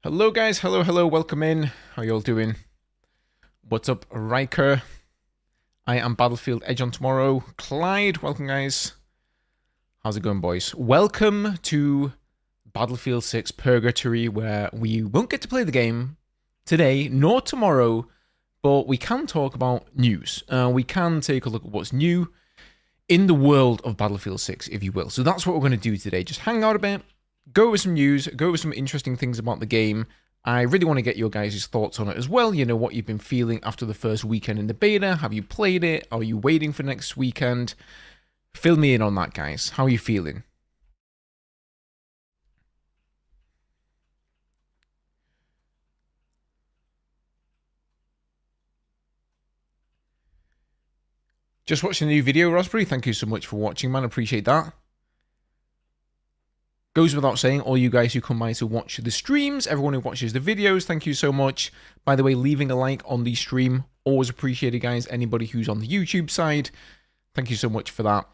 Hello guys, hello, welcome in. How y'all doing? What's up, Riker? I am Battlefield Edge on tomorrow. Clyde, welcome guys. How's it going, boys? Welcome to Battlefield 6 Purgatory, where we won't get to play the game today, nor tomorrow, but we can talk about news. We can take a look at what's new in the world of Battlefield 6, if you will. So that's what we're going to do today. Just hang out a bit, go with some news, go with some interesting things about the game. I really want to get your guys' thoughts on it as well. You know, what you've been feeling after the first weekend in the beta. Have you played it? Are you waiting for next weekend? Fill me in on that, guys. How are you feeling? Just watching the new video, Raspberry. Thank you so much for watching, man. Appreciate that. Goes without saying, all you guys who come by to watch the streams, everyone who watches the videos, thank you so much. By the way, leaving a like on the stream, always appreciated, guys. Anybody who's on the YouTube side, thank you so much for that.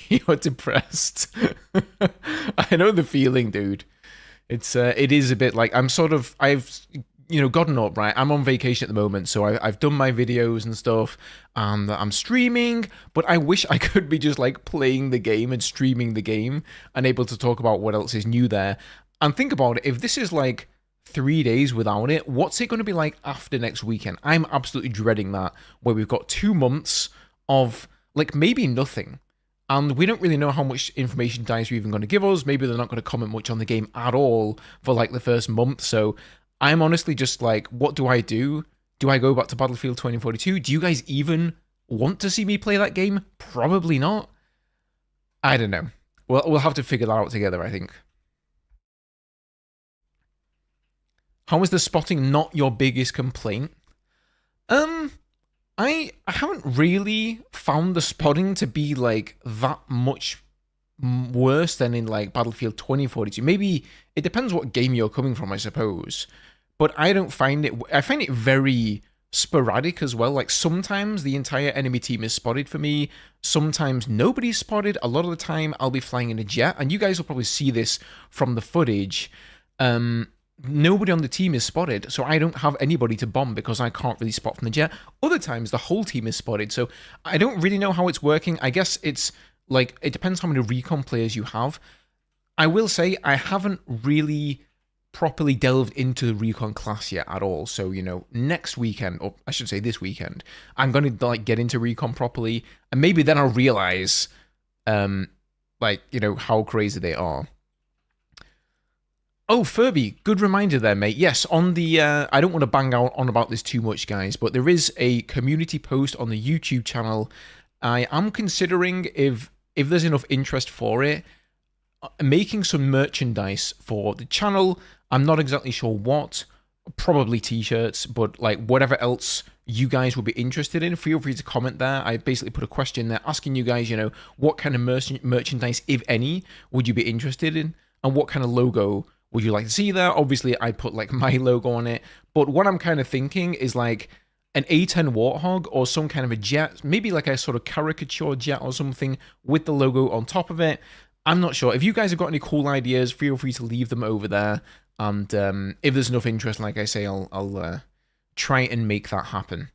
You're depressed. I know the feeling, dude. It is a bit like I've gotten up, right? I'm on vacation at the moment, so I've done my videos and stuff, and I'm streaming, but I wish I could be just like playing the game and streaming the game and able to talk about what else is new there. And think about it, if this is like 3 days without it, what's it going to be like after next weekend? I'm absolutely dreading that, where we've got 2 months of like maybe nothing. And we don't really know how much information DICE are even going to give us. Maybe they're not going to comment much on the game at all for like the first month. So I'm honestly just like, what do I do? Do I go back to Battlefield 2042? Do you guys even want to see me play that game? Probably not. I don't know. Well, we'll have to figure that out together, I think. How is the spotting not your biggest complaint? I haven't really found the spotting to be like that much worse than in like Battlefield 2042. Maybe it depends what game you're coming from, I suppose. But I don't find it. I find it very sporadic as well. Like sometimes the entire enemy team is spotted for me. Sometimes nobody's spotted. A lot of the time I'll be flying in a jet, and you guys will probably see this from the footage. Nobody on the team is spotted, so I don't have anybody to bomb because I can't really spot from the jet. Other times the whole team is spotted, so I don't really know how it's working. I guess it's like, it depends how many recon players you have. I will say I haven't really properly delved into the recon class yet at all. So, you know, next weekend, or I should say this weekend, I'm going to like get into recon properly, and maybe then I'll realize like, you know, how crazy they are. Oh, Furby, good reminder there, mate. Yes, on the, I don't want to bang out on about this too much, guys, but there is a community post on the YouTube channel. I am considering, if there's enough interest for it, making some merchandise for the channel. I'm not exactly sure what, probably t-shirts, but like whatever else you guys would be interested in, feel free to comment there. I basically put a question there asking you guys, you know, what kind of merchandise, if any, would you be interested in, and what kind of logo would you like to see there? Obviously, I put like my logo on it, but what I'm kind of thinking is like an A10 Warthog or some kind of a jet, maybe like a sort of caricature jet or something with the logo on top of it. I'm not sure. If you guys have got any cool ideas, feel free to leave them over there. And if there's enough interest, like I say, I'll try and make that happen.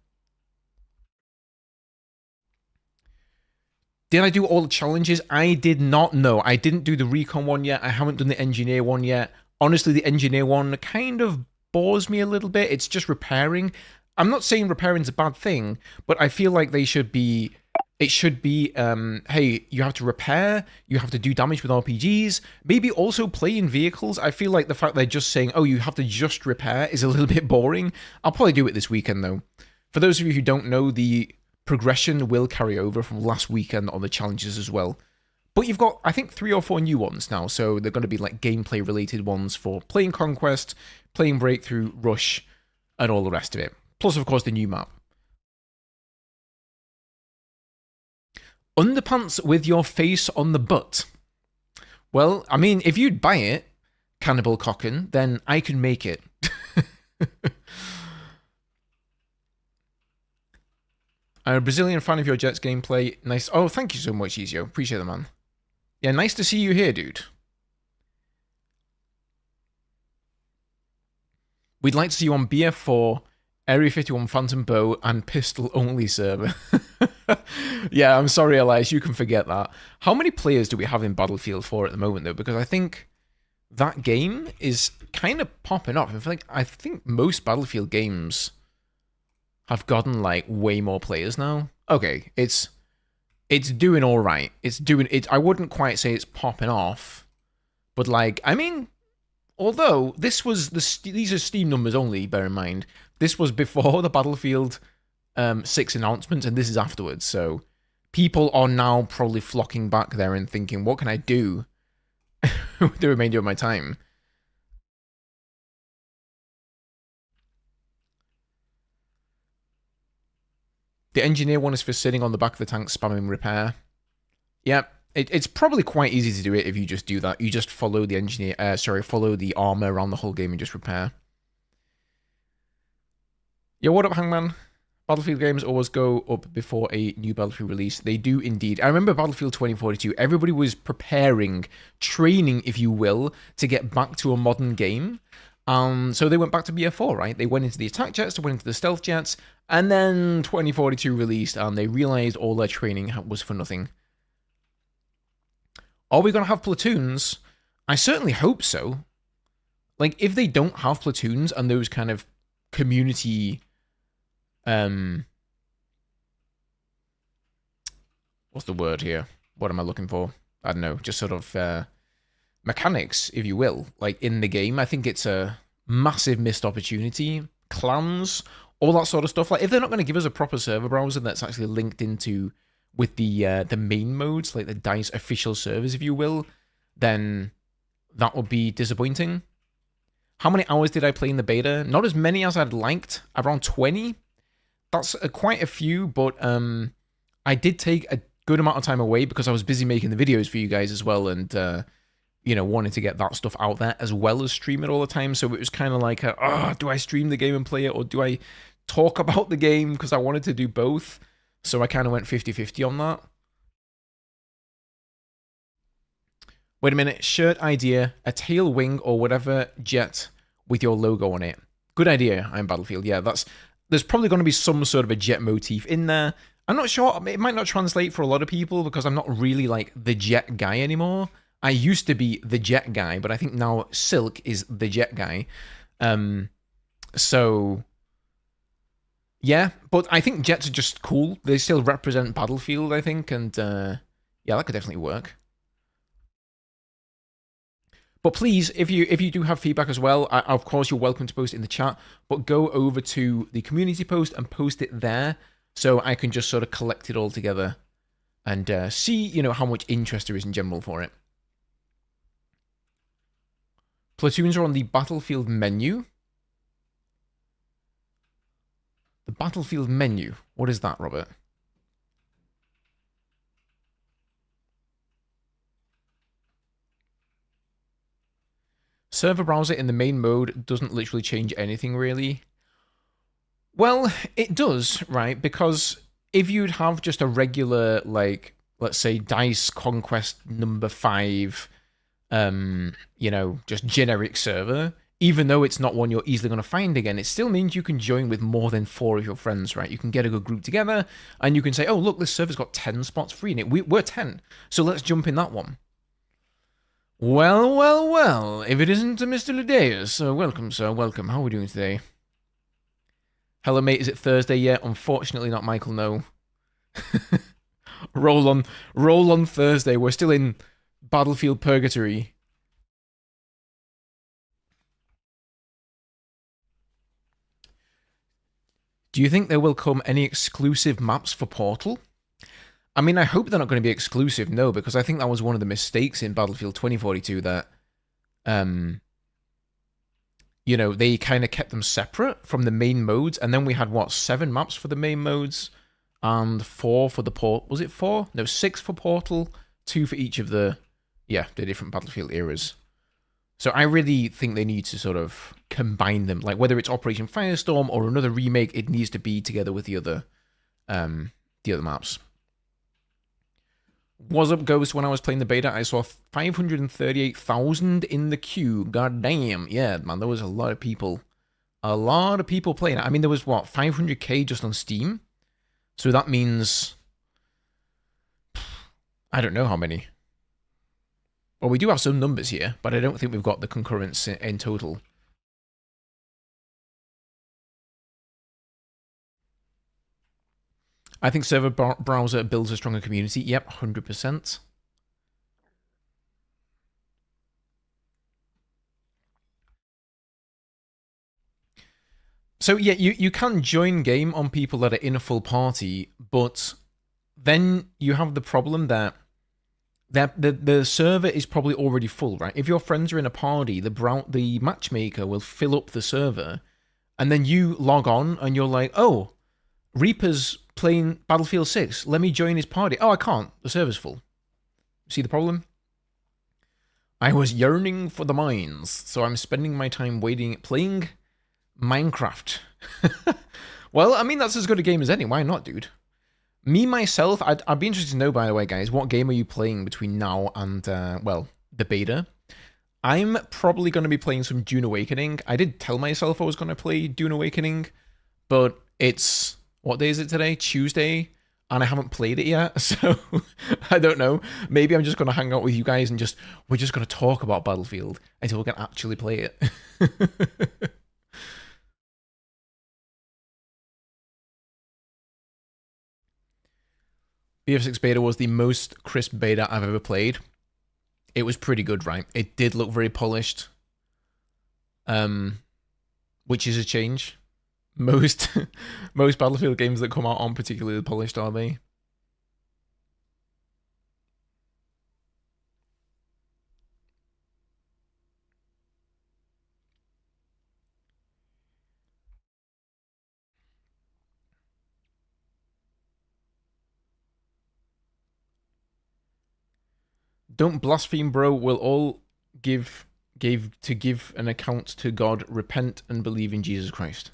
Did I do all the challenges? I did not know. I didn't do the recon one yet. I haven't done the engineer one yet. Honestly, the engineer one kind of bores me a little bit. It's just repairing. I'm not saying repairing's a bad thing, but I feel like they should be, it should be, hey, you have to repair, you have to do damage with RPGs, maybe also play in vehicles. I feel like the fact they're just saying, oh, you have to just repair is a little bit boring. I'll probably do it this weekend, though. For those of you who don't know, the progression will carry over from last weekend on the challenges as well. But you've got, I think, 3 or 4 new ones now, so they're going to be like gameplay-related ones for playing Conquest, playing Breakthrough, Rush, and all the rest of it. Plus, of course, the new map. Underpants with your face on the butt. Well, I mean, if you'd buy it, Cannibal Cocken, then I can make it. I'm a Brazilian fan of your Jets gameplay. Nice. Oh, thank you so much, Ezio. Appreciate it, man. Yeah, nice to see you here, dude. We'd like to see you on BF4, Area 51 Phantom Bow, and Pistol Only server. Yeah, I'm sorry, Elias, you can forget that. How many players do we have in Battlefield 4 at the moment, though? Because I think that game is kind of popping up. I think most Battlefield games have gotten, like, way more players now. Okay, it's doing all right. I wouldn't quite say it's popping off, but, like, I mean, although these are Steam numbers only, bear in mind. This was before the Battlefield 6 announcements, and this is afterwards, so people are now probably flocking back there and thinking, what can I do with the remainder of my time? The engineer one is for sitting on the back of the tank spamming repair. Yep. It's probably quite easy to do it if you just do that. You just follow the follow the armor around the whole game and just repair. Yo, what up, Hangman? Battlefield games always go up before a new Battlefield release. They do indeed. I remember Battlefield 2042. Everybody was preparing, training, if you will, to get back to a modern game. So they went back to BF4, right? They went into the attack jets, they went into the stealth jets, and then 2042 released, and they realized all their training was for nothing. Are we going to have platoons? I certainly hope so. Like, if they don't have platoons and those kind of community... what's the word here? What am I looking for? I don't know. Just sort of mechanics, if you will, like in the game. I think it's a massive missed opportunity. Clans, all that sort of stuff. Like, if they're not going to give us a proper server browser that's actually linked into with the main modes, like the DICE official servers, if you will, then that would be disappointing. How many hours did I play in the beta? Not as many as I'd liked. Around 20. That's quite a few, but I did take a good amount of time away because I was busy making the videos for you guys as well, and wanting to get that stuff out there as well as stream it all the time. So it was kind of like, do I stream the game and play it, or do I talk about the game? Because I wanted to do both. So I kind of went 50-50 on that. Wait a minute. Shirt idea. A tail wing or whatever jet with your logo on it. Good idea, I'm Battlefield. Yeah, there's probably going to be some sort of a jet motif in there. I'm not sure. It might not translate for a lot of people because I'm not really like the jet guy anymore. I used to be the jet guy, but I think now Silk is the jet guy. So... yeah, but I think jets are just cool. They still represent Battlefield, I think, and yeah, that could definitely work. But please, if you do have feedback as well, of course you're welcome to post it in the chat, but go over to the community post and post it there so I can just sort of collect it all together and see, how much interest there is in general for it. Platoons are on the Battlefield menu. The Battlefield menu. What is that, Robert? Server browser in the main mode doesn't literally change anything, really. Well, it does, right? Because if you'd have just a regular, like, let's say DICE Conquest number 5, just generic server, even though it's not one you're easily going to find again, it still means you can join with more than 4 of your friends, right? You can get a good group together, and you can say, oh, look, this server's got 10 spots free in it. We're 10, so let's jump in that one. Well, if it isn't Mr. Ludeus, welcome, sir, welcome. How are we doing today? Hello, mate, is it Thursday yet? Unfortunately not, Michael, no. Roll on Thursday. We're still in Battlefield Purgatory. Do you think there will come any exclusive maps for Portal? I mean, I hope they're not going to be exclusive, no, because I think that was one of the mistakes in Battlefield 2042 that, they kind of kept them separate from the main modes, and then we had, 7 maps for the main modes, and 4 for the Portal. Was it 4? No, 6 for Portal, 2 for each of the different Battlefield eras. So I really think they need to sort of combine them. Like, whether it's Operation Firestorm or another remake, it needs to be together with the other maps. What's up, Ghost? When I was playing the beta, I saw 538,000 in the queue. God damn. Yeah, man, there was a lot of people A lot of people playing it. I mean, there was, what, 500k just on Steam? So that means... I don't know how many. Well, we do have some numbers here, but I don't think we've got the concurrence in total. I think server browser builds a stronger community. Yep, 100%. So yeah, you can join game on people that are in a full party, but then you have the problem that the server is probably already full, right? If your friends are in a party, the matchmaker will fill up the server, and then you log on and you're like, oh, Reaper's playing Battlefield 6. Let me join his party. Oh, I can't. The server's full. See the problem? I was yearning for the mines, so I'm spending my time playing Minecraft. Well, I mean, that's as good a game as any. Why not, dude? Me, myself, I'd be interested to know, by the way, guys, what game are you playing between now and, well, the beta? I'm probably going to be playing some Dune Awakening. I did tell myself I was going to play Dune Awakening, but it's... What day is it today? Tuesday? And I haven't played it yet, so I don't know. Maybe I'm just going to hang out with you guys and we're just going to talk about Battlefield until we can actually play it. BF6 beta was the most crisp beta I've ever played. It was pretty good, right? It did look very polished. Which is a change. Most Battlefield games that come out aren't particularly polished, are they? Don't blaspheme, bro. We'll all give an account to God, repent and believe in Jesus Christ.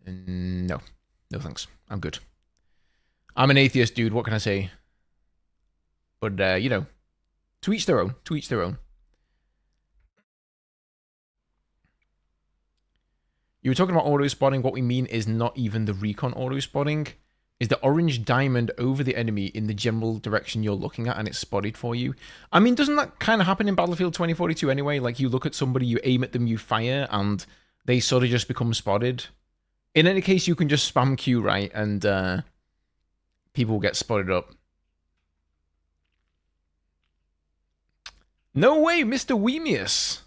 No. No thanks. I'm good. I'm an atheist, dude. What can I say? But, you know, to each their own. To each their own. You were talking about auto-spotting. What we mean is not even the recon auto-spotting. Is the orange diamond over the enemy in the general direction you're looking at and it's spotted for you. I mean, doesn't that kind of happen in Battlefield 2042 anyway? Like, you look at somebody, you aim at them, you fire, and they sort of just become spotted. In any case, you can just spam Q, right? And people will get spotted up. No way, Mr. Weemius.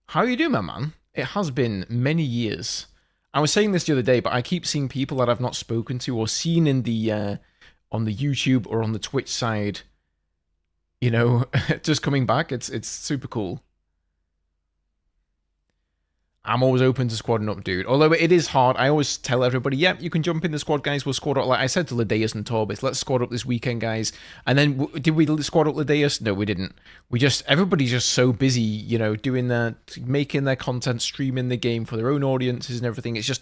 How you doing, my man? It has been many years. I was saying this the other day, but I keep seeing people that I've not spoken to or seen in the on the YouTube or on the Twitch side, you know, just coming back. It's super cool. I'm always open to squadding up, dude. Although it is hard. I always tell everybody, yeah, you can jump in the squad, guys. We'll squad up. Like I said to Ladeus and Torbis, let's squad up this weekend, guys. And then, did we squad up Ladeus? No, we didn't. Everybody's just so busy, you know, doing making their content, streaming the game for their own audiences and everything. It's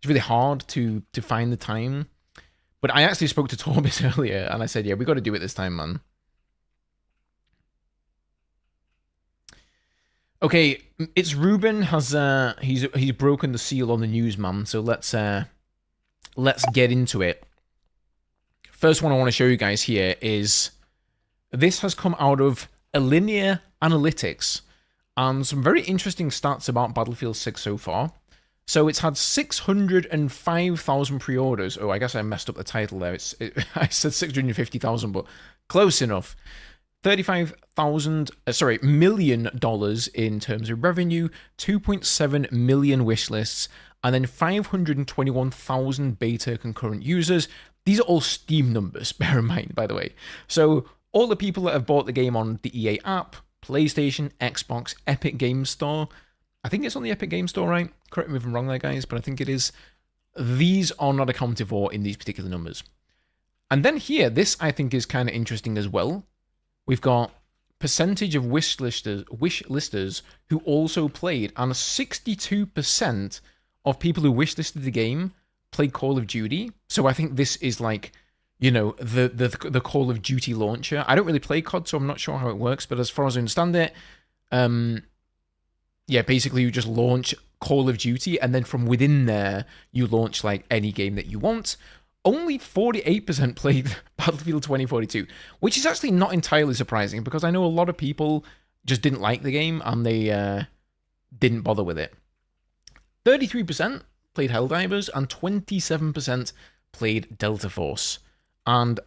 really hard to find the time. But I actually spoke to Torbis earlier, and I said, yeah, we got to do it this time, man. Okay, it's Ruben has he's broken the seal on the news, man. So let's get into it. First one I want to show you guys here is this has come out of Alinea Analytics and some very interesting stats about Battlefield 6 so far. So it's had 605,000 pre-orders. Oh, I guess I messed up the title there. I said 650,000, but close enough. $35 million in terms of revenue, 2.7 million wish lists, and then 521,000 beta concurrent users. These are all Steam numbers, bear in mind, by the way. So all the people that have bought the game on the EA app, PlayStation, Xbox, Epic Games Store, I think it's on the Epic Games Store, right? Correct me if I'm wrong there, guys, but I think it is. These are not accounted for in these particular numbers. And then here, this I think is kind of interesting as well. We've got percentage of wish listers who also played, and 62% of people who wish listed the game played Call of Duty. So I think this is like, you know, the Call of Duty launcher. I don't really play COD, so I'm not sure how it works, but as far as I understand it, yeah, basically you just launch Call of Duty, and then from within there, you launch like any game that you want. Only 48% played Battlefield 2042, which is actually not entirely surprising because I know a lot of people just didn't like the game and they didn't bother with it. 33% played Helldivers and 27% played Delta Force. And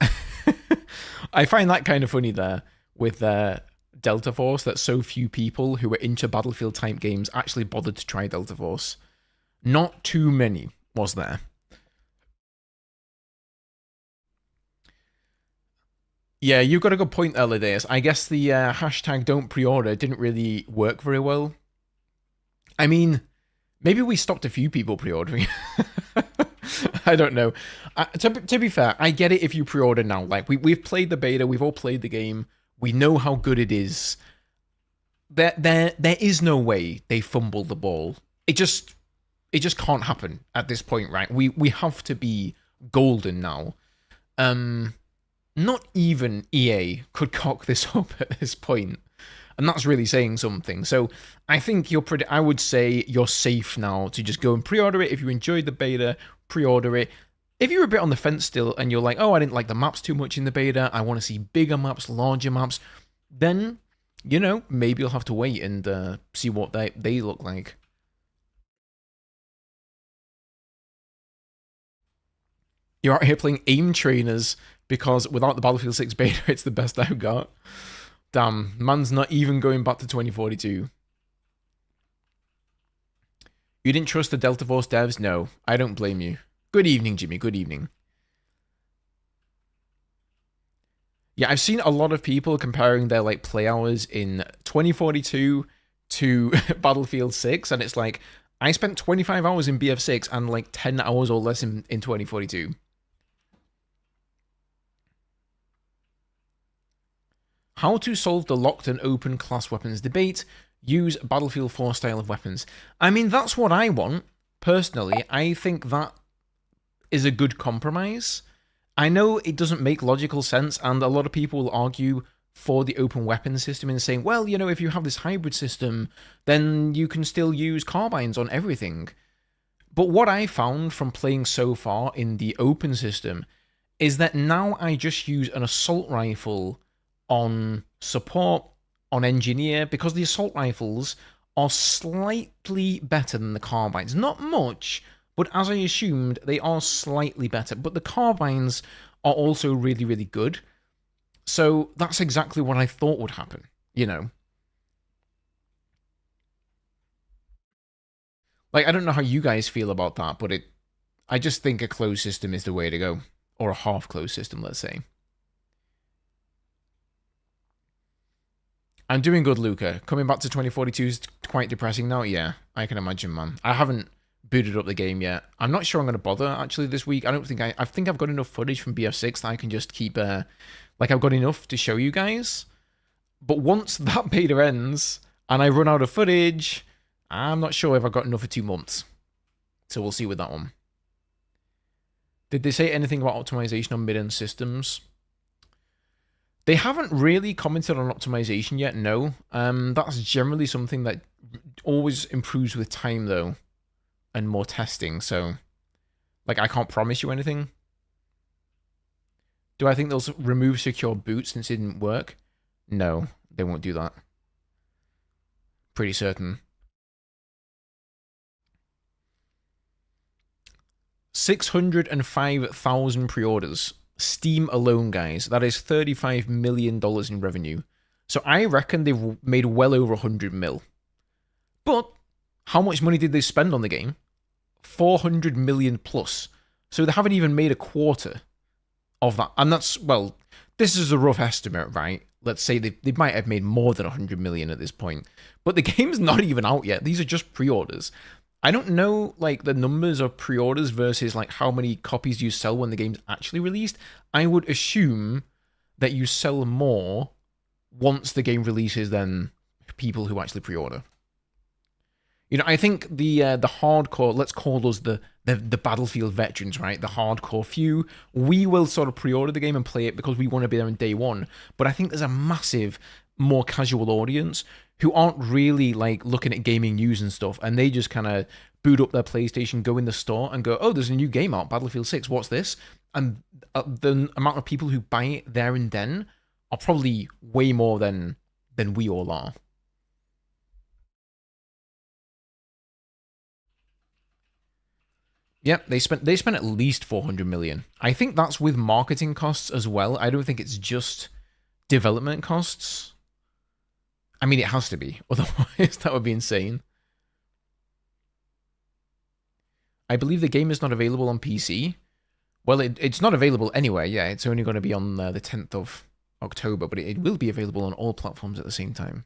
I find that kind of funny there with Delta Force, that so few people who were into Battlefield type games actually bothered to try Delta Force. Not too many, was there? Yeah, you've got a good point, Elidas. I guess the hashtag don't pre-order didn't really work very well. I mean, maybe we stopped a few people pre-ordering. I don't know. To be fair, I get it if you pre-order now. Like, we've played the beta, we've all played the game, we know how good it is. There is no way they fumble the ball. It just can't happen at this point, right? We have to be golden now. Not even EA could cock this up at this point, and that's really saying something. So I think I would say you're safe now to just go and pre-order it. If you enjoyed the beta, pre-order it. If you're a bit on the fence still and you're like, oh, I didn't like the maps too much in the beta, I want to see bigger maps, larger maps, then, you know, maybe you'll have to wait and see what they look like. You're out here playing aim trainers because without the Battlefield 6 beta, it's the best I've got. Damn, man's not even going back to 2042. You didn't trust the Delta Force devs? No, I don't blame you. Good evening, Jimmy. Good evening. Yeah, I've seen a lot of people comparing their like play hours in 2042 to Battlefield 6, and it's like, I spent 25 hours in BF6 and like 10 hours or less in 2042. How to solve the locked and open class weapons debate. Use Battlefield 4 style of weapons. I mean, that's what I want, personally. I think that is a good compromise. I know it doesn't make logical sense, and a lot of people will argue for the open weapons system and saying, well, you know, if you have this hybrid system, then you can still use carbines on everything. But what I found from playing so far in the open system is that now I just use an assault rifle on support, on engineer, because the assault rifles are slightly better than the carbines. Not much, but as I assumed, they are slightly better. But the carbines are also really, really good. So that's exactly what I thought would happen, you know. Like, I don't know how you guys feel about that, but I just think a closed system is the way to go. Or a half-closed system, let's say. I'm doing good, Luca. Coming back to 2042 is quite depressing now. Yeah, I can imagine, man. I haven't booted up the game yet. I'm not sure I'm going to bother, actually, this week. I think I've got enough footage from BF6 that I can just keep, like, I've got enough to show you guys. But once that beta ends, and I run out of footage, I'm not sure if I've got enough for 2 months. So we'll see with that one. Did they say anything about optimization on mid-end systems? They haven't really commented on optimization yet, no. That's generally something that always improves with time, though, and more testing, so, like, I can't promise you anything. Do I think they'll remove secure boot since it didn't work? No, they won't do that. Pretty certain. 605,000 pre-orders. Steam alone, guys. That is $35 million in revenue. So I reckon they've made well over 100 mil. But how much money did they spend on the game? 400 million plus. So they haven't even made a quarter of that. And that's, well, this is a rough estimate, right? Let's say they might have made more than 100 million at this point. But the game's not even out yet. These are just pre-orders. I don't know, like, the numbers of pre-orders versus, like, how many copies you sell when the game's actually released. I would assume that you sell more once the game releases than people who actually pre-order. You know, I think the hardcore, let's call us the Battlefield veterans, right? The hardcore few, we will sort of pre-order the game and play it because we want to be there on day one. But I think there's a massive, more casual audience who aren't really like looking at gaming news and stuff, and they just kind of boot up their PlayStation, go in the store, and go, "Oh, there's a new game out, Battlefield 6. What's this?" And the amount of people who buy it there and then are probably way more than we all are. Yep, they spent at least 400 million. I think that's with marketing costs as well. I don't think it's just development costs. I mean, it has to be. Otherwise, that would be insane. I believe the game is not available on PC. Well, it's not available anywhere. Yeah, it's only going to be on the 10th of October, but it will be available on all platforms at the same time.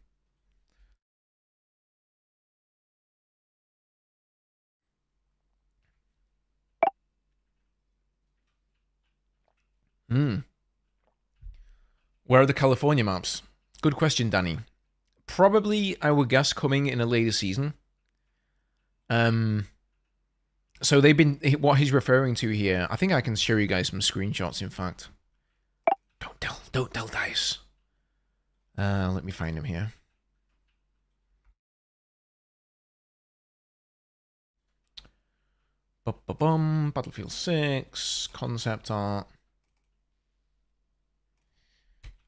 Where are the California maps? Good question, Danny. Probably, I would guess, coming in a later season. So they've been, what he's referring to here, I think I can show you guys some screenshots, in fact. Don't tell Dice. Let me find him here. Battlefield 6, concept art.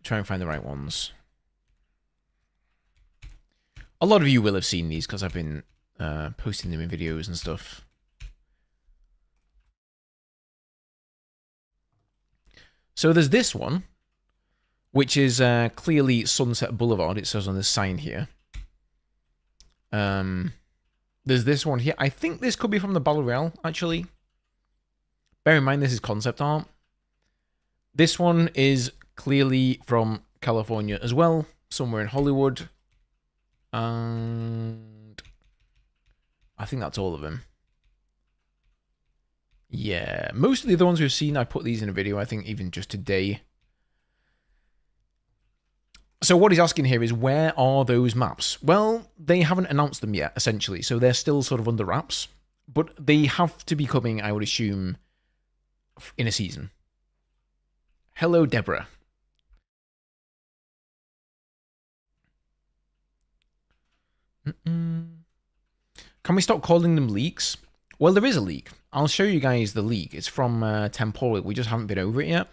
Try and find the right ones. A lot of you will have seen these because I've been posting them in videos and stuff. So there's this one, which is clearly Sunset Boulevard. It says on the sign here. There's this one here. I think this could be from the Battle Royale, actually. Bear in mind, this is concept art. This one is clearly from California as well, somewhere in Hollywood. And I think that's all of them. Yeah, most of the other ones we've seen, I put these in a video, I think even just today. So what he's asking here is, where are those maps? Well, they haven't announced them yet, essentially, so they're still sort of under wraps. But they have to be coming, I would assume, in a season. Hello, Deborah. Can we stop calling them leaks? Well, there is a leak. I'll show you guys the leak. It's from Temporal. We just haven't been over it yet.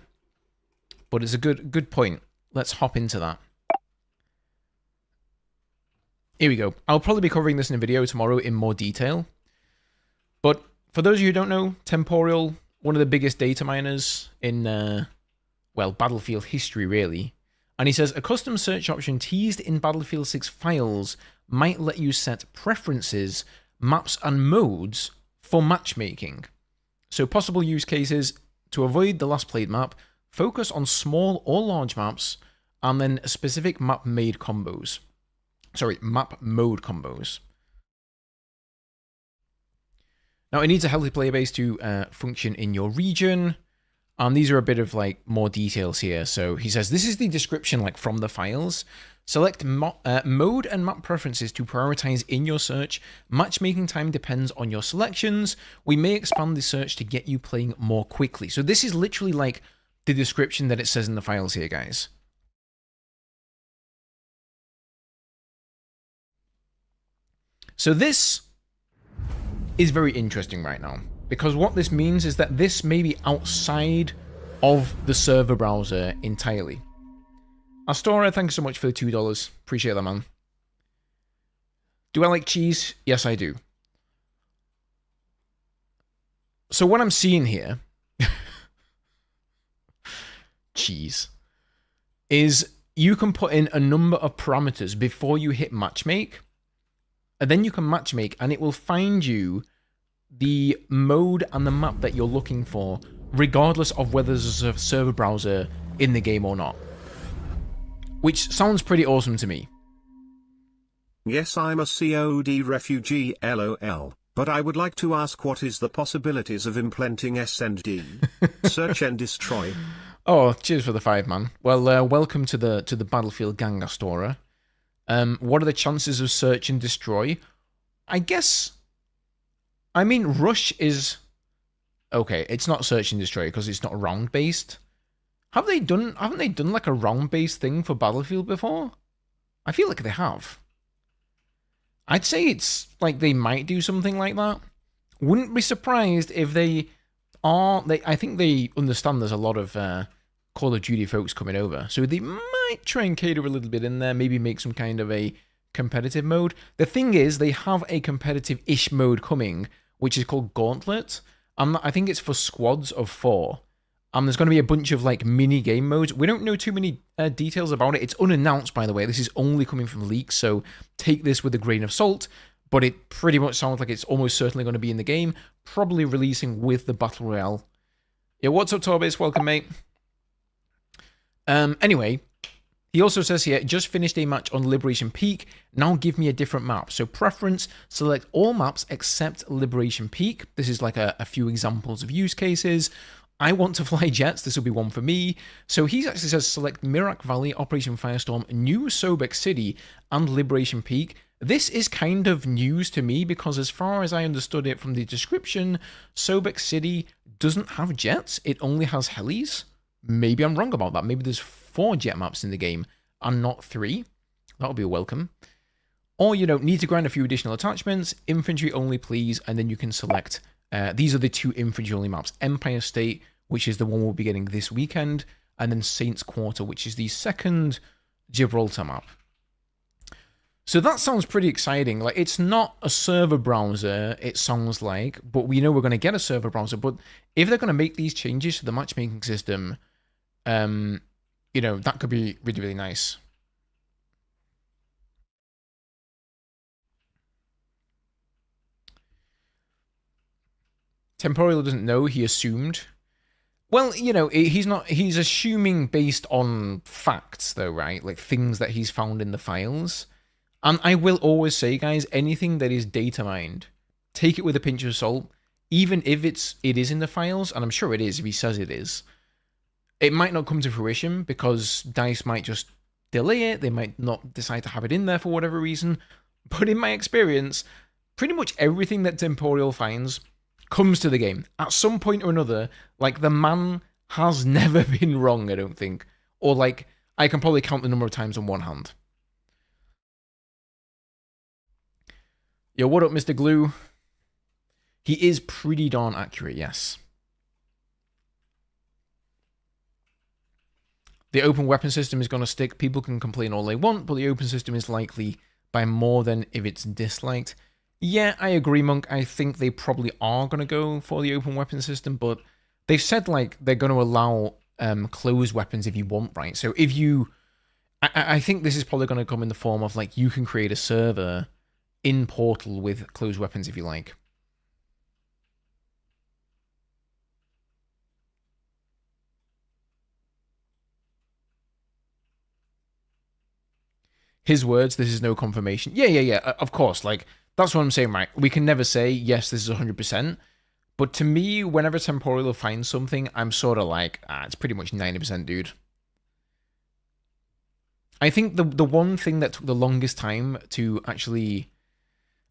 But it's a good point. Let's hop into that. Here we go. I'll probably be covering this in a video tomorrow in more detail. But for those of you who don't know, Temporal, one of the biggest data miners in, well, Battlefield history, really. And he says, a custom search option teased in Battlefield 6 files might let you set preferences, maps, and modes for matchmaking. So possible use cases: to avoid the last played map, focus on small or large maps, and then specific map mode combos. Now, it needs a healthy player base to function in your region. And these are a bit of like more details here. So he says, this is the description like from the files. Select mode and map preferences to prioritize in your search. Matchmaking time depends on your selections. We may expand the search to get you playing more quickly. So this is literally like the description that it says in the files here, guys. So this is very interesting right now, because what this means is that this may be outside of the server browser entirely. Astora, thanks so much for the $2. Appreciate that, man. Do I like cheese? Yes, I do. So what I'm seeing here, cheese, is you can put in a number of parameters before you hit matchmake, and then you can matchmake, and it will find you the mode and the map that you're looking for, regardless of whether there's a server browser in the game or not. Which sounds pretty awesome to me. Yes, I'm a COD refugee, LOL, but I would like to ask, what is the possibilities of implementing S&D? Search and destroy. Oh, cheers for the 5, man. Well, welcome to the Battlefield gang, Astora. What are the chances of search and destroy? I guess, I mean, rush is okay. It's not search and destroy because it's not round based. Haven't they done like a round based thing for Battlefield before? I feel like they have. I'd say it's like they might do something like that. Wouldn't be surprised if they are. I think they understand there's a lot of Call of Duty folks coming over, so they might try and cater a little bit in there. Maybe make some kind of a competitive mode. The thing is, they have a competitive-ish mode coming, which is called Gauntlet. I think it's for squads of 4. There's going to be a bunch of like mini game modes. We don't know too many details about it. It's unannounced, by the way. This is only coming from leaks, so take this with a grain of salt. But it pretty much sounds like it's almost certainly going to be in the game, probably releasing with the Battle Royale. Yeah, what's up, Torbis? Welcome, mate. Anyway, he also says here, just finished a match on Liberation Peak. Now give me a different map. So preference, select all maps except Liberation Peak. This is like a few examples of use cases. I want to fly jets. This will be one for me. So he actually says select Mirak Valley, Operation Firestorm, New Sobek City, and Liberation Peak. This is kind of news to me because as far as I understood it from the description, Sobek City doesn't have jets. It only has helis. Maybe I'm wrong about that. Maybe there's 4 jet maps in the game and not 3. That'll be a welcome. Or you don't need to grind a few additional attachments. Infantry only, please. And then you can select... these are the 2 infantry-only maps. Empire State, which is the one we'll be getting this weekend, and then Saints Quarter, which is the second Gibraltar map. So that sounds pretty exciting. Like, it's not a server browser, it sounds like, but we know we're going to get a server browser. But if they're going to make these changes to the matchmaking system, you know, that could be really, really nice. Temporal doesn't know, he assumed. Well, you know, he's assuming based on facts, though, right? Like things that he's found in the files. And I will always say, guys, anything that is data mined, take it with a pinch of salt. Even if it is in the files, and I'm sure it is if he says it is, it might not come to fruition because DICE might just delay it. They might not decide to have it in there for whatever reason. But in my experience, pretty much everything that Temporal finds comes to the game at some point or another. Like, the man has never been wrong, I don't think. Or, like, I can probably count the number of times on one hand. Yo, what up, Mr. Glue? He is pretty darn accurate, yes. The open weapon system is going to stick. People can complain all they want, but the open system is likely by more than if it's disliked. Yeah, I agree, Monk. I think they probably are going to go for the open weapon system, but they've said, like, they're going to allow closed weapons if you want, right? So if you... I think this is probably going to come in the form of, like, you can create a server in Portal with closed weapons if you like. His words, this is no confirmation. Yeah, of course. Like, that's what I'm saying, right? We can never say, yes, this is 100%. But to me, whenever Temporal finds something, I'm sort of like, it's pretty much 90%, dude. I think the one thing that took the longest time to actually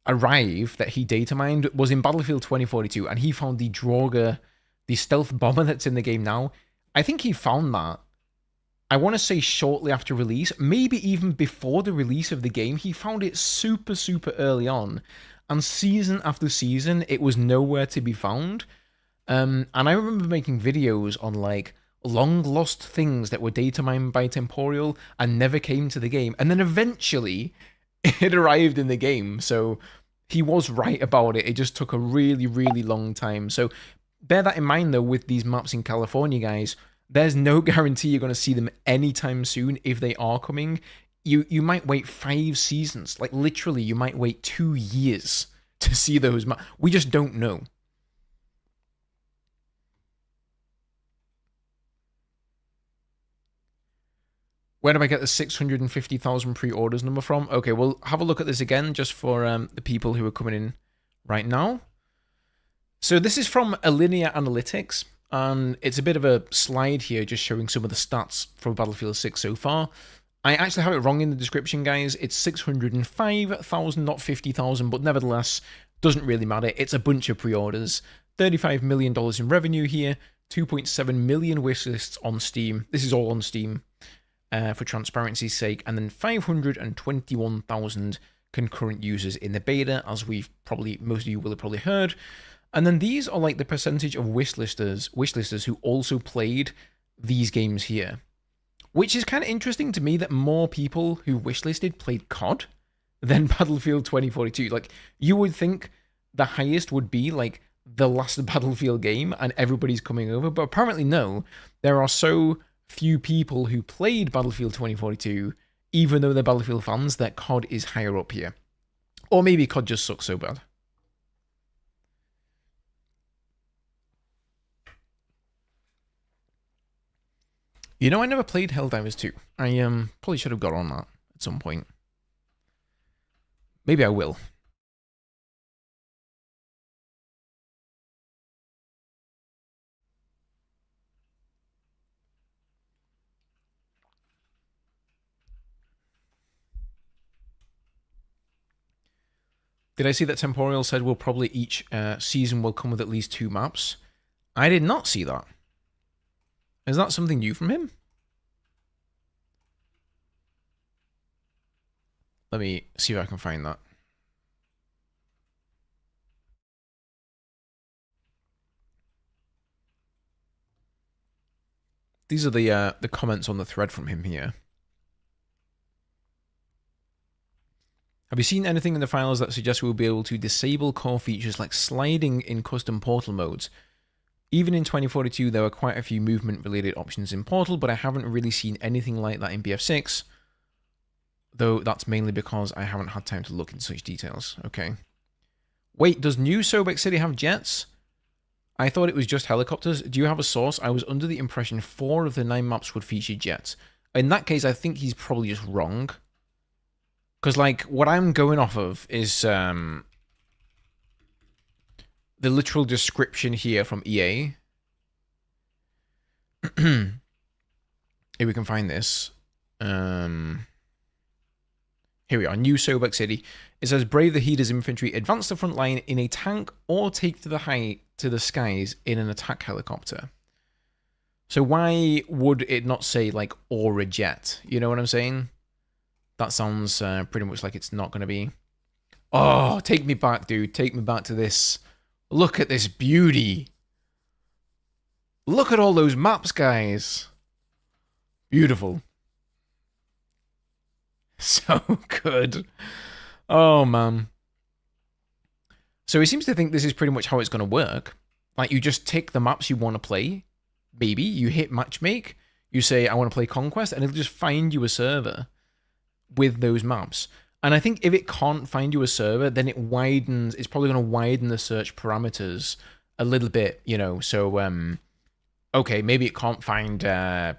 arrive that he data mined was in Battlefield 2042, and he found the Draugr, the stealth bomber that's in the game now. I think he found that, I want to say shortly after release, maybe even before the release of the game. He found it super, super early on. And season after season, it was nowhere to be found. And I remember making videos on, like, long lost things that were data mined by Temporal and never came to the game. And then eventually, it arrived in the game. So he was right about it. It just took a really, really long time. So bear that in mind, though, with these maps in California, guys. There's no guarantee you're going to see them anytime soon if they are coming. You might wait 5 seasons. Like, literally, you might wait 2 years to see those maps. We just don't know. Where do I get the 650,000 pre-orders number from? Okay, we'll have a look at this again just for the people who are coming in right now. So this is from Alinea Analytics. And it's a bit of a slide here just showing some of the stats from Battlefield 6 so far. I actually have it wrong in the description, guys. It's 605,000, not 50,000, but nevertheless, doesn't really matter. It's a bunch of pre-orders. $35 million in revenue here, 2.7 million wishlists on Steam. This is all on Steam for transparency's sake. And then 521,000 concurrent users in the beta, as most of you will have probably heard. And then these are like the percentage of wishlisters who also played these games here. Which is kind of interesting to me that more people who wishlisted played COD than Battlefield 2042. Like, you would think the highest would be like the last Battlefield game and everybody's coming over, but apparently no. There are so few people who played Battlefield 2042, even though they're Battlefield fans, that COD is higher up here. Or maybe COD just sucks so bad. You know, I never played Helldivers 2. I probably should have got on that at some point. Maybe I will. Did I see that Temporal said we'll probably each season will come with at least 2 maps? I did not see that. Is that something new from him? Let me see if I can find that. These are the comments on the thread from him here. Have you seen anything in the files that suggests we'll be able to disable core features like sliding in custom Portal modes? Even in 2042, there were quite a few movement-related options in Portal, but I haven't really seen anything like that in BF6, though that's mainly because I haven't had time to look into such details. Okay. Wait, does New Sobek City have jets? I thought it was just helicopters. Do you have a source? I was under the impression 4 of the 9 maps would feature jets. In that case, I think he's probably just wrong. Because, like, what I'm going off of is the literal description here from EA. If we can find this. Here we are, New Sobek City. It says, brave the Heaters infantry, advance the front line in a tank, or take to the skies in an attack helicopter. So why would it not say, like, or a jet? You know what I'm saying? That sounds pretty much like it's not going to be. Oh, take me back, dude. Take me back to this. Look at this beauty. Look at all those maps, guys. Beautiful. So good. Oh, man. So he seems to think this is pretty much how it's going to work. Like, you just tick the maps you want to play. Maybe. You hit Matchmake. You say, I want to play Conquest. And it'll just find you a server with those maps. And I think if it can't find you a server, then it widens. It's probably going to widen the search parameters a little bit, you know. So, okay, maybe it can't find, I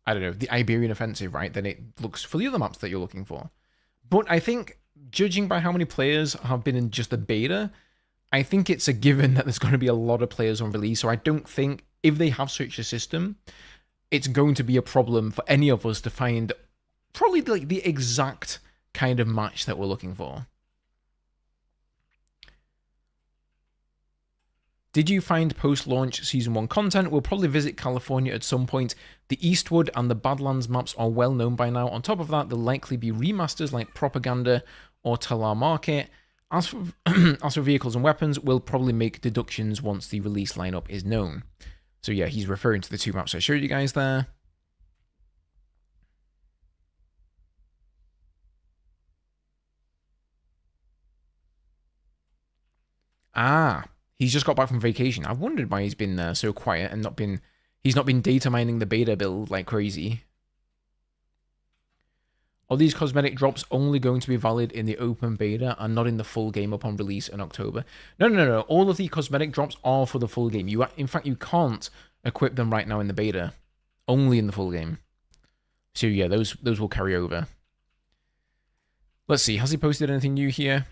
don't know, the Iberian Offensive, right? Then it looks for the other maps that you're looking for. But I think, judging by how many players have been in just the beta, I think it's a given that there's going to be a lot of players on release. So I don't think, if they have such a system, it's going to be a problem for any of us to find probably like the exact kind of match that we're looking for. Did you find post-launch Season 1 content? We'll probably visit California at some point. The Eastwood and the Badlands maps are well known by now. On top of that, there'll likely be remasters like Propaganda or Talar Market. As for vehicles and weapons, we'll probably make deductions once the release lineup is known. So yeah, he's referring to the 2 maps I showed you guys there. Ah, he's just got back from vacation. I've wondered why he's been so quiet and he's not been data mining the beta build like crazy. Are these cosmetic drops only going to be valid in the open beta and not in the full game upon release in October? No. All of the cosmetic drops are for the full game. In fact, you can't equip them right now in the beta. Only in the full game. So yeah, those will carry over. Let's see. Has he posted anything new here?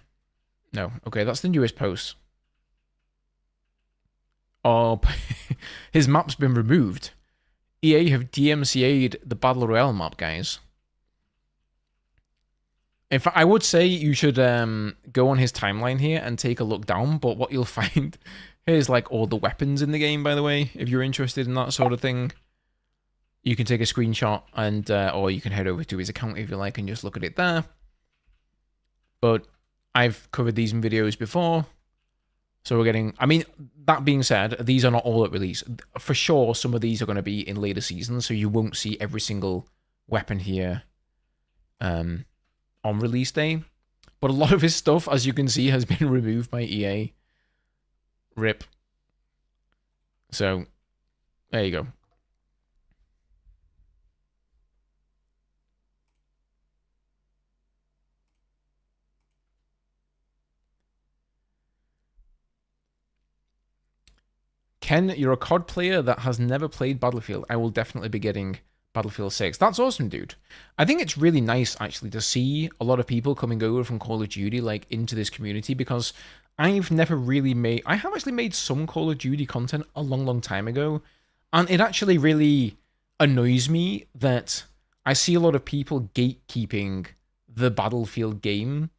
No. Okay, that's the newest post. Oh, his map's been removed. EA have DMCA'd the Battle Royale map, guys. In fact, I would say you should go on his timeline here and take a look down, but what you'll find, here's like all the weapons in the game, by the way, if you're interested in that sort of thing. You can take a screenshot and or you can head over to his account if you like and just look at it there. But I've covered these in videos before. So we're getting... I mean, that being said, these are not all at release. For sure, some of these are going to be in later seasons, so you won't see every single weapon here on release day. But a lot of his stuff, as you can see, has been removed by EA. RIP. So, there you go. Ken, you're a COD player that has never played Battlefield. I will definitely be getting Battlefield 6. That's awesome, dude. I think it's really nice, actually, to see a lot of people coming over from Call of Duty, like, into this community, because I've never really made... I have actually made some Call of Duty content a long, long time ago, and it actually really annoys me that I see a lot of people gatekeeping the Battlefield game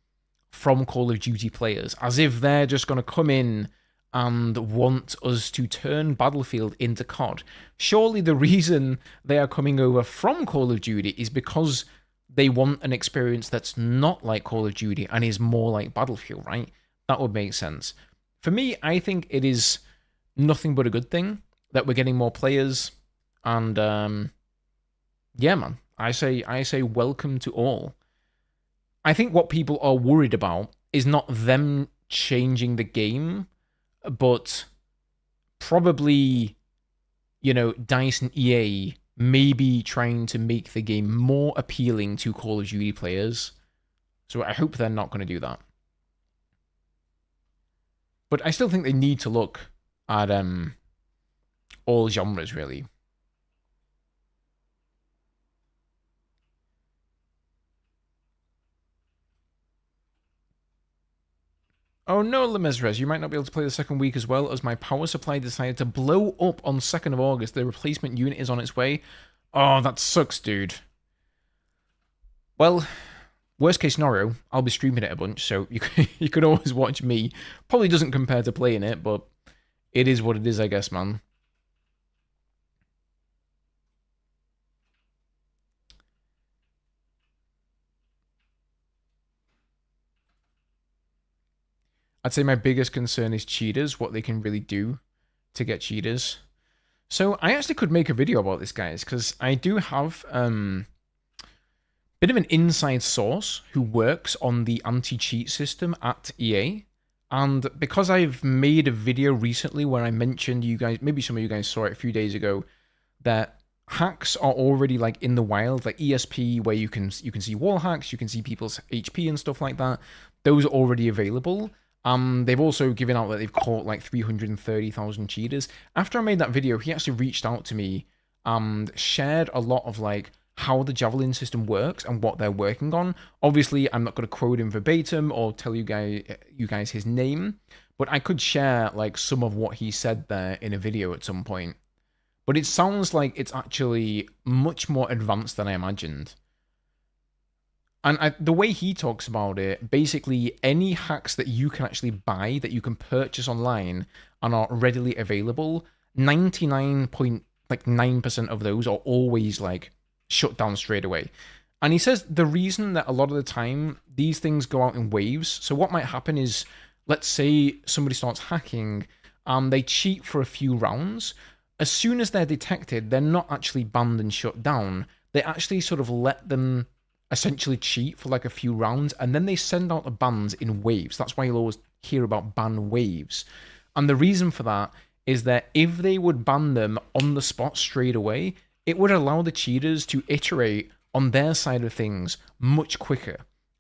from Call of Duty players, as if they're just going to come in and want us to turn Battlefield into COD. Surely the reason they are coming over from Call of Duty is because they want an experience that's not like Call of Duty and is more like Battlefield, right? That would make sense. For me, I think it is nothing but a good thing that we're getting more players, and yeah, man, I say welcome to all. I think what people are worried about is not them changing the game, but probably, you know, DICE and EA maybe trying to make the game more appealing to Call of Duty players. So I hope they're not going to do that. But I still think they need to look at all genres, really. Oh no, Lemesres, you might not be able to play the second week as well, as my power supply decided to blow up on 2nd of August. The replacement unit is on its way. Oh, that sucks, dude. Well, worst case scenario, I'll be streaming it a bunch, so you can always watch me. Probably doesn't compare to playing it, but it is what it is, I guess, man. I'd say my biggest concern is cheaters, what they can really do to get cheaters. So I actually could make a video about this, guys, because I do have bit of an inside source who works on the anti-cheat system at EA. And because I've made a video recently where I mentioned, you guys, maybe some of you guys saw it a few days ago, that hacks are already like in the wild, like ESP, where you can see wall hacks, you can see people's HP and stuff like that. Those are already available. They've also given out that they've caught like 330,000 cheaters. After I made that video, he actually reached out to me and shared a lot of like how the Javelin system works and what they're working on. Obviously, I'm not going to quote him verbatim or tell you guys his name, but I could share like some of what he said there in a video at some point. But it sounds like it's actually much more advanced than I imagined. And the way he talks about it, basically any hacks that you can actually buy, that you can purchase online and are readily available, 99.9% of those are always like shut down straight away. And he says the reason that a lot of the time these things go out in waves. So what might happen is, let's say somebody starts hacking and they cheat for a few rounds. As soon as they're detected, they're not actually banned and shut down. They actually sort of let them essentially cheat for like a few rounds, and then they send out the bans in waves. That's why you'll always hear about ban waves. And the reason for that is that if they would ban them on the spot straight away, it would allow the cheaters to iterate on their side of things much quicker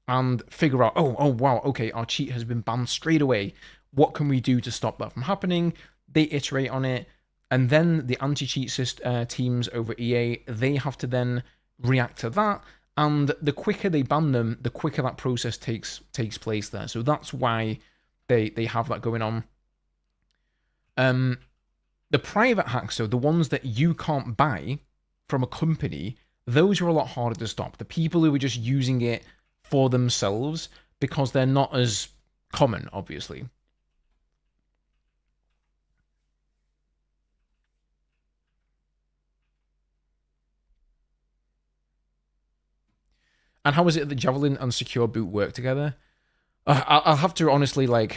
and figure out, oh wow, okay, our cheat has been banned straight away. What can we do to stop that from happening? They iterate on it, and then the anti-cheat teams over EA, they have to then react to that. And the quicker they ban them, the quicker that process takes place there. So that's why they have that going on. The private hacks, though, the ones that you can't buy from a company, those are a lot harder to stop. The people who are just using it for themselves, because they're not as common, obviously. And how is it that Javelin and Secure Boot work together? I'll have to honestly like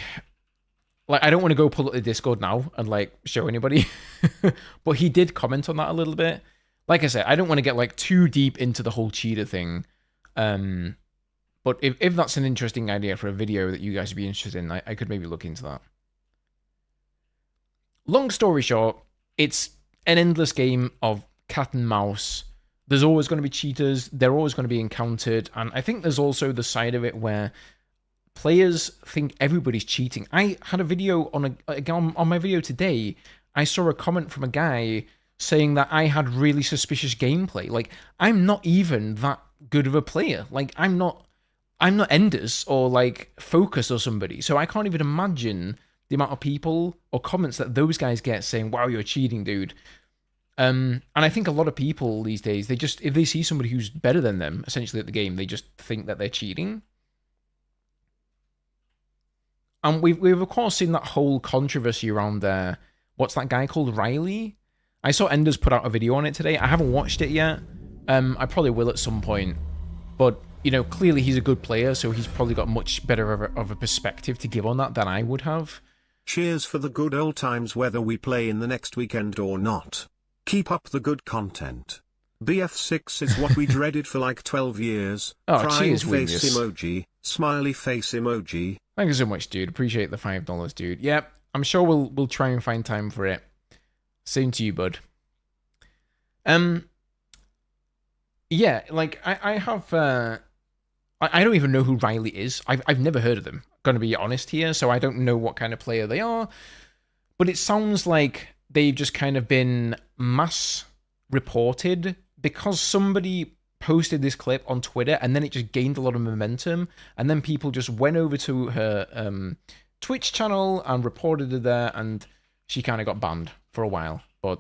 I don't want to go pull up the Discord now and like show anybody, but he did comment on that a little bit. Like I said, I don't want to get like too deep into the whole cheater thing. But if that's an interesting idea for a video that you guys would be interested in, I could maybe look into that. Long story short, it's an endless game of cat and mouse. There's always going to be cheaters. They're always going to be encountered. And I think there's also the side of it where players think everybody's cheating. I had a video on my video today. I saw a comment from a guy saying that I had really suspicious gameplay. Like, I'm not even that good of a player. Like, I'm not Enders or like Focus or somebody. So I can't even imagine the amount of people or comments that those guys get saying, "Wow, you're cheating, dude." And I think a lot of people these days, they just, if they see somebody who's better than them, essentially at the game, they just think that they're cheating. And we've of course seen that whole controversy around there. What's that guy called, Riley? I saw Enders put out a video on it today. I haven't watched it yet. I probably will at some point. But, you know, clearly he's a good player, so he's probably got much better of a perspective to give on that than I would have. Cheers for the good old times whether we play in the next weekend or not. Keep up the good content. BF6 is what we dreaded for like 12 years. Oh, Crying cheers, face Wingus. emoji, smiley face emoji. Thank you so much, dude. Appreciate the $5, dude. Yep, I'm sure we'll try and find time for it. Same to you, bud. Yeah, like I have I don't even know who Riley is. I've never heard of them. Gonna be honest here, so I don't know what kind of player they are. But it sounds like they've just kind of been mass reported because somebody posted this clip on Twitter and then it just gained a lot of momentum, and then people just went over to her Twitch channel and reported it there, and she kind of got banned for a while. But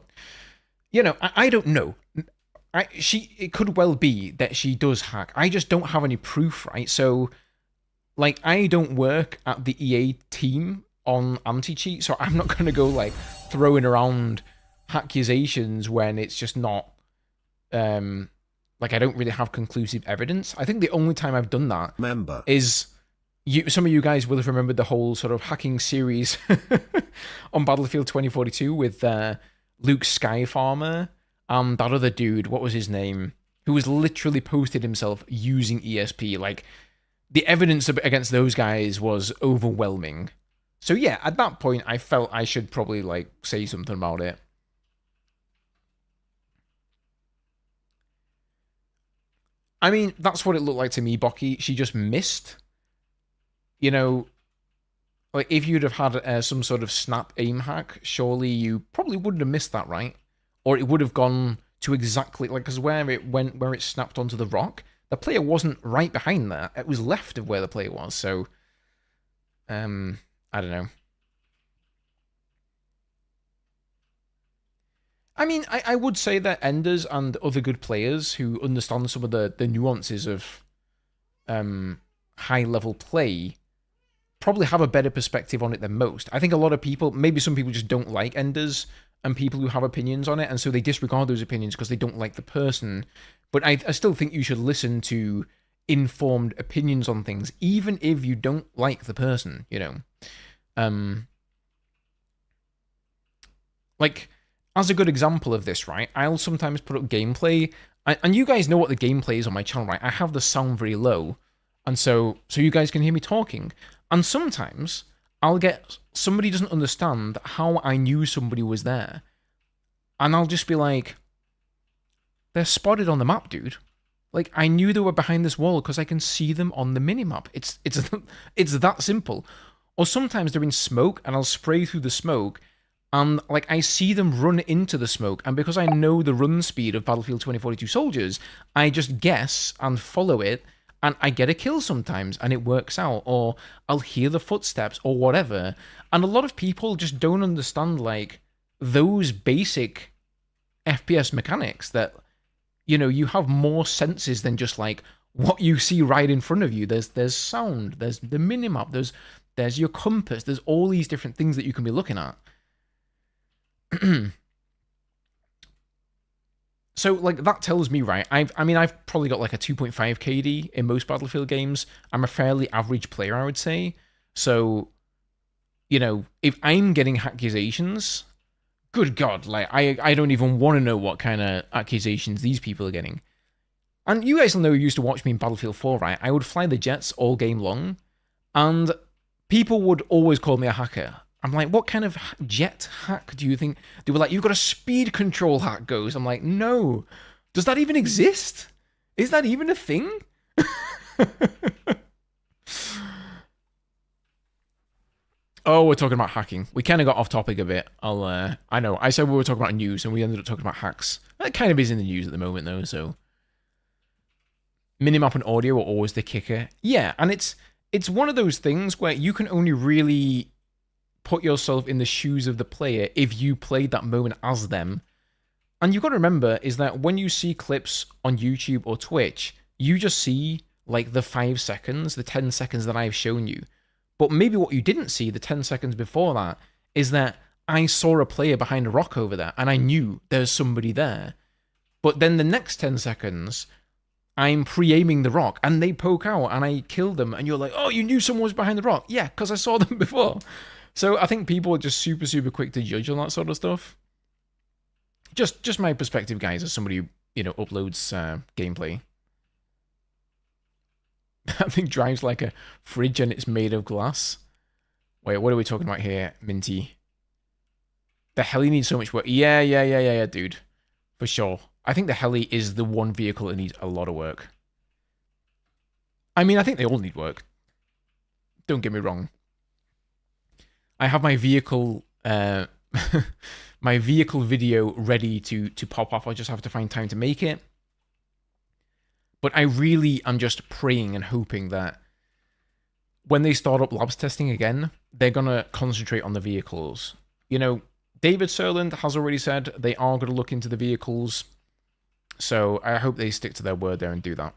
you know, I don't know. It could well be that she does hack. I just don't have any proof, right? So, like, I don't work at the EA team on anti-cheat, so I'm not going to go, like, throwing around accusations when it's just not, like, I don't really have conclusive evidence. I think the only time I've done that is, some of you guys will have remembered the whole sort of hacking series on Battlefield 2042 with Luke Skyfarmer. That other dude, what was his name? Who was literally posted himself using ESP. Like, the evidence against those guys was overwhelming. So yeah, at that point, I felt I should probably, like, say something about it. I mean, that's what it looked like to me, Bocky. She just missed. You know, like, if you'd have had some sort of snap aim hack, surely you probably wouldn't have missed that, right? Or it would have gone to exactly, like, because where it snapped onto the rock, the player wasn't right behind that. It was left of where the player was. So, I don't know. I mean, I would say that Enders and other good players who understand some of the nuances of high-level play probably have a better perspective on it than most. I think a lot of people, maybe some people just don't like Enders and people who have opinions on it, and so they disregard those opinions because they don't like the person. But I still think you should listen to informed opinions on things, even if you don't like the person, you know? Like, as a good example of this, right, I'll sometimes put up gameplay, and you guys know what the gameplay is on my channel, right? I have the sound very low, and so you guys can hear me talking. And sometimes I'll get somebody doesn't understand how I knew somebody was there. And I'll just be like, they're spotted on the map, dude. Like, I knew they were behind this wall because I can see them on the minimap. It's that simple. Or sometimes they're in smoke and I'll spray through the smoke and, like, I see them run into the smoke, and because I know the run speed of Battlefield 2042 soldiers, I just guess and follow it, and I get a kill sometimes, and it works out, or I'll hear the footsteps, or whatever. And a lot of people just don't understand, like, those basic FPS mechanics that, you know, you have more senses than just, like, what you see right in front of you. There's sound, there's the minimap, there's your compass, there's all these different things that you can be looking at. So like that tells me, right? I've probably got like a 2.5 KD in most Battlefield games. I'm a fairly average player, I would say. So, if I'm getting accusations, good God, like I don't even want to know what kind of accusations these people are getting. And you guys will know, you used to watch me in Battlefield 4, right? I would fly the jets all game long, and people would always call me a hacker. I'm like, what kind of jet hack do you think? They were like, you've got a speed control hack, Ghost. I'm like, no. Does that even exist? Is that even a thing? Oh, we're talking about hacking. We kind of got off topic a bit. I know. I said we were talking about news, and we ended up talking about hacks. That kind of is in the news at the moment, though, so... Minimap and audio are always the kicker. Yeah, and it's one of those things where you can only really put yourself in the shoes of the player if you played that moment as them. And you've got to remember is that when you see clips on YouTube or Twitch, you just see like the 5 seconds, the 10 seconds that I've shown you. But maybe what you didn't see, the 10 seconds before that, is that I saw a player behind a rock over there and I knew there's somebody there. But then the next 10 seconds, I'm pre-aiming the rock and they poke out and I kill them and you're like, oh, you knew someone was behind the rock. Yeah, because I saw them before. So I think people are just super, super quick to judge on that sort of stuff. Just my perspective, guys, as somebody who, uploads gameplay. That thing drives like a fridge and it's made of glass. Wait, what are we talking about here, Minty? The heli needs so much work. Yeah, dude. For sure. I think the heli is the one vehicle that needs a lot of work. I mean, I think they all need work. Don't get me wrong. I have my vehicle my vehicle video ready to pop off. I just have to find time to make it. But I really am just praying and hoping that when they start up labs testing again, they're going to concentrate on the vehicles. David Serland has already said they are going to look into the vehicles. So I hope they stick to their word there and do that.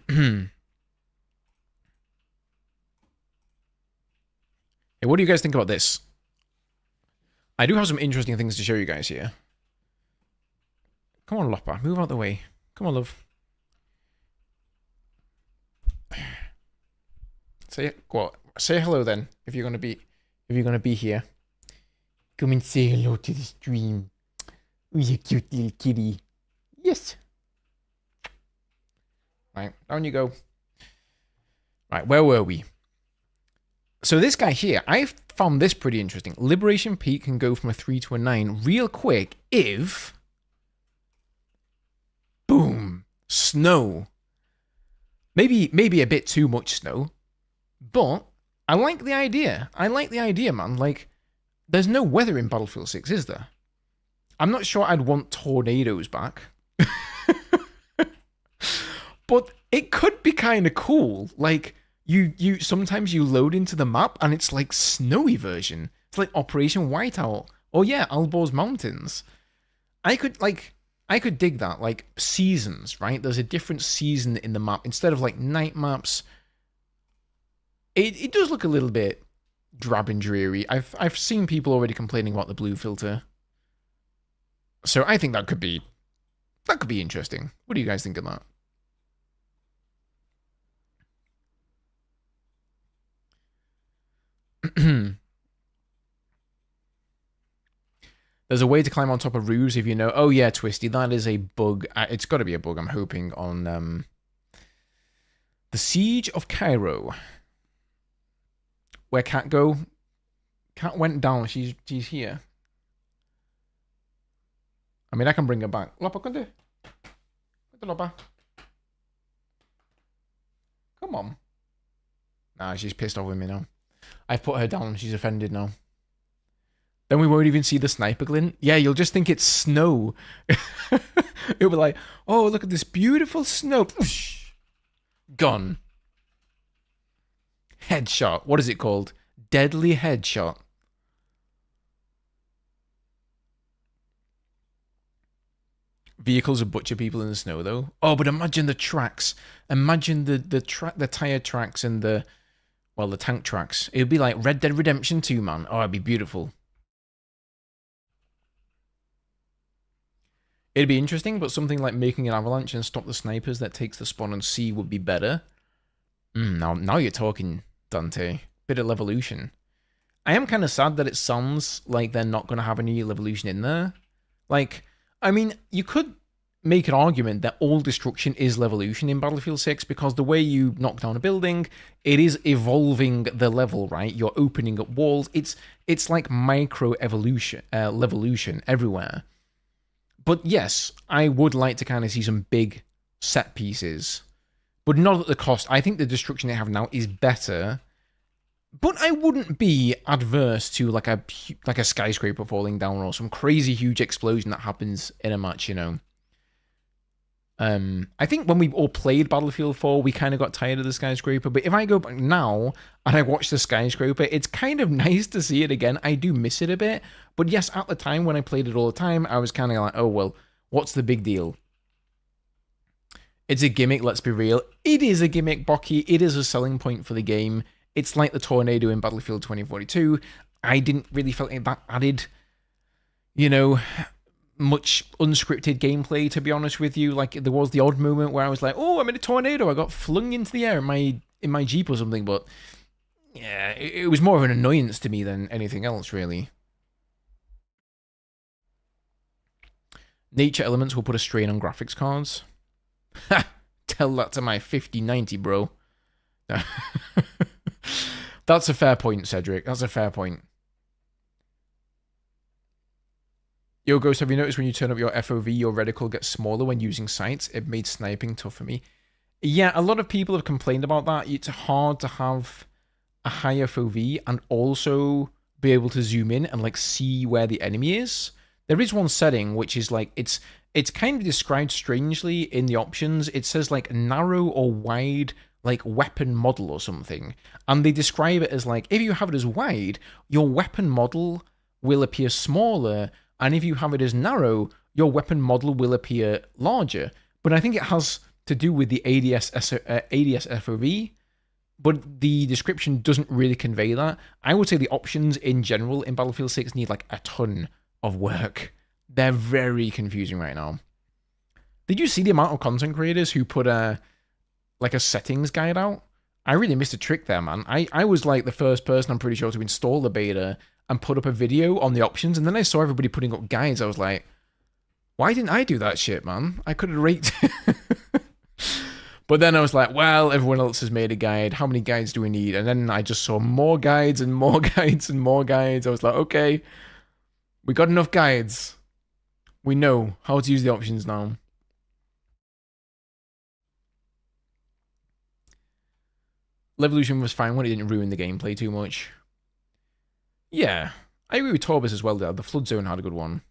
Hey, what do you guys think about this? I do have some interesting things to show you guys here. Come on, Lopper, move out the way. Come on, love. Say hello then, if you're gonna be here. Come and say hello to the stream. Oh, you cute little kitty. Yes. Right, down you go. Right, where were we? So this guy here, I found this pretty interesting. Liberation Peak can go from a 3 to a 9 real quick if... Boom. Snow. Maybe a bit too much snow. But I like the idea. Man. Like, there's no weather in Battlefield 6, is there? I'm not sure I'd want tornadoes back. But it could be kind of cool. Like... You sometimes you load into the map and it's like snowy version. It's like Operation Whiteout. Oh yeah, Alborz Mountains. I could dig that, like seasons, right? There's a different season in the map instead of like night maps. It does look a little bit drab and dreary. I've seen people already complaining about the blue filter. So I think that could be interesting. What do you guys think of that? There's a way to climb on top of roofs if you know. Oh yeah, Twisty, that is a bug. It's got to be a bug, I'm hoping, on the Siege of Cairo. Where Cat go? Cat went down. She's here. I mean, I can bring her back. Lopa, kunde. Lopa. Come on. Nah, she's pissed off with me now. I've put her down. She's offended now. Then we won't even see the sniper glint. Yeah, you'll just think it's snow. It'll be like, oh, look at this beautiful snow. Gone. Headshot. What is it called? Deadly headshot. Vehicles would butcher people in the snow, though. Oh, but imagine the tracks. Imagine the tire tracks and the... Well, the tank tracks. It would be like Red Dead Redemption 2, man. Oh, it'd be beautiful. It'd be interesting, but something like making an avalanche and stop the snipers that takes the spawn on C would be better. Now you're talking, Dante. Bit of Levolution. I am kind of sad that it sounds like they're not going to have any Levolution in there. Like, I mean, you could make an argument that all destruction is Levolution in Battlefield 6 because the way you knock down a building, it is evolving the level, right? You're opening up walls. It's like micro evolution, Levolution everywhere. But yes, I would like to kind of see some big set pieces, but not at the cost. I think the destruction they have now is better, but I wouldn't be adverse to like a skyscraper falling down or some crazy huge explosion that happens in a match, you know. I think when we all played Battlefield 4, we kind of got tired of the skyscraper, but if I go back now and I watch the skyscraper, it's kind of nice to see it again. I do miss it a bit, but yes, at the time when I played it all the time, I was kind of like, oh, well, what's the big deal? It's a gimmick, let's be real. It is a gimmick, Bocky. It is a selling point for the game. It's like the tornado in Battlefield 2042. I didn't really feel like that added, you know, much unscripted gameplay, to be honest with you. Like, there was the odd moment where I was like, oh, I'm in a tornado, I got flung into the air in my Jeep or something, but yeah, it was more of an annoyance to me than anything else, really. Nature elements will put a strain on graphics cards. Ha! Tell that to my 5090, bro. That's a fair point, Cedric. That's a fair point. Yo, Ghost, have you noticed when you turn up your FOV, your reticle gets smaller when using sights? It made sniping tough for me. Yeah, a lot of people have complained about that. It's hard to have a high FOV and also be able to zoom in and like see where the enemy is. There is one setting which is like, it's kind of described strangely in the options. It says like narrow or wide like weapon model or something. And they describe it as like, if you have it as wide, your weapon model will appear smaller, and if you have it as narrow, your weapon model will appear larger. But I think it has to do with the ADS FOV, but the description doesn't really convey that. I would say the options in general in Battlefield 6 need like a ton of work. They're very confusing right now. Did you see the amount of content creators who put a settings guide out? I really missed a trick there, man. I was like the first person, I'm pretty sure, to install the beta and put up a video on the options, and then I saw everybody putting up guides. I was like, why didn't I do that shit, man? I could have raked. But then I was like, well, everyone else has made a guide. How many guides do we need? And then I just saw more guides and more guides and more guides. I was like, okay, we got enough guides. We know how to use the options now. Levolution was fine when it didn't ruin the gameplay too much. Yeah, I agree with Torbis as well, though. The Flood Zone had a good one.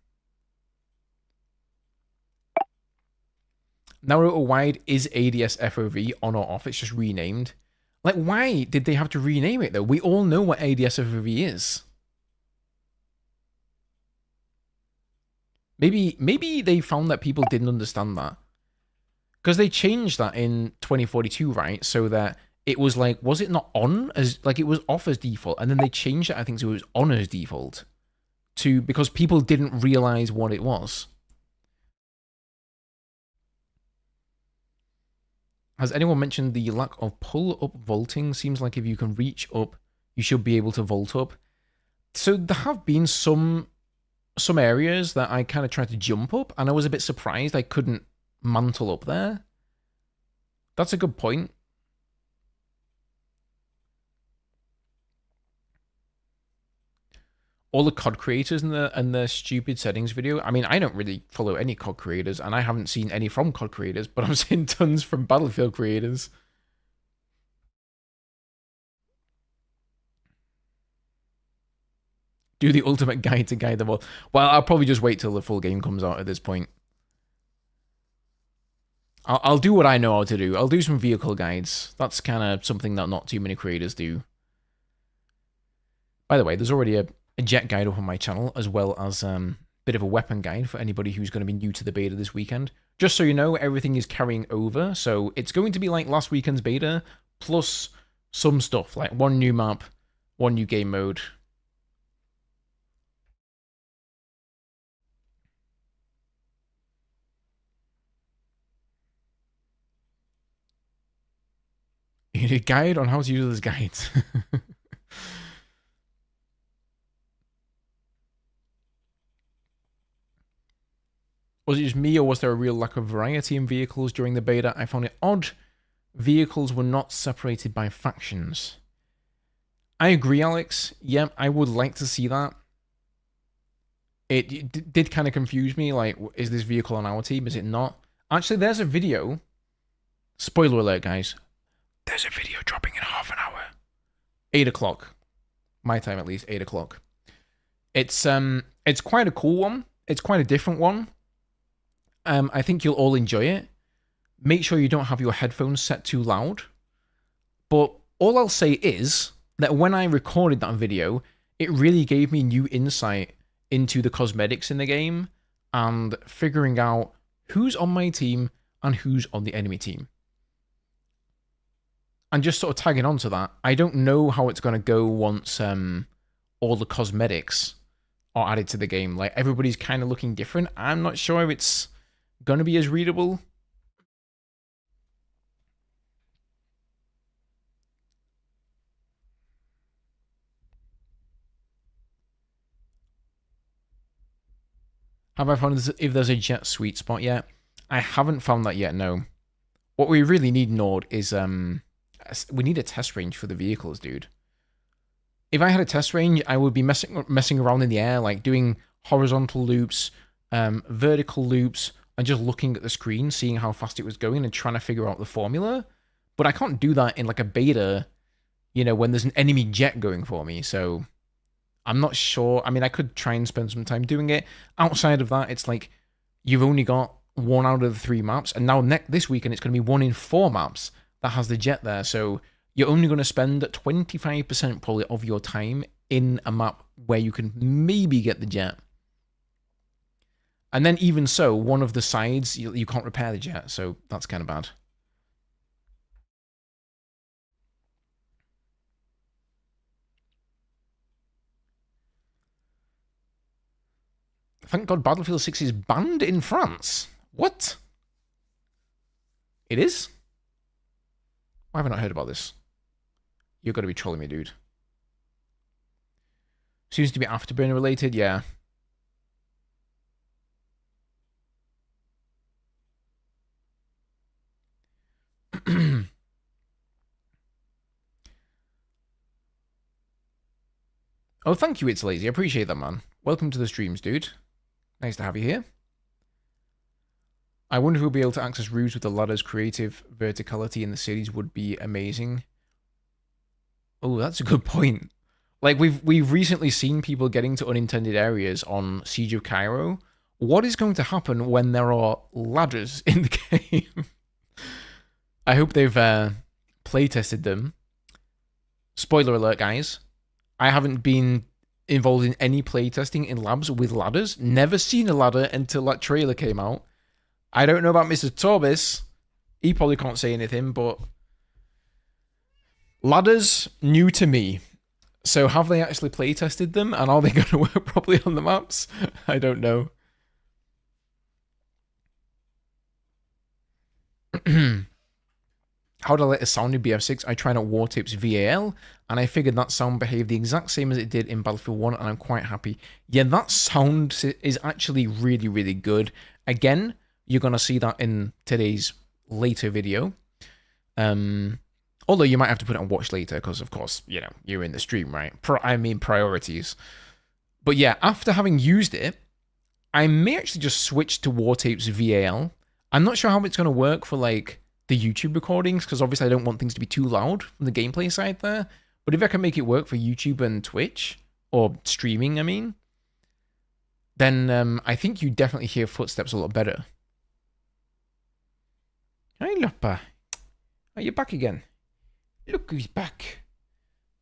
Narrow or wide is ADS FOV on or off. It's just renamed. Like, why did they have to rename it, though? We all know what ADS FOV is. Maybe they found that people didn't understand that. Because they changed that in 2042, right? So that it was like, was it not on as, like, it was off as default, and then they changed it, I think, so it was on as default, because people didn't realize what it was. Has anyone mentioned the lack of pull-up vaulting? Seems like if you can reach up, you should be able to vault up. So there have been some areas that I kind of tried to jump up, and I was a bit surprised I couldn't mantle up there. That's a good point. All the COD creators in the stupid settings video. I mean, I don't really follow any COD creators, and I haven't seen any from COD creators, but I'm seeing tons from Battlefield creators. Do the ultimate guide to guide them all. Well, I'll probably just wait till the full game comes out at this point. I'll do what I know how to do. I'll do some vehicle guides. That's kind of something that not too many creators do. By the way, there's already a jet guide up on my channel, as well as a bit of a weapon guide for anybody who's going to be new to the beta this weekend. Just so you know, everything is carrying over, so it's going to be like last weekend's beta, plus some stuff, like one new map, one new game mode. You need a guide on how to use this guide. Was it just me, or was there a real lack of variety in vehicles during the beta? I found it odd. Vehicles were not separated by factions. I agree, Alex. Yep, I would like to see that. It did kind of confuse me. Like, is this vehicle on our team? Is it not? Actually, there's a video. Spoiler alert, guys. There's a video dropping in half an hour. 8 o'clock. My time, at least. 8 o'clock. It's quite a cool one. It's quite a different one. I think you'll all enjoy it. Make sure you don't have your headphones set too loud. But all I'll say is that when I recorded that video, it really gave me new insight into the cosmetics in the game and figuring out who's on my team and who's on the enemy team. And just sort of tagging on to that, I don't know how it's going to go once all the cosmetics are added to the game. Like, everybody's kind of looking different. I'm not sure if it's going to be as readable. Have I found if there's a jet sweet spot yet? I haven't found that yet, no. What we really need, Nord, is we need a test range for the vehicles, dude. If I had a test range, I would be messing around in the air, like doing horizontal loops, vertical loops, and just looking at the screen, seeing how fast it was going and trying to figure out the formula. But I can't do that in like a beta, you know, when there's an enemy jet going for me. So I'm not sure. I mean, I could try and spend some time doing it. Outside of that, it's like you've only got 1 out of the 3 maps. And now this weekend, it's going to be 1 in 4 maps that has the jet there. So you're only going to spend 25% probably of your time in a map where you can maybe get the jet. And then even so, one of the sides, you can't repair the jet. So that's kind of bad. Thank God Battlefield 6 is banned in France. What? It is? Why have I not heard about this? You've got to be trolling me, dude. Seems to be Afterburner related, yeah. Oh, thank you, It's Lazy. I appreciate that, man. Welcome to the streams, dude. Nice to have you here. I wonder if we'll be able to access routes with the ladder's creative verticality in the cities would be amazing. Oh, that's a good point. Like, we've recently seen people getting to unintended areas on Siege of Cairo. What is going to happen when there are ladders in the game? I hope they've playtested them. Spoiler alert, guys. I haven't been involved in any playtesting in labs with ladders. Never seen a ladder until that trailer came out. I don't know about Mr. Torbis. He probably can't say anything, but ladders, new to me. So have they actually playtested them, and are they going to work properly on the maps? I don't know. How do I let a sound in BF6? I tried out Wartips VAL, and I figured that sound behaved the exact same as it did in Battlefield 1, and I'm quite happy. Yeah, that sound is actually really, really good. Again, you're going to see that in today's later video. Although you might have to put it on watch later, because, of course, you know, you're in the stream, right? I mean, priorities. But yeah, after having used it, I may actually just switch to Wartips VAL. I'm not sure how it's going to work for, like, the YouTube recordings, because obviously I don't want things to be too loud from the gameplay side there. But if I can make it work for YouTube and Twitch, or streaming, I mean, then I think you definitely hear footsteps a lot better. Hi, Loppa. Are you back again? Look who's back.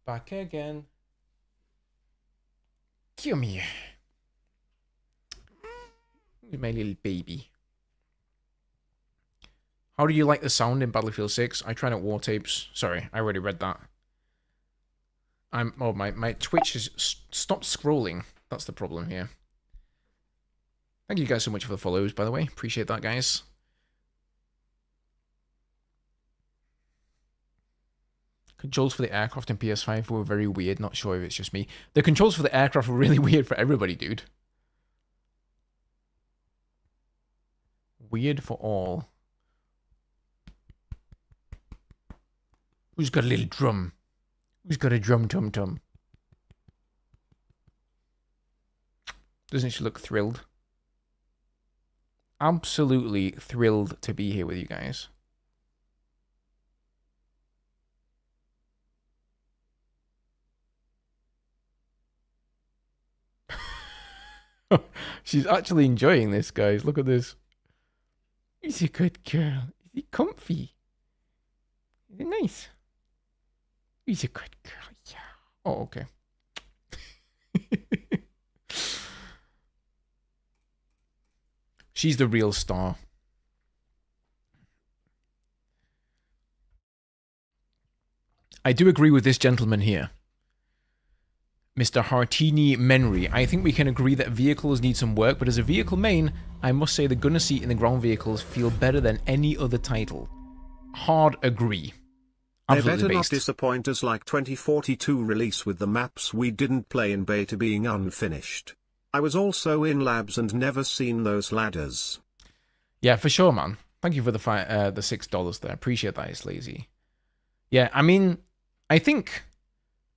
Back again. Come here. My little baby. How do you like the sound in Battlefield 6? I tried out War Tapes. Sorry, I already read that. My Twitch has stopped scrolling. That's the problem here. Thank you guys so much for the follows, by the way. Appreciate that, guys. Controls for the aircraft in PS5 were very weird. Not sure if it's just me. The controls for the aircraft were really weird for everybody, dude. Weird for all. Who's got a little drum? Who's got a drum tum tum? Doesn't she look thrilled? Absolutely thrilled to be here with you guys. She's actually enjoying this, guys. Look at this. He's a good girl. Is he comfy? Is it nice? He's a good girl. Yeah. Oh, okay. She's the real star. I do agree with this gentleman here. Mr. Hartini Menry. I think we can agree that vehicles need some work, but as a vehicle main, I must say the gunner seat in the ground vehicles feel better than any other title. Hard agree. They better not disappoint us like 2042 release with the maps we didn't play in beta being unfinished. I was also in labs and never seen those ladders. Yeah, for sure, man. Thank you for the $6 there. Appreciate that, it's lazy. Yeah, I mean, I think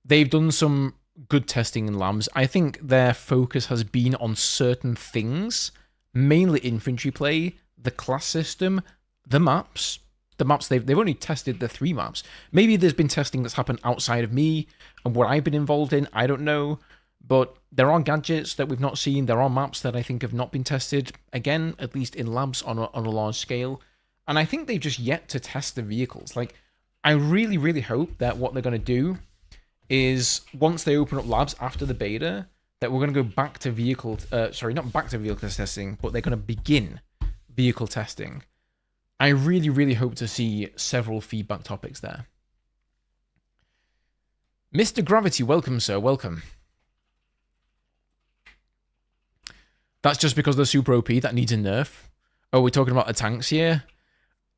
they've done some good testing in labs. I think their focus has been on certain things, mainly infantry play, the class system, the maps. The maps, they've only tested the 3 maps. Maybe there's been testing that's happened outside of me and what I've been involved in. I don't know. But there are gadgets that we've not seen. There are maps that I think have not been tested. Again, at least in labs on a large scale. And I think they've just yet to test the vehicles. Like, I really, really hope that what they're going to do is once they open up labs after the beta, that we're going to go back to vehicle... sorry, not back to vehicle testing, but they're going to begin vehicle testing. I really, really hope to see several feedback topics there. Mr. Gravity, welcome, sir. Welcome. That's just because they're super OP. That needs a nerf. Oh, we're talking about the tanks here?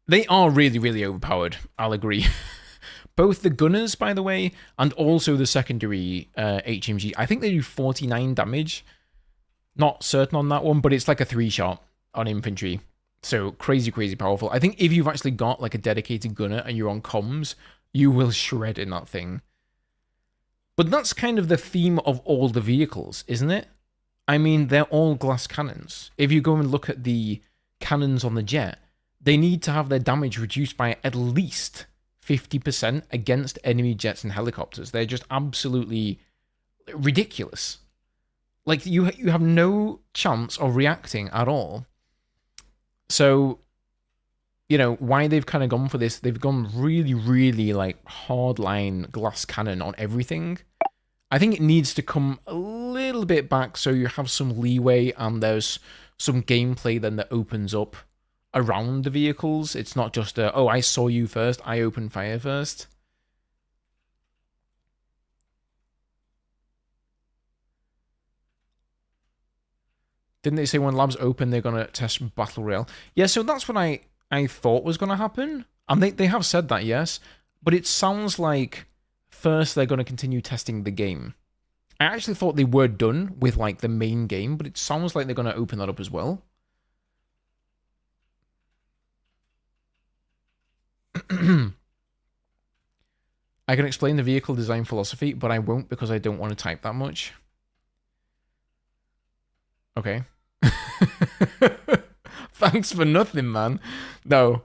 They are really, really overpowered. I'll agree. Both the gunners, by the way, and also the secondary HMG. I think they do 49 damage. Not certain on that one, but it's like a 3-shot on infantry. So crazy, crazy powerful. I think if you've actually got like a dedicated gunner and you're on comms, you will shred in that thing. But that's kind of the theme of all the vehicles, isn't it? I mean, they're all glass cannons. If you go and look at the cannons on the jet, they need to have their damage reduced by at least 50% against enemy jets and helicopters. They're just absolutely ridiculous. Like, you have no chance of reacting at all. So, you know, why they've kind of gone for this, they've gone really, really, like, hardline glass cannon on everything. I think it needs to come a little bit back so you have some leeway and there's some gameplay then that opens up around the vehicles. It's not just, oh, I saw you first, I opened fire first. Didn't they say when labs open, they're going to test Battle Royale? Yeah, so that's what I thought was going to happen. And they have said that, yes. But it sounds like first they're going to continue testing the game. I actually thought they were done with like the main game, but it sounds like they're going to open that up as well. I can explain the vehicle design philosophy, but I won't because I don't want to type that much. Okay. Thanks for nothing, man. No,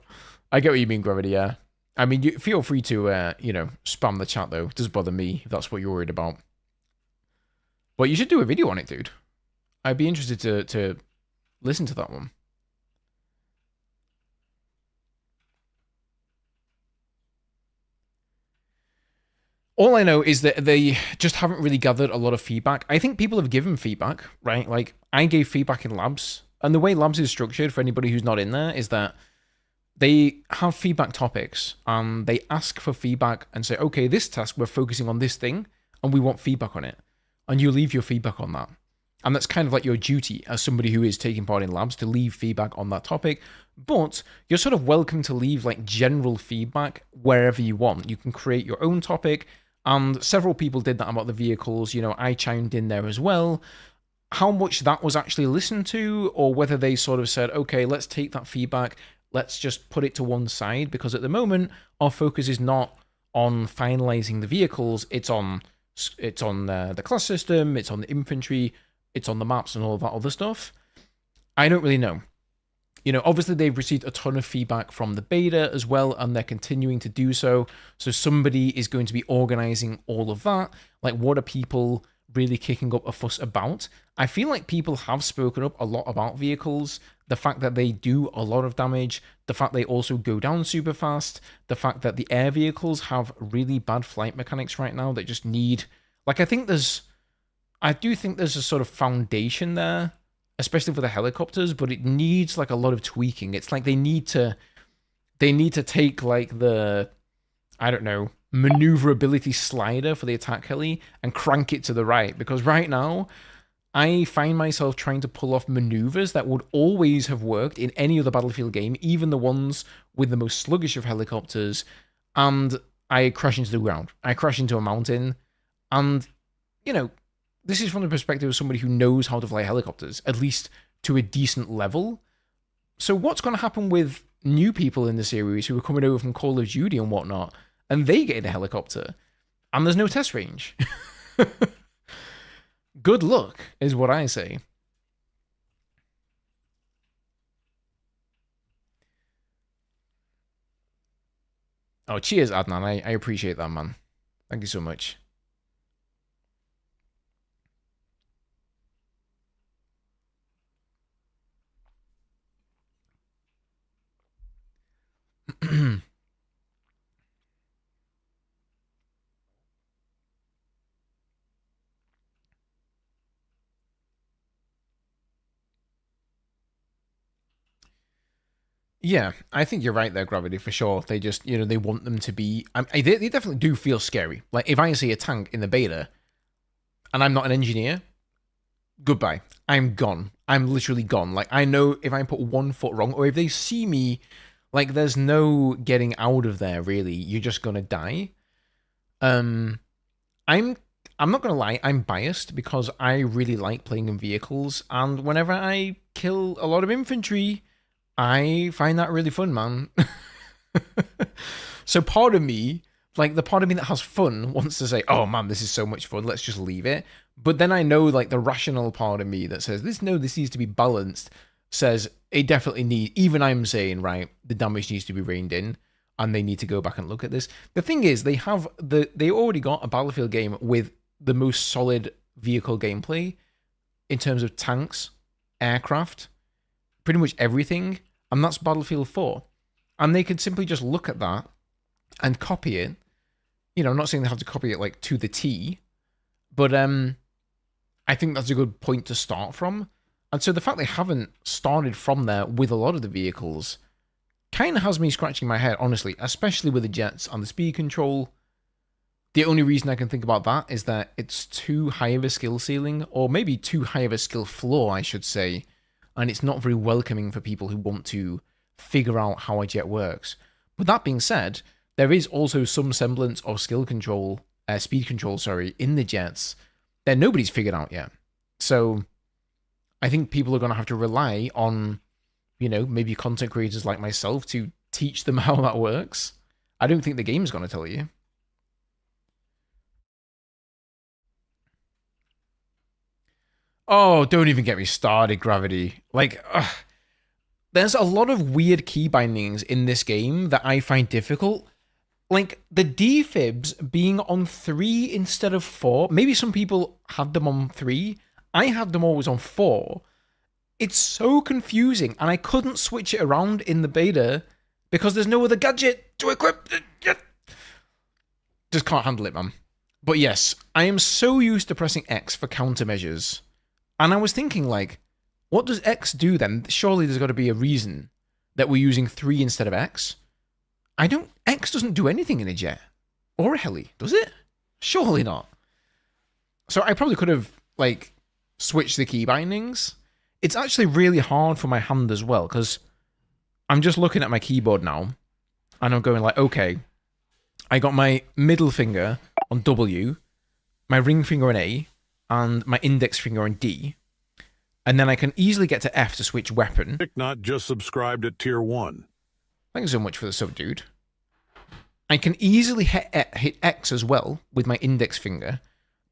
I get what you mean, Gravity, yeah. I mean, you feel free to, you know, spam the chat, though. It doesn't bother me if that's what you're worried about. But you should do a video on it, dude. I'd be interested to listen to that one. All I know is that they just haven't really gathered a lot of feedback. I think people have given feedback, right? Like, I gave feedback in labs. And the way labs is structured, for anybody who's not in there, is that they have feedback topics. And they ask for feedback and say, okay, this task, we're focusing on this thing. and we want feedback on it. And you leave your feedback on that. And that's kind of like your duty as somebody who is taking part in labs to leave feedback on that topic. But you're sort of welcome to leave like general feedback wherever you want. You can create your own topic. And several people did that about the vehicles. You know, I chimed in there as well. How much that was actually listened to, or whether they sort of said, okay, let's take that feedback, let's just put it to one side, because at the moment our focus is not on finalizing the vehicles, it's on the class system, it's on the infantry, it's on the maps and all that other stuff. I don't really know. You know, obviously they've received a ton of feedback from the beta as well, and they're continuing to do so. So somebody is going to be organizing all of that. Like, what are people really kicking up a fuss about? I feel like people have spoken up a lot about vehicles, the fact that they do a lot of damage, the fact they also go down super fast, the fact that the air vehicles have really bad flight mechanics right now that just need, like, I do think there's a sort of foundation there, especially for the helicopters, but it needs like a lot of tweaking. It's like they need to take like the, I don't know, maneuverability slider for the attack heli and crank it to the right, because right now I find myself trying to pull off maneuvers that would always have worked in any other Battlefield game, even the ones with the most sluggish of helicopters, and I crash into the ground. I crash into a mountain, and, you know, this is from the perspective of somebody who knows how to fly helicopters, at least to a decent level. So what's going to happen with new people in the series who are coming over from Call of Duty and whatnot, and they get in a helicopter, and there's no test range? Good luck, is what I say. Oh, cheers, Adnan. I appreciate that, man. Thank you so much. Yeah, I think you're right there, Gravity, for sure. They just, you know, they want them to be... they definitely do feel scary. Like, if I see a tank in the beta, and I'm not an engineer, goodbye. I'm gone. I'm literally gone. Like, I know if I put one foot wrong, or if they see me, like, there's no getting out of there, really. You're just gonna die. I'm not gonna lie, I'm biased, because I really like playing in vehicles, and whenever I kill a lot of infantry, I find that really fun, man. So part of me, like the part of me that has fun, wants to say, oh man, this is so much fun, let's just leave it. But then I know, like, the rational part of me that says, this needs to be balanced, says it definitely needs, even I'm saying, right, the damage needs to be reined in, and they need to go back and look at this. The thing is, they already got a Battlefield game with the most solid vehicle gameplay in terms of tanks, aircraft, pretty much everything, and that's Battlefield 4. And they could simply just look at that and copy it. You know, I'm not saying they have to copy it like to the T, but I think that's a good point to start from. And so the fact they haven't started from there with a lot of the vehicles kind of has me scratching my head, honestly, especially with the jets and the speed control. The only reason I can think about that is that it's too high of a skill ceiling, or maybe too high of a skill floor, I should say, and it's not very welcoming for people who want to figure out how a jet works. But that being said, there is also some semblance of skill control, speed control, sorry, in the jets that nobody's figured out yet. So I think people are going to have to rely on, you know, maybe content creators like myself to teach them how that works. I don't think the game's going to tell you. Oh, don't even get me started, Gravity. Like, there's a lot of weird key bindings in this game that I find difficult. Like, the defibs being on 3 instead of 4. Maybe some people had them on 3. I had them always on 4. It's so confusing, and I couldn't switch it around in the beta because there's no other gadget to equip. Just can't handle it, man. But yes, I am so used to pressing X for countermeasures. And I was thinking, like, what does X do then? Surely there's got to be a reason that we're using 3 instead of X. X doesn't do anything in a jet. Or a heli, does it? Surely not. So I probably could have, like, switched the key bindings. It's actually really hard for my hand as well, because I'm just looking at my keyboard now, and I'm going like, okay, I got my middle finger on W, my ring finger on A, and my index finger on D. And then I can easily get to F to switch weapon. Not just subscribed at tier 1. Thanks so much for the sub, dude. I can easily hit X as well with my index finger,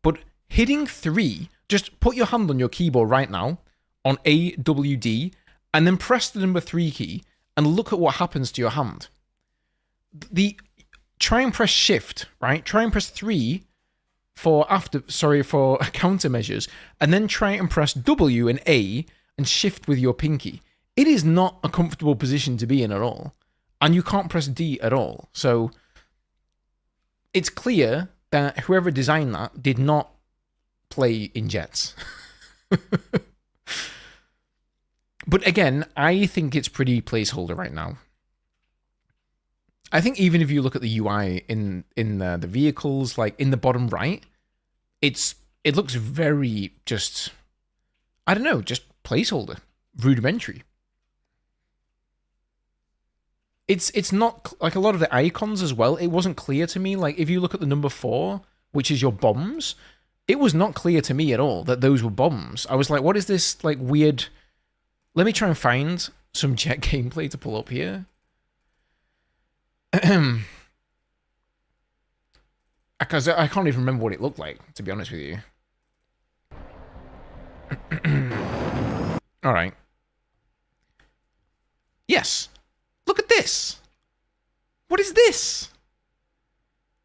but hitting 3, just put your hand on your keyboard right now, on A, W, D, and then press the number 3 key, and look at what happens to your hand. Try and press shift, right? Try and press 3 for countermeasures, and then try and press W and A and shift with your pinky. It is not a comfortable position to be in at all. And you can't press D at all. So it's clear that whoever designed that did not play in Jets. But again, I think it's pretty placeholder right now. I think even if you look at the UI in the vehicles, like in the bottom right, it looks very just, I don't know, just placeholder, rudimentary. It's not like a lot of the icons as well. It wasn't clear to me. Like if you look at the number 4, which is your bombs, it was not clear to me at all that those were bombs. I was like, what is this like weird? Let me try and find some Jet gameplay to pull up here. Because I can't even remember what it looked like, to be honest with you. All right. Yes. Look at this. What is this?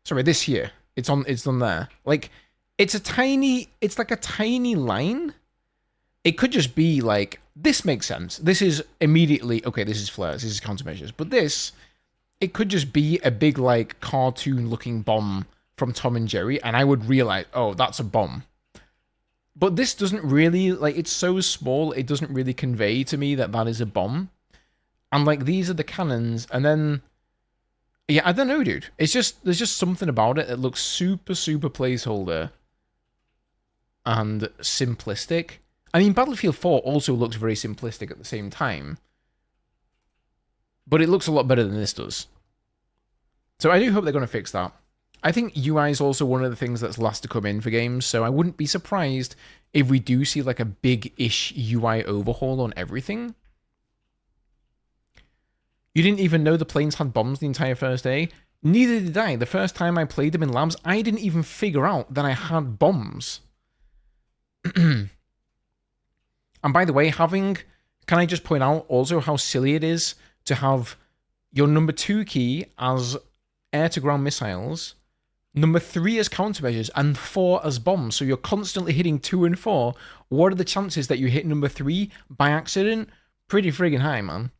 Sorry, this here. It's on there. Like, it's like a tiny line. It could just be like, this makes sense. This is immediately, okay, this is flares, this is countermeasures. But this, it could just be a big, like, cartoon-looking bomb from Tom and Jerry, and I would realize, oh, that's a bomb. But this doesn't really, like, it's so small, it doesn't really convey to me that that is a bomb. And, like, these are the cannons, and then, yeah, I don't know, dude. It's just, there's just something about it that looks super, super placeholder and simplistic. I mean, Battlefield 4 also looks very simplistic at the same time. But it looks a lot better than this does. So I do hope they're going to fix that. I think UI is also one of the things that's last to come in for games, so I wouldn't be surprised if we do see like a big-ish UI overhaul on everything. You didn't even know the planes had bombs the entire first day? Neither did I. The first time I played them in labs, I didn't even figure out that I had bombs. And by the way, can I just point out also how silly it is to have your number 2 key as air-to-ground missiles, number 3 as countermeasures, and 4 as bombs. So you're constantly hitting 2 and 4. What are the chances that you hit number 3 by accident? Pretty friggin' high, man.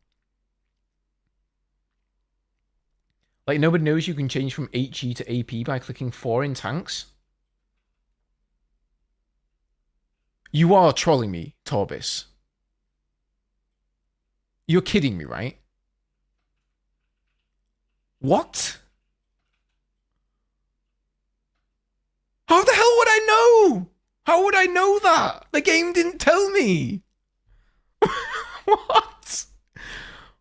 Like, nobody knows you can change from HE to AP by clicking 4 in tanks. You are trolling me, Torbis. You're kidding me, right? What? How the hell would I know? How would I know that? The game didn't tell me. What?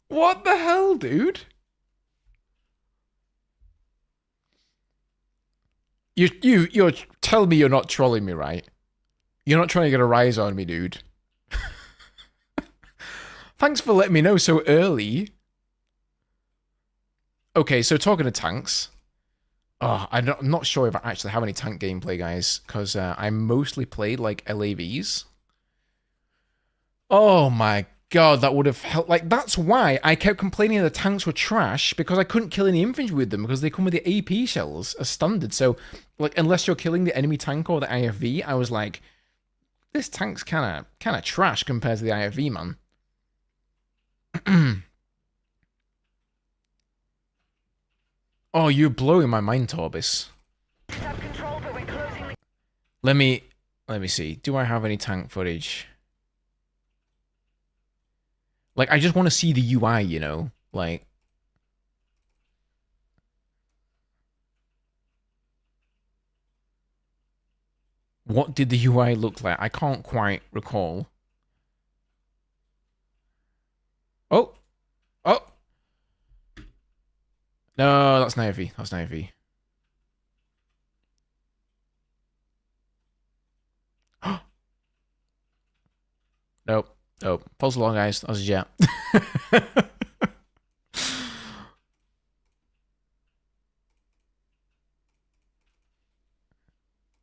What the hell, dude? You're telling me you're not trolling me, right? You're not trying to get a rise on me, dude. Thanks for letting me know so early. Okay, so talking of tanks. Oh, I'm not sure if I actually have any tank gameplay, guys, because I mostly played, like, LAVs. Oh my god, that would have helped. Like, that's why I kept complaining the tanks were trash, because I couldn't kill any infantry with them, because they come with the AP shells as standard. So, like, unless you're killing the enemy tank or the IFV, I was like, this tank's kind of trash compared to the IFV, man. Oh, you're blowing my mind, Torbis. Let me see. Do I have any tank footage? Like, I just want to see the UI, you know? Like... What did the UI look like? I can't quite recall. Oh! Oh! No, that's Naive. That's Naive. Nope. Nope. False along, guys. That was a jet.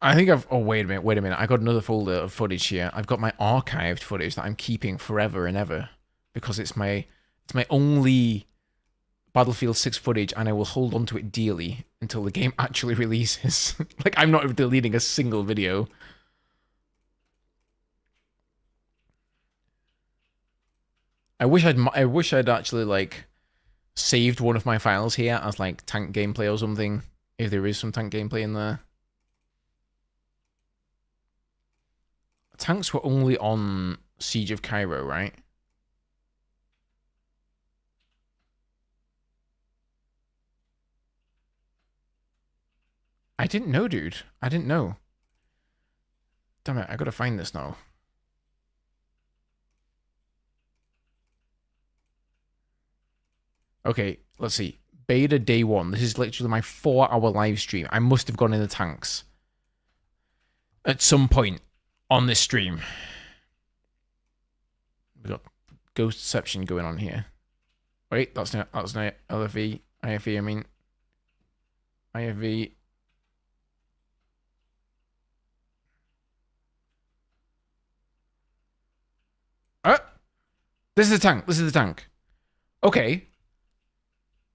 I think I've... Oh, wait a minute. Wait a minute. I got another folder of footage here. I've got my archived footage that I'm keeping forever and ever. Because it's my only Battlefield 6 footage, and I will hold on to it dearly until the game actually releases. Like, I'm not deleting a single video. I wish I'd actually, like, saved one of my files here as, like, tank gameplay or something. If there is some tank gameplay in there. Tanks were only on Siege of Cairo, right? I didn't know, dude. I didn't know. Damn it, I gotta find this now. Okay, let's see. Beta day 1. This is literally my 4-hour live stream. I must have gone in the tanks at some point on this stream. We've got Ghostception going on here. Wait, that's not LFE. IFE, I mean. IFE. This is the tank. This is the tank. Okay.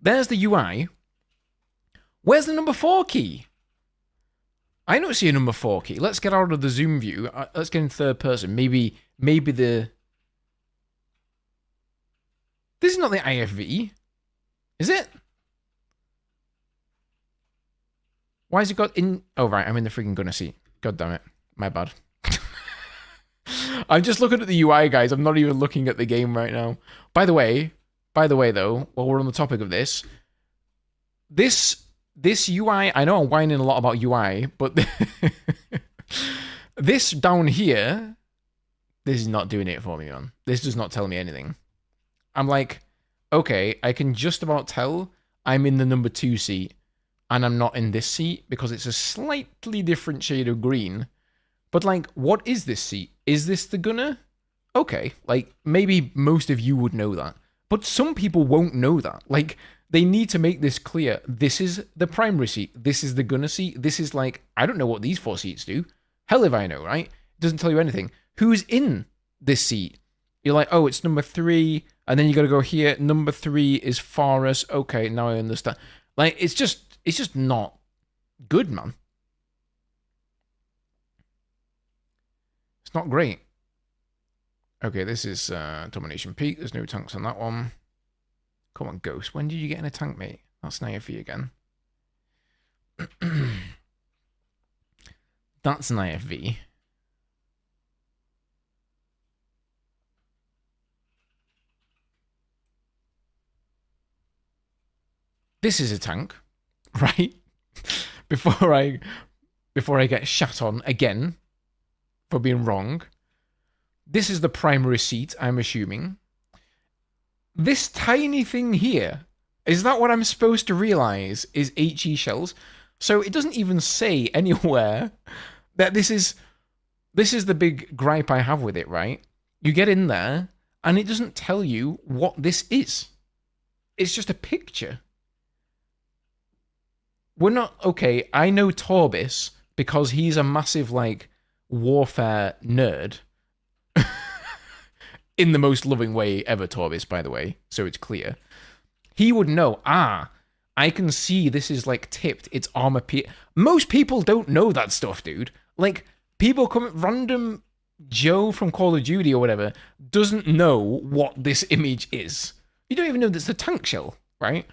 There's the UI. Where's the number 4 key? I don't see a number 4 key. Let's get out of the zoom view. Let's get in third person. Maybe the... This is not the IFV. Is it? Why has it got in... Oh, right. I'm in the freaking gunner seat. God damn it. My bad. I'm just looking at the UI, guys. I'm not even looking at the game right now. By the way, though, while we're on the topic of this UI, I know I'm whining a lot about UI, but this down here, this is not doing it for me, man. This does not tell me anything. I'm like, okay, I can just about tell I'm in the number 2 seat, and I'm not in this seat because it's a slightly different shade of green. But, like, what is this seat? Is this the gunner? Okay, like, maybe most of you would know that. But some people won't know that. Like, they need to make this clear. This is the primary seat. This is the gunner seat. This is, like, I don't know what these 4 seats do. Hell if I know, right? It doesn't tell you anything. Who's in this seat? You're like, oh, it's number 3. And then you got to go here. Number 3 is Forest. Okay, now I understand. Like, it's just not good, man. It's not great. Okay, this is Domination Peak. There's no tanks on that one. Come on, Ghost. When did you get in a tank, mate? That's Naive again. That's Naive. This is a tank, right? Before I get shat on again for being wrong. This is the primary seat, I'm assuming. This tiny thing here, is that what I'm supposed to realize is HE shells? So it doesn't even say anywhere that this is the big gripe I have with it, right? You get in there, and it doesn't tell you what this is. It's just a picture. We're not... Okay, I know Torbis because he's a massive, like, warfare nerd. In the most loving way ever, Torbis, by the way, so it's clear. He would know, I can see this is, like, tipped. It's armor... Most people don't know that stuff, dude. Like, people come... Random Joe from Call of Duty or whatever doesn't know what this image is. You don't even know that's the tank shell, right?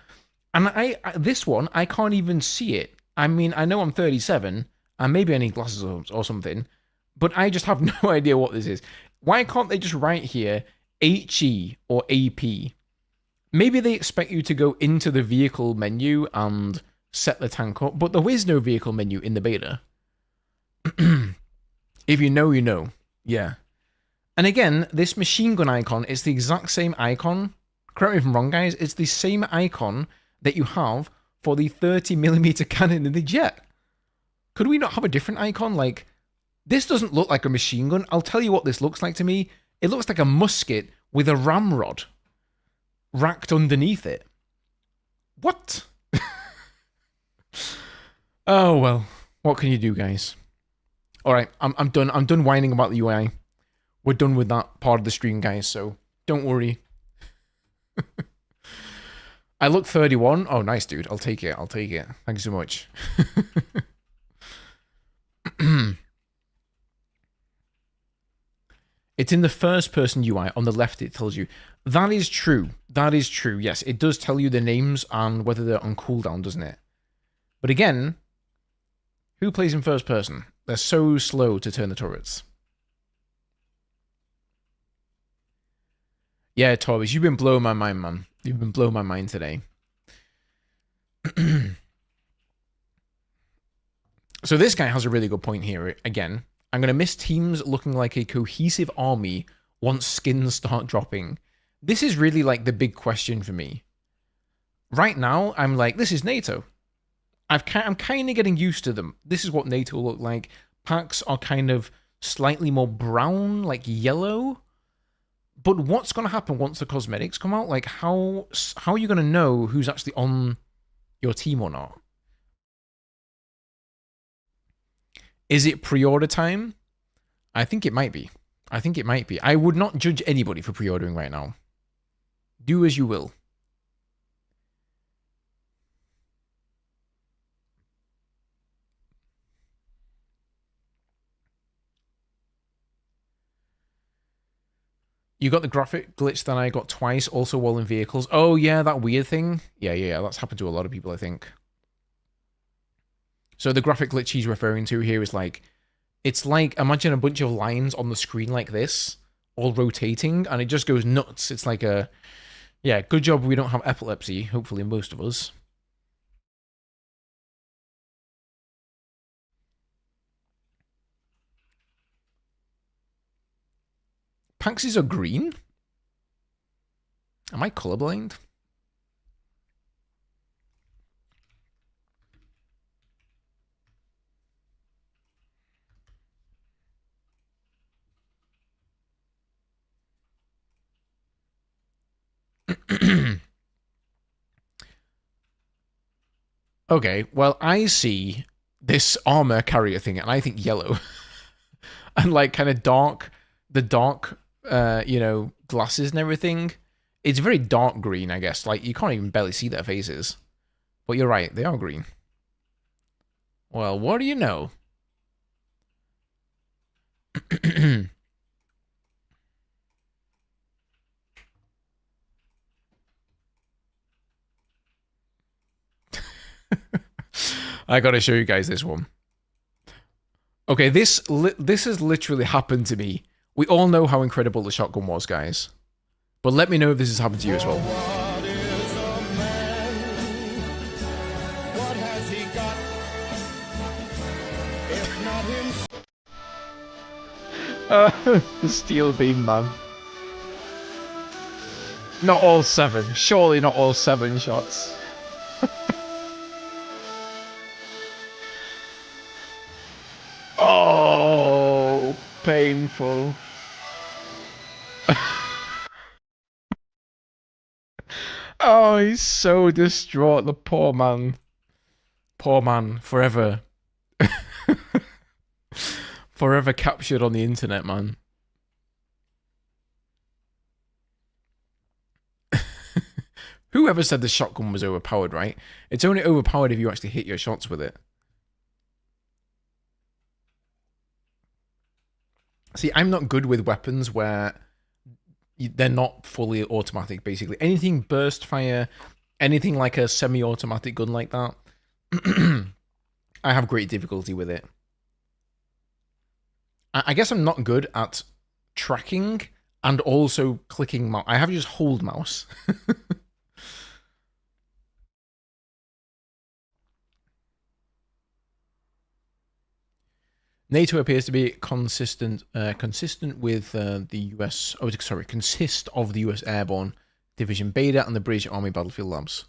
And this one, I can't even see it. I mean, I know I'm 37, and maybe I need glasses or something, but I just have no idea what this is. Why can't they just write here HE or AP? Maybe they expect you to go into the vehicle menu and set the tank up, but there is no vehicle menu in the beta. If you know, you know. Yeah. And again, this machine gun icon is the exact same icon. Correct me if I'm wrong, guys. It's the same icon that you have for the 30mm cannon in the jet. Could we not have a different icon? Like, this doesn't look like a machine gun. I'll tell you what this looks like to me. It looks like a musket with a ramrod racked underneath it. What? Oh, well. What can you do, guys? All right, I'm done. I'm done whining about the UI. We're done with that part of the stream, guys, so don't worry. I look 31. Oh, nice, dude. I'll take it. I'll take it. Thank you so much. It's in the first person UI. On the left, it tells you. That is true. That is true. Yes, it does tell you the names and whether they're on cooldown, doesn't it? But again, who plays in first person? They're so slow to turn the turrets. Yeah, Torbis, you've been blowing my mind, man. You've been blowing my mind today. So this guy has a really good point here. Again, I'm going to miss teams looking like a cohesive army once skins start dropping. This is really like the big question for me. Right now, I'm like, this is NATO. I'm kind of getting used to them. This is what NATO look like. Packs are kind of slightly more brown, like yellow. But what's going to happen once the cosmetics come out? Like, how are you going to know who's actually on your team or not? Is it pre-order time? I think it might be. I think it might be. I would not judge anybody for pre-ordering right now. Do as you will. You got the graphic glitch that I got twice, also while in vehicles. Oh, yeah, that weird thing. Yeah, that's happened to a lot of people, I think. So the graphic glitch he's referring to here is like, it's like, imagine a bunch of lines on the screen like this, all rotating, and it just goes nuts. It's like a, yeah, good job we don't have epilepsy, hopefully most of us. Paxies are green? Am I colorblind? Okay, well, I see this armor carrier thing, and I think yellow. And like kind of dark, the dark, you know, glasses and everything. It's very dark green, I guess. Like, you can't even barely see their faces. But you're right, they are green. Well, what do you know? I gotta show you guys this one. Okay, this has literally happened to me. We all know how incredible the shotgun was, guys. But let me know if this has happened to you as well. The steel beam, man. Not all 7. Surely not all 7 shots. Oh, painful. Oh, he's so distraught, the poor man. Poor man, forever. Forever captured on the internet, man. Whoever said the shotgun was overpowered, right? It's only overpowered if you actually hit your shots with it. See, I'm not good with weapons where they're not fully automatic, basically. Anything burst fire, anything like a semi-automatic gun like that, I have great difficulty with it. I guess I'm not good at tracking and also clicking mouse. I have to just hold mouse. NATO appears to be consistent with the US. Oh, sorry, consist of the US Airborne Division Beta and the British Army Battlefield Labs.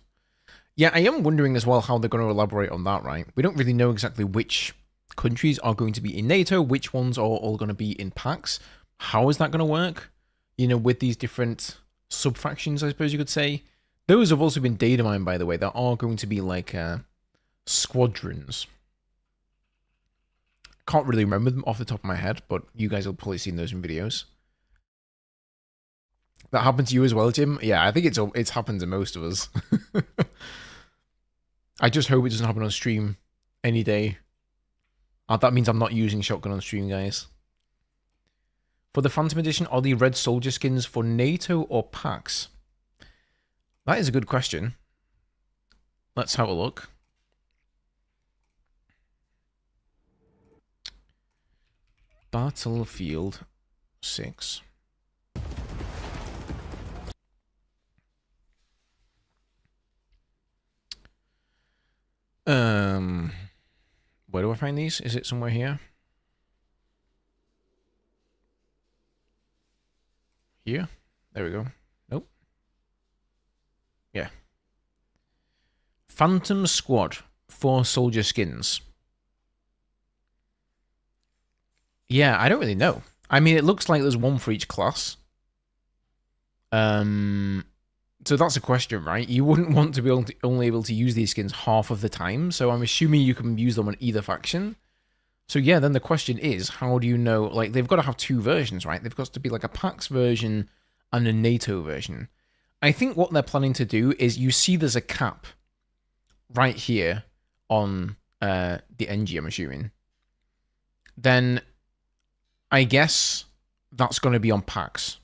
Yeah, I am wondering as well how they're going to elaborate on that, right? We don't really know exactly which countries are going to be in NATO, which ones are all going to be in packs. How is that going to work? You know, with these different sub-factions, I suppose you could say. Those have also been data mined, by the way. There are going to be, like, squadrons. Can't really remember them off the top of my head, but you guys have probably seen those in videos. That happened to you as well, Jim? Yeah, I think it's happened to most of us. I just hope it doesn't happen on stream any day. That means I'm not using shotgun on stream, guys. For the Phantom Edition, are the red soldier skins for NATO or packs? That is a good question. Let's have a look. Battlefield 6. Where do I find these? Is it somewhere here? Here? There we go. Nope. Yeah. Phantom Squad. 4 soldier skins. Yeah, I don't really know. I mean, it looks like there's one for each class. So that's a question, right? You wouldn't want to be only able to use these skins half of the time, so I'm assuming you can use them on either faction. So yeah, then the question is, how do you know, like, they've got to have 2 versions, right? They've got to be like a PAX version and a NATO version. I think what they're planning to do is, you see there's a cap right here on the NG, I'm assuming. Then I guess that's going to be on PAX.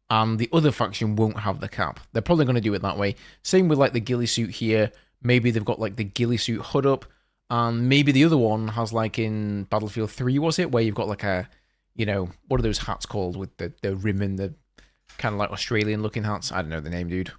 And the other faction won't have the cap. They're probably going to do it that way. Same with like the ghillie suit here. Maybe they've got like the ghillie suit hood up. And maybe the other one has, like in Battlefield 3, was it? Where you've got like a, you know, what are those hats called with the rim and the kind of like Australian looking hats? I don't know the name, dude.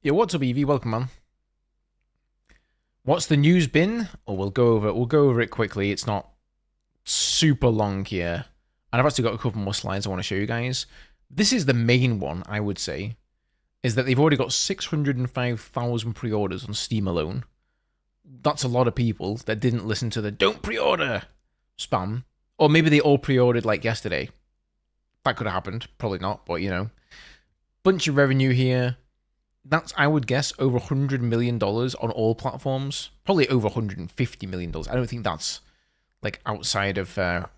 Yeah, what's up, Evie? Welcome, man. What's the news been? Oh, we'll go over it quickly. It's not super long here. And I've actually got a couple more slides I want to show you guys. This is the main one, I would say, is that they've already got 605,000 pre-orders on Steam alone. That's a lot of people that didn't listen to the "don't pre-order" spam. Or maybe they all pre-ordered like yesterday. That could have happened. Probably not, but you know. Bunch of revenue here. That's, I would guess, over $100 million on all platforms. Probably over $150 million. I don't think that's like outside of the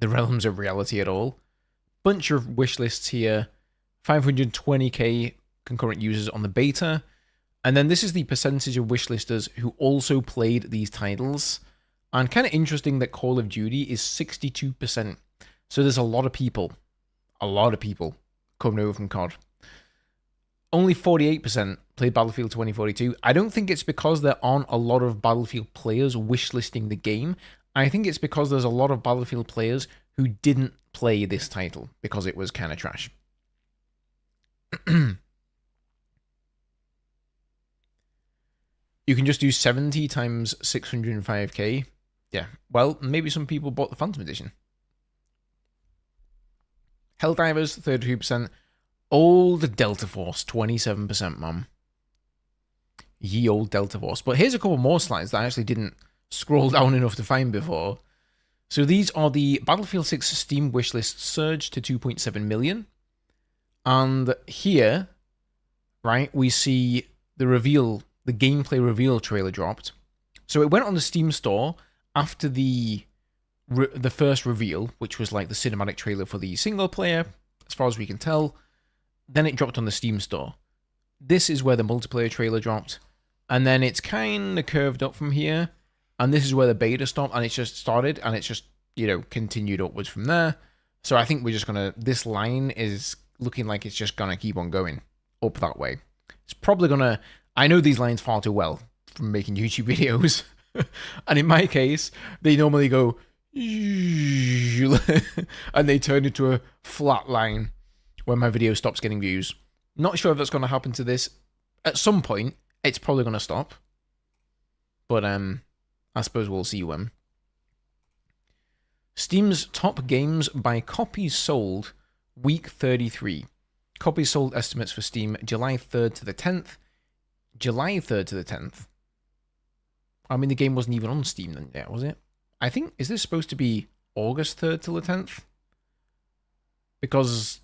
realms of reality at all. Bunch of wish lists here. 520k concurrent users on the beta. And then this is the percentage of wishlisters who also played these titles. And kind of interesting that Call of Duty is 62%. So there's a lot of people coming over from COD. Only 48% played Battlefield 2042. I don't think it's because there aren't a lot of Battlefield players wishlisting the game. I think it's because there's a lot of Battlefield players who didn't play this title because it was kind of trash. You can just do 70 times 605k. Yeah, well, maybe some people bought the Phantom Edition. Helldivers, 32%. Old Delta Force, 27%, mum. Ye old Delta Force. But here's a couple more slides that I actually didn't scroll down enough to find before. So these are the Battlefield 6 Steam wishlist surge to 2.7 million. And here, right, we see the reveal, the gameplay reveal trailer dropped. So it went on the Steam store after the first reveal, which was like the cinematic trailer for the single player, as far as we can tell. Then it dropped on the Steam store. This is where the multiplayer trailer dropped. And then it's kind of curved up from here. And this is where the beta stopped. And it's just started. And it's just you know, continued upwards from there. So I think we're just gonna. This line is looking like it's just gonna keep on going up that way. It's probably gonna. I know these lines far too well from making YouTube videos, and in my case, they normally go and they turn into a flat line when my video stops getting views. Not sure if that's gonna happen to this. At some point, it's probably gonna stop. But I suppose we'll see when. Steam's top games by copies sold, week 33. Copies sold estimates for Steam, July 3rd to the 10th. July 3rd to the 10th. I mean, the game wasn't even on Steam then yet, was it? I think, is this supposed to be August 3rd till the 10th? Because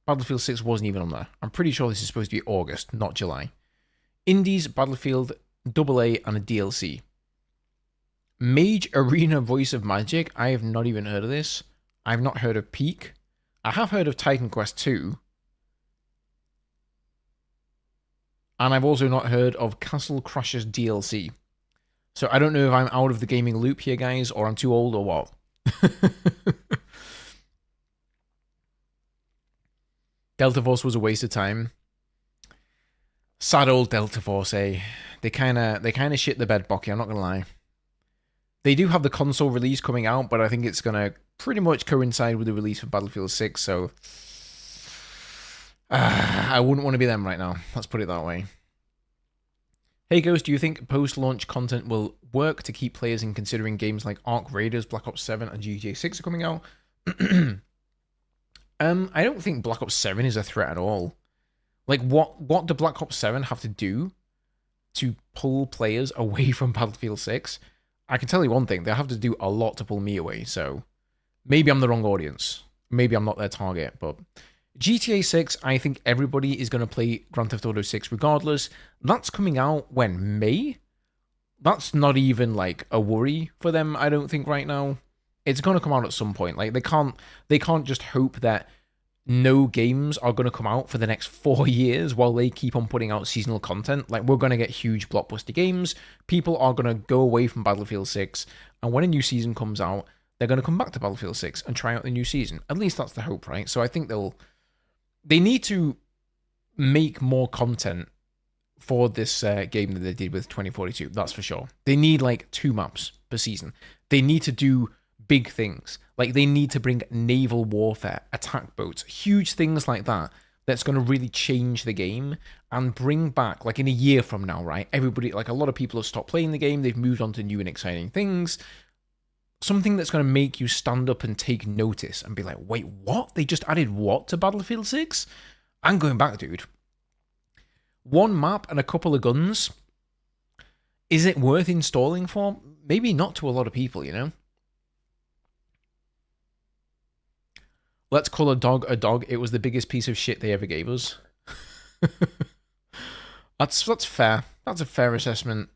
Battlefield 6 wasn't even on there. I'm pretty sure this is supposed to be August, not July. Indies, Battlefield, AA, and a DLC. Mage Arena Voice of Magic. I have not even heard of this. I've not heard of Peak. I have heard of Titan Quest 2. And I've also not heard of Castle Crashers DLC. So I don't know if I'm out of the gaming loop here, guys, or I'm too old or what. Delta Force was a waste of time. Sad old Delta Force, eh? They kind of shit the bed, Bocky, I'm not going to lie. They do have the console release coming out, but I think it's going to pretty much coincide with the release of Battlefield 6, so I wouldn't want to be them right now. Let's put it that way. Hey Ghost, do you think post-launch content will work to keep players in considering games like Ark Raiders, Black Ops 7, and GTA 6 are coming out? I don't think Black Ops 7 is a threat at all. Like, what do Black Ops 7 have to do to pull players away from Battlefield 6? I can tell you one thing, they'll have to do a lot to pull me away, so maybe I'm the wrong audience. Maybe I'm not their target, but GTA 6, I think everybody is going to play Grand Theft Auto 6 regardless. That's coming out when? May? That's not even like a worry for them, I don't think, right now. It's going to come out at some point. Like, they can't just hope that no games are going to come out for the next 4 years while they keep on putting out seasonal content. Like, we're going to get huge blockbuster games. People are going to go away from Battlefield 6, and when a new season comes out, they're going to come back to Battlefield 6 and try out the new season. At least that's the hope, right? So I think they need to make more content for this game than they did with 2042. That's for sure. They need like 2 maps per season. They need to do big things. Like, they need to bring naval warfare, attack boats, huge things like that. That's going to really change the game and bring back, like in a year from now, right? Everybody, like a lot of people have stopped playing the game. They've moved on to new and exciting things. Something that's going to make you stand up and take notice and be like, wait, what? They just added what to Battlefield 6? I'm going back, dude. 1 map and a couple of guns. Is it worth installing for? Maybe not to a lot of people, you know? Let's call a dog a dog. It was the biggest piece of shit they ever gave us. That's fair. That's a fair assessment.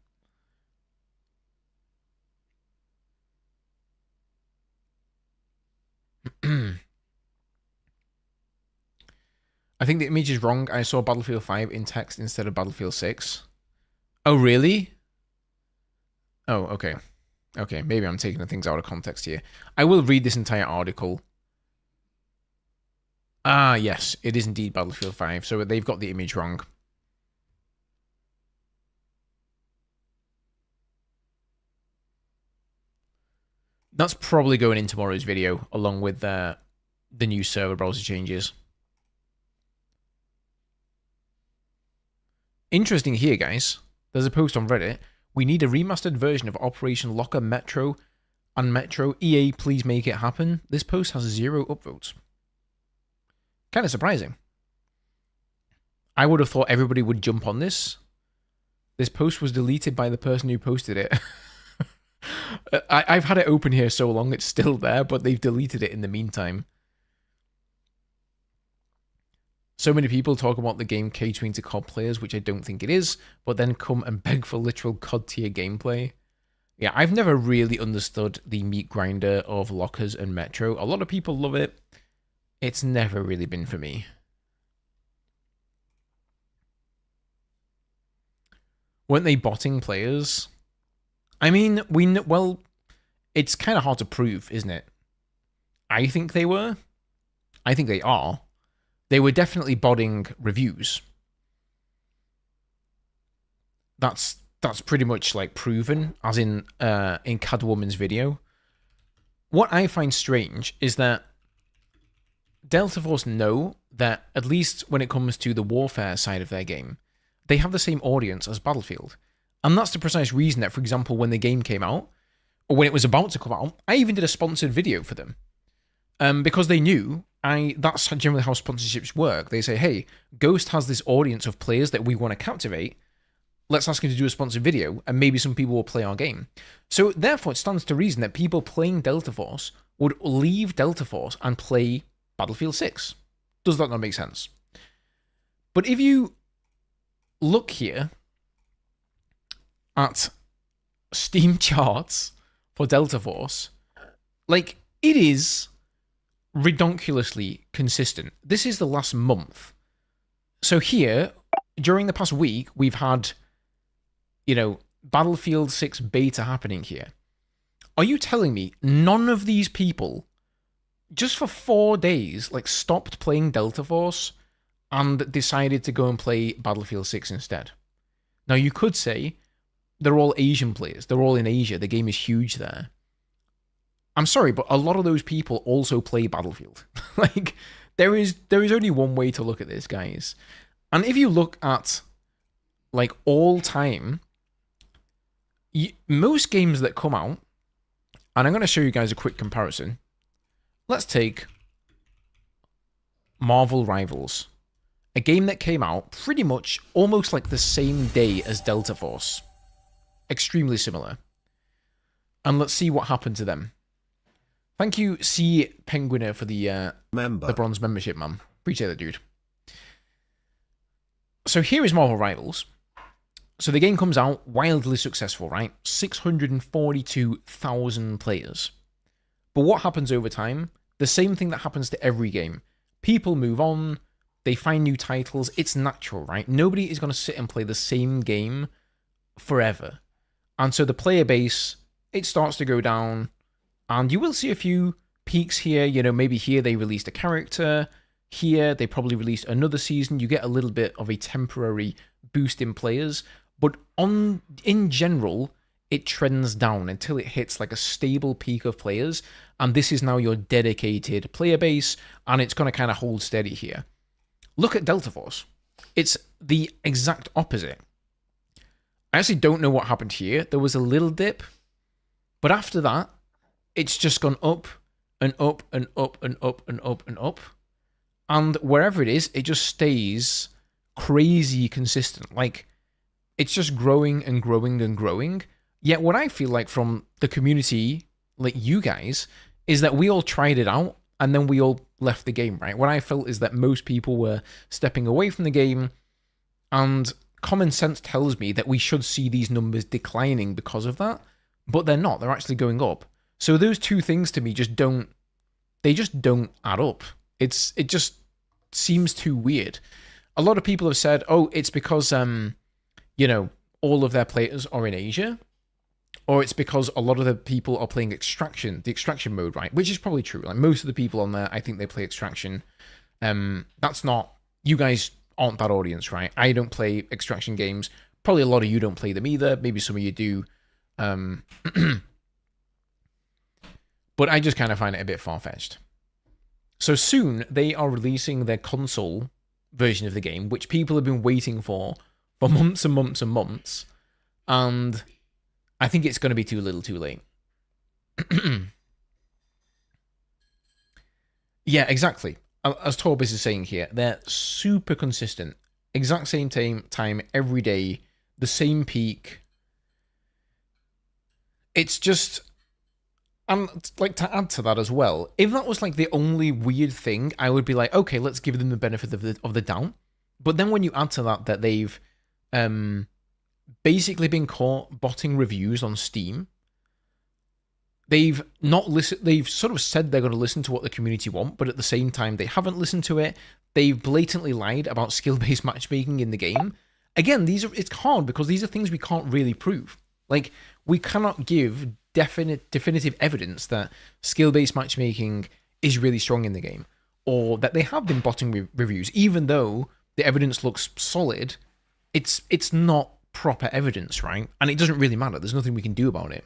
I think the image is wrong. I saw Battlefield 5 in text instead of Battlefield 6. Oh, really? Oh, okay. Okay, maybe I'm taking the things out of context here. I will read this entire article. Ah, yes, it is indeed Battlefield 5, so they've got the image wrong. That's probably going in tomorrow's video, along with the new server browser changes. Interesting here, guys. There's a post on Reddit. We need a remastered version of Operation Locker Metro and Metro. EA, please make it happen. This post has 0 upvotes. Kind of surprising. I would have thought everybody would jump on this. This post was deleted by the person who posted it. I've had it open here so long, it's still there, but they've deleted it in the meantime. So many people talk about the game catering to COD players, which I don't think it is, but then come and beg for literal COD tier gameplay. Yeah, I've never really understood the meat grinder of Lockers and Metro. A lot of people love it. It's never really been for me. Weren't they botting players? I mean, well, it's kind of hard to prove, isn't it? I think they were. I think they are. They were definitely botting reviews. That's pretty much like proven, as in Cadwoman's video. What I find strange is that Delta Force know that, at least when it comes to the warfare side of their game, they have the same audience as Battlefield. And that's the precise reason that, for example, when the game came out, or when it was about to come out, I even did a sponsored video for them. Because they knew that's generally how sponsorships work. They say, hey, Ghost has this audience of players that we want to captivate. Let's ask him to do a sponsored video, and maybe some people will play our game. So therefore, it stands to reason that people playing Delta Force would leave Delta Force and play Battlefield 6. Does that not make sense? But if you look here at Steam charts for Delta Force, like, it is redonkulously consistent. This is the last month. So here, during the past week, we've had, Battlefield 6 beta happening here. Are you telling me none of these people, just for 4 days, stopped playing Delta Force and decided to go and play Battlefield 6 instead? Now, you could say they're all Asian players. They're all in Asia. The game is huge there. I'm sorry, but a lot of those people also play Battlefield. There is only one way to look at this, guys. And if you look at, all time, most games that come out, and I'm going to show you guys a quick comparison. Let's take Marvel Rivals, a game that came out pretty much almost the same day as Delta Force. Extremely similar. And let's see what happened to them. Thank you, C. Penguiner, for the bronze membership, man. Appreciate that, dude. So here is Marvel Rivals. So the game comes out, wildly successful, right? 642,000 players. But what happens over time? The same thing that happens to every game. People move on, they find new titles. It's natural, right? Nobody is going to sit and play the same game forever. And so the player base, it starts to go down. And you will see a few peaks here. Maybe here they released a character. Here they probably released another season. You get a little bit of a temporary boost in players. But in general, it trends down until it hits a stable peak of players. And this is now your dedicated player base. And it's going to kind of hold steady here. Look at Delta Force. It's the exact opposite. I actually don't know what happened here. There was a little dip. But after that, it's just gone up and up and up and up and up and up. And wherever it is, it just stays crazy consistent. It's just growing and growing and growing. Yet what I feel like from the community, you guys, is that we all tried it out and then we all left the game, right? What I felt is that most people were stepping away from the game, and common sense tells me that we should see these numbers declining because of that, but they're not. They're actually going up. So those two things to me just don't add up. It just seems too weird. A lot of people have said, oh, it's because, all of their players are in Asia, or it's because a lot of the people are playing the extraction mode, right? Which is probably true. Most of the people on there, I think they play extraction. That's not, you guys aren't that audience, right? I don't play extraction games. Probably a lot of you don't play them either. Maybe some of you do. But I just kind of find it a bit far-fetched. So soon, they are releasing their console version of the game, which people have been waiting for months and months and months. And I think it's going to be too little too late. Yeah, exactly. As Torbis is saying here, they're super consistent. Exact same time every day. The same peak. It's just... And to add to that as well, if that was the only weird thing, I would be like, okay, let's give them the benefit of the doubt. But then when you add to that they've basically been caught botting reviews on Steam, they've sort of said they're going to listen to what the community want, but at the same time they haven't listened to it. They've blatantly lied about skill-based matchmaking in the game. Again, it's hard because these are things we can't really prove. We cannot give definitive evidence that skill-based matchmaking is really strong in the game, or that they have been botting reviews, even though the evidence looks solid. It's not proper evidence, right? And it doesn't really matter. There's nothing we can do about it.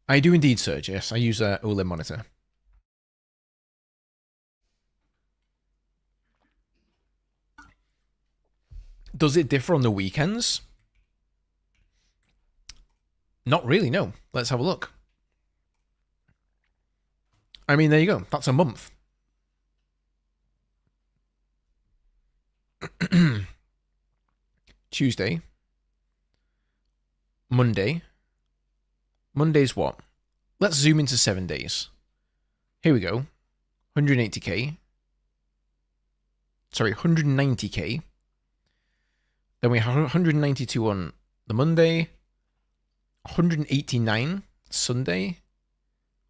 I do indeed search, yes. I use a OLED monitor. Does it differ on the weekends? Not really, no. Let's have a look. I mean, there you go. That's a month. Tuesday. Monday. Monday's what? Let's zoom into 7 days. Here we go. 180k. Sorry, 190k. Then we have 192 on the Monday. 189 Sunday.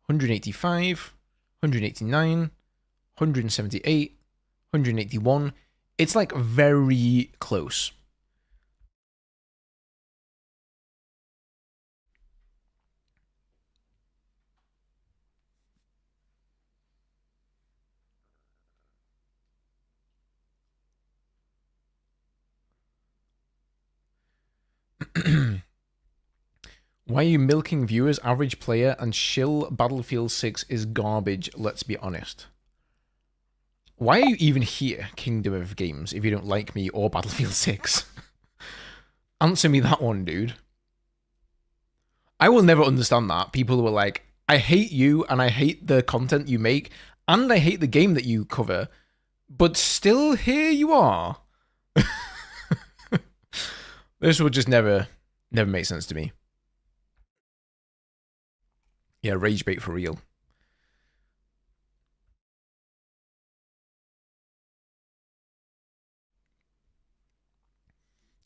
185. 189. 178. 181. It's like very close. Why are you milking viewers? Average player and shill Battlefield 6 is garbage, let's be honest. Why are you even here, Kingdom of Games, if you don't like me or Battlefield 6? Answer me that one, dude. I will never understand that. People who are like, I hate you and I hate the content you make and I hate the game that you cover, but still here you are. This will just never make sense to me. Yeah, rage bait for real.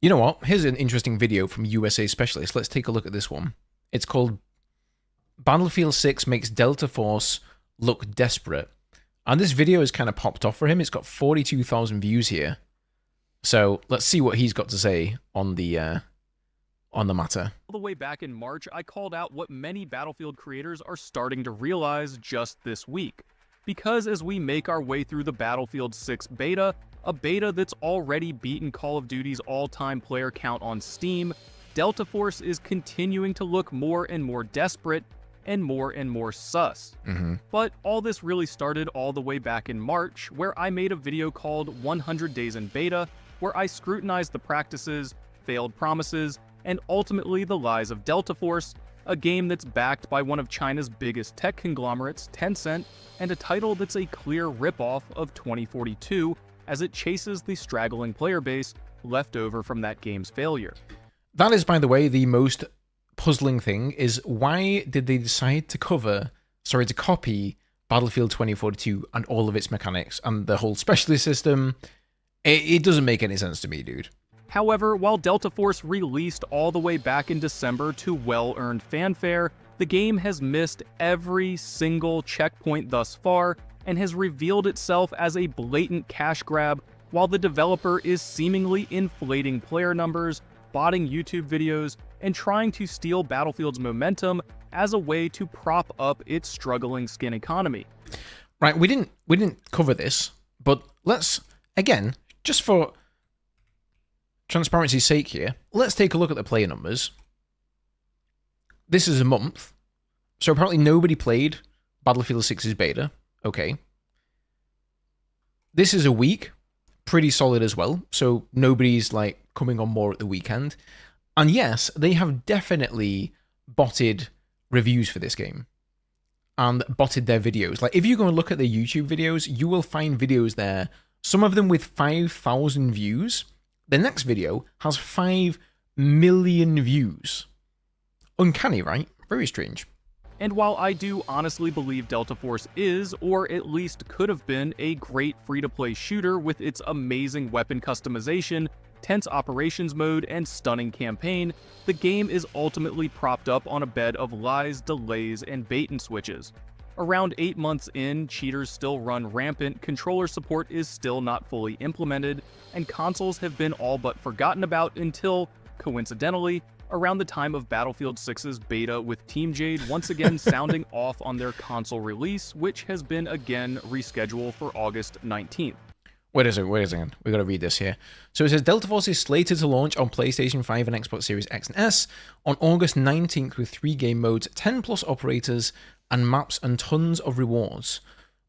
You know what? Here's an interesting video from USA Specialist. Let's take a look at this one. It's called Battlefield 6 Makes Delta Force Look Desperate. And this video has kind of popped off for him. It's got 42,000 views here. So let's see what he's got to say on the matter. All the way back in March, I called out what many Battlefield creators are starting to realize just this week. Because as we make our way through the Battlefield 6 beta, a beta that's already beaten Call of Duty's all-time player count on Steam, Delta Force is continuing to look more and more desperate and more sus. But all this really started all the way back in March, where I made a video called 100 Days in Beta, where I scrutinized the practices, failed promises, and ultimately the lies of Delta Force, a game that's backed by one of China's biggest tech conglomerates, Tencent, and a title that's a clear ripoff of 2042 as it chases the straggling player base left over from that game's failure. That is, by the way, the most puzzling thing, is why did they decide to copy Battlefield 2042 and all of its mechanics and the whole specialist system? It doesn't make any sense to me, dude. However, while Delta Force released all the way back in December to well-earned fanfare, the game has missed every single checkpoint thus far and has revealed itself as a blatant cash grab, while the developer is seemingly inflating player numbers, botting YouTube videos, and trying to steal Battlefield's momentum as a way to prop up its struggling skin economy. Right, we didn't cover this, but let's, again, just for transparency's sake here, let's take a look at the player numbers. This is a month, so apparently nobody played Battlefield 6's beta. Okay. This is a week, pretty solid as well, so nobody's like coming on more at the weekend. And yes, they have definitely botted reviews for this game and botted their videos. Like, if you go and look at their YouTube videos, you will find videos there, some of them with 5,000 views. The next video has 5 million views. Uncanny, right? Very strange. And while I do honestly believe Delta Force is, or at least could have been, a great free-to-play shooter with its amazing weapon customization, tense operations mode, and stunning campaign, the game is ultimately propped up on a bed of lies, delays, and bait-and-switches. Around 8 months in, cheaters still run rampant, controller support is still not fully implemented, and consoles have been all but forgotten about until coincidentally, around the time of Battlefield 6's beta, with Team Jade once again sounding off on their console release, which has been again rescheduled for August 19th. Wait a second. We gotta read this here. So it says Delta Force is slated to launch on PlayStation 5 and Xbox Series X and S on August 19th with 3 game modes, 10 plus operators, and maps and tons of rewards.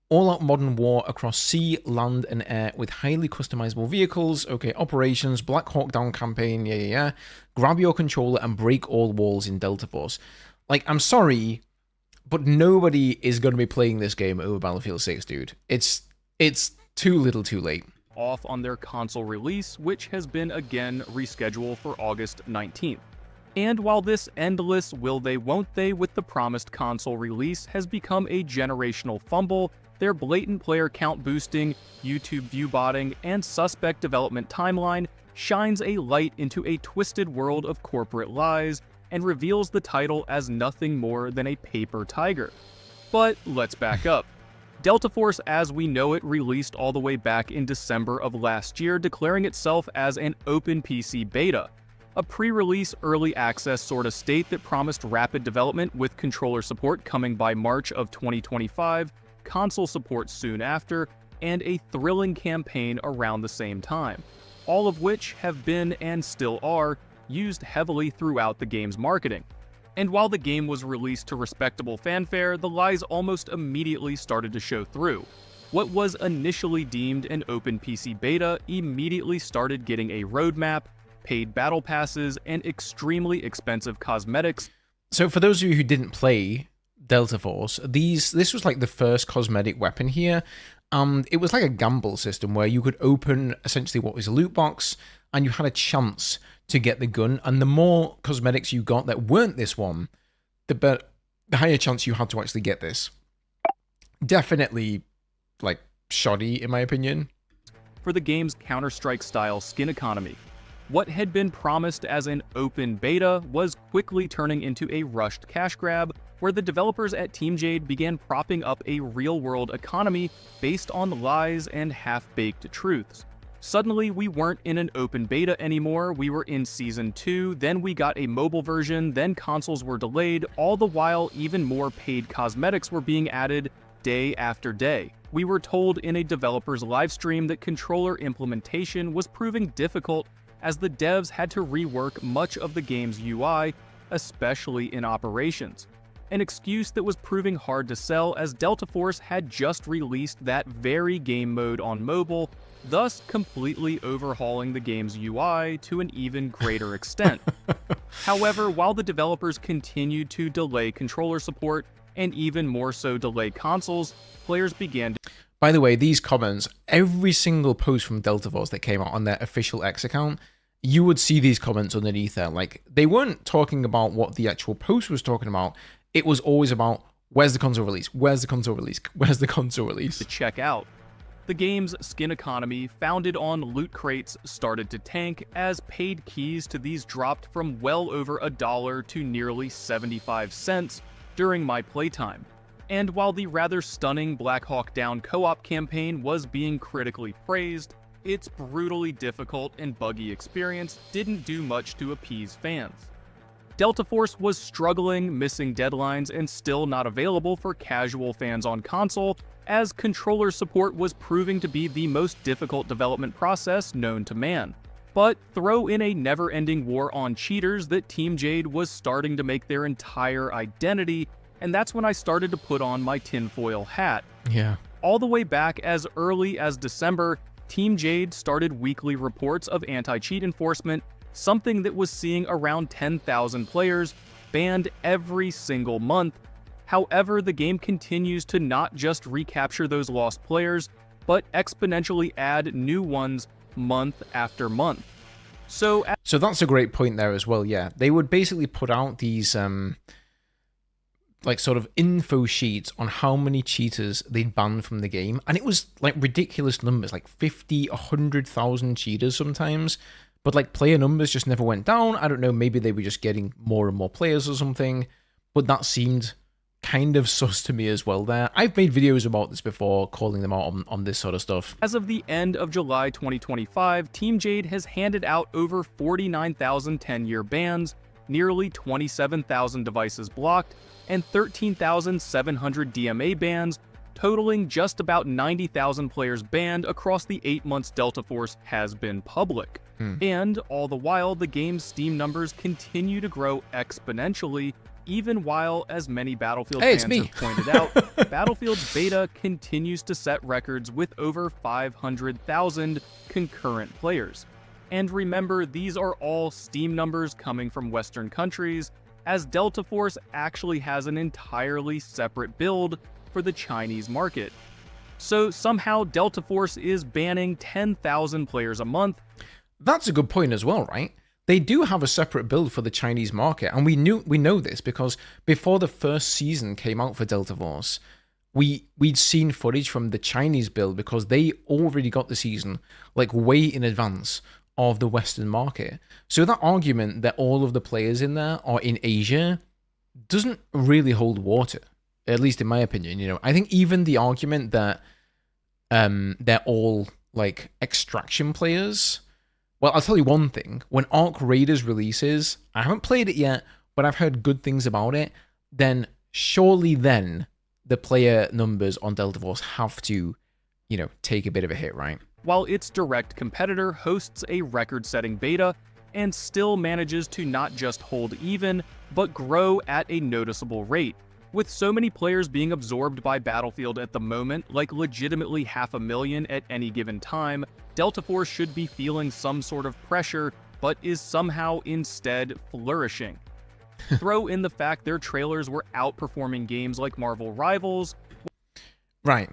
All-out modern war across sea, land, and air with highly customizable vehicles. Okay, operations, Black Hawk Down campaign, yeah. Grab your controller and break all walls in Delta Force. Like, I'm sorry, but nobody is going to be playing this game over Battlefield 6, dude. It's too little too late. Off on their console release, which has been again rescheduled for August 19th. And while this endless will they won't they with the promised console release has become a generational fumble, their blatant player count boosting, YouTube view botting, and suspect development timeline shines a light into a twisted world of corporate lies and reveals the title as nothing more than a paper tiger. But let's back up. Delta Force as we know it released all the way back in December of last year, declaring itself as an open PC beta, a pre-release early access sort of state that promised rapid development with controller support coming by March of 2025, console support soon after, and a thrilling campaign around the same time, all of which have been, and still are, used heavily throughout the game's marketing. And while the game was released to respectable fanfare, the lies almost immediately started to show through. What was initially deemed an open PC beta immediately started getting a roadmap, paid battle passes, and extremely expensive cosmetics. So for those of you who didn't play Delta Force, this was like the first cosmetic weapon here. It was like a gamble system where you could open essentially what was a loot box, and you had a chance to get the gun. And the more cosmetics you got that weren't this one, the higher chance you had to actually get this. Definitely, like, shoddy in my opinion. For the game's Counter-Strike style skin economy. What had been promised as an open beta was quickly turning into a rushed cash grab, where the developers at Team Jade began propping up a real-world economy based on lies and half-baked truths. Suddenly, we weren't in an open beta anymore, we were in Season 2, then we got a mobile version, then consoles were delayed, all the while even more paid cosmetics were being added day after day. We were told in a developer's livestream that controller implementation was proving difficult as the devs had to rework much of the game's UI, especially in operations. An excuse that was proving hard to sell as Delta Force had just released that very game mode on mobile, thus completely overhauling the game's UI to an even greater extent. However, while the developers continued to delay controller support, and even more so delay consoles, players began to... By the way, these comments, every single post from Delta Force that came out on their official X account, you would see these comments underneath there. Like, they weren't talking about what the actual post was talking about. It was always about, where's the console release? Where's the console release? Where's the console release? To check out. The game's skin economy, founded on loot crates, started to tank as paid keys to these dropped from well over $1 to nearly 75 cents during my playtime. And while the rather stunning Black Hawk Down co-op campaign was being critically praised, its brutally difficult and buggy experience didn't do much to appease fans. Delta Force was struggling, missing deadlines, and still not available for casual fans on console, as controller support was proving to be the most difficult development process known to man. But throw in a never-ending war on cheaters that Team Jade was starting to make their entire identity, and that's when I started to put on my tinfoil hat. Yeah. All the way back as early as December, Team Jade started weekly reports of anti-cheat enforcement, something that was seeing around 10,000 players banned every single month. However, the game continues to not just recapture those lost players, but exponentially add new ones month after month. So that's a great point there as well, yeah. They would basically put out these like sort of info sheets on how many cheaters they'd banned from the game, and it was like ridiculous numbers, like 50, 100,000 cheaters sometimes. But like player numbers just never went down. I don't know, maybe they were just getting more and more players or something, but that seemed kind of sus to me as well there. I've made videos about this before, calling them out on this sort of stuff. As of the end of July 2025, Team Jade has handed out over 49,000 10-year bans, nearly 27,000 devices blocked, and 13,700 DMA bans, totaling just about 90,000 players banned across the 8 months Delta Force has been public. And all the while, the game's Steam numbers continue to grow exponentially, even while, as many Battlefield fans have pointed out, Battlefield's beta continues to set records with over 500,000 concurrent players. And remember, these are all Steam numbers coming from Western countries, as Delta Force actually has an entirely separate build for the Chinese market. So somehow Delta Force is banning 10,000 players a month. That's a good point as well, right? They do have a separate build for the Chinese market, and we know this because before the first season came out for Delta Force, we'd seen footage from the Chinese build because they already got the season like way in advance of the Western market. So that argument that all of the players in there are in Asia doesn't really hold water, at least in my opinion. You know, I think even the argument that they're all like extraction players. Well, I'll tell you one thing. When Arc Raiders releases, I haven't played it yet, but I've heard good things about it, then surely then the player numbers on Delta Force have to, you know, take a bit of a hit, right? While its direct competitor hosts a record-setting beta and still manages to not just hold even, but grow at a noticeable rate. With so many players being absorbed by Battlefield at the moment, like legitimately 500,000 at any given time, Delta Force should be feeling some sort of pressure, but is somehow instead flourishing. Throw in the fact their trailers were outperforming games like Marvel Rivals. Right.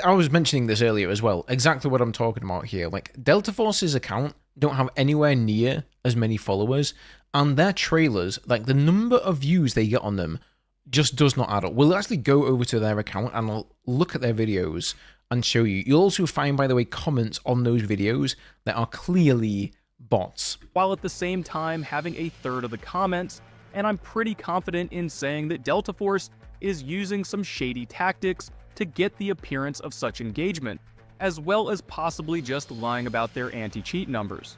I was mentioning this earlier as well. Exactly what I'm talking about here. Like, Delta Force's account don't have anywhere near as many followers, and their trailers, like the number of views they get on them, just does not add up. We'll actually go over to their account and I'll look at their videos and show you. You'll also find, by the way, comments on those videos that are clearly bots. While at the same time having a third of the comments, and I'm pretty confident in saying that Delta Force is using some shady tactics to get the appearance of such engagement, as well as possibly just lying about their anti-cheat numbers.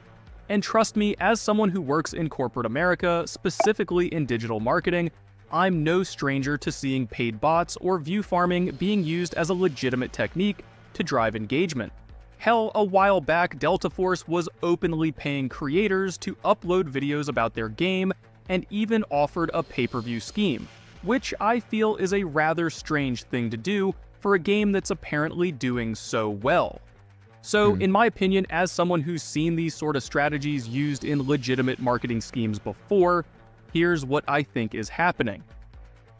And trust me, as someone who works in corporate America, specifically in digital marketing, I'm no stranger to seeing paid bots or view farming being used as a legitimate technique to drive engagement. Hell, a while back, Delta Force was openly paying creators to upload videos about their game and even offered a pay-per-view scheme, which I feel is a rather strange thing to do for a game that's apparently doing so well. So, in my opinion, as someone who's seen these sort of strategies used in legitimate marketing schemes before, here's what I think is happening.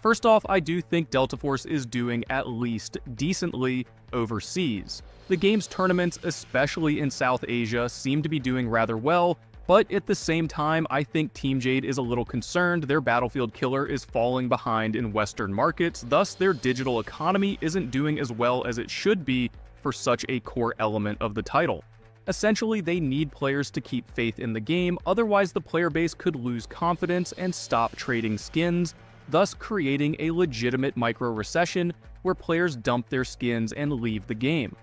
First off, I do think Delta Force is doing at least decently overseas. The game's tournaments, especially in South Asia, seem to be doing rather well, but at the same time, I think Team Jade is a little concerned their Battlefield killer is falling behind in Western markets, thus their digital economy isn't doing as well as it should be for such a core element of the title. Essentially, they need players to keep faith in the game, otherwise the player base could lose confidence and stop trading skins, thus creating a legitimate micro-recession where players dump their skins and leave the game.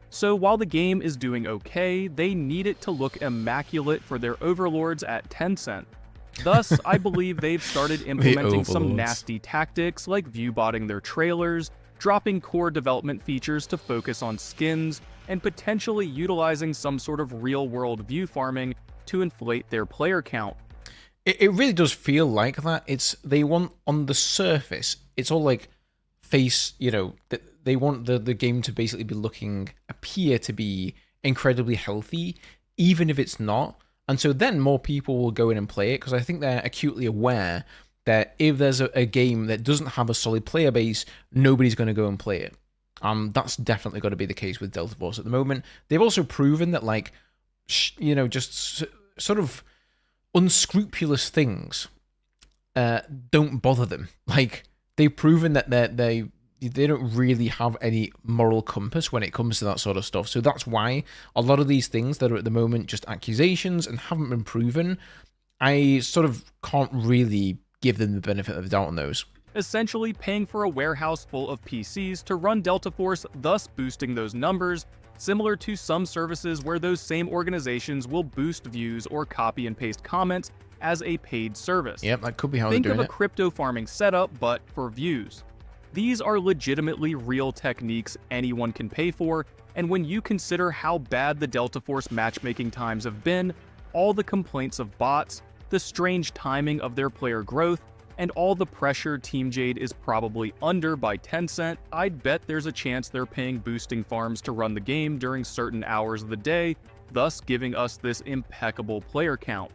So while the game is doing okay, they need it to look immaculate for their overlords at Tencent. Thus, I believe they've started implementing some nasty tactics like viewbotting their trailers, dropping core development features to focus on skins, and potentially utilizing some sort of real-world view farming to inflate their player count. It really does feel like that. They want, on the surface, it's all like face, you know, they want the game to basically appear to be incredibly healthy, even if it's not. And so then more people will go in and play it, because I think they're acutely aware that if there's a game that doesn't have a solid player base, nobody's going to go and play it. That's definitely got to be the case with Delta Force at the moment. They've also proven that, like, you know, just sort of unscrupulous things don't bother them. Like, they've proven that they don't really have any moral compass when it comes to that sort of stuff. So that's why a lot of these things that are at the moment just accusations and haven't been proven, I sort of can't really give them the benefit of the doubt on those. essentially paying for a warehouse full of PCs to run Delta Force, thus boosting those numbers, similar to some services where those same organizations will boost views or copy and paste comments as a paid service. Yep, that could be how Think they're of doing a crypto farming setup, but for views. These are legitimately real techniques anyone can pay for, and when you consider how bad the Delta Force matchmaking times have been, all the complaints of bots, the strange timing of their player growth, and all the pressure Team Jade is probably under by Tencent, I'd bet there's a chance they're paying boosting farms to run the game during certain hours of the day, thus giving us this impeccable player count.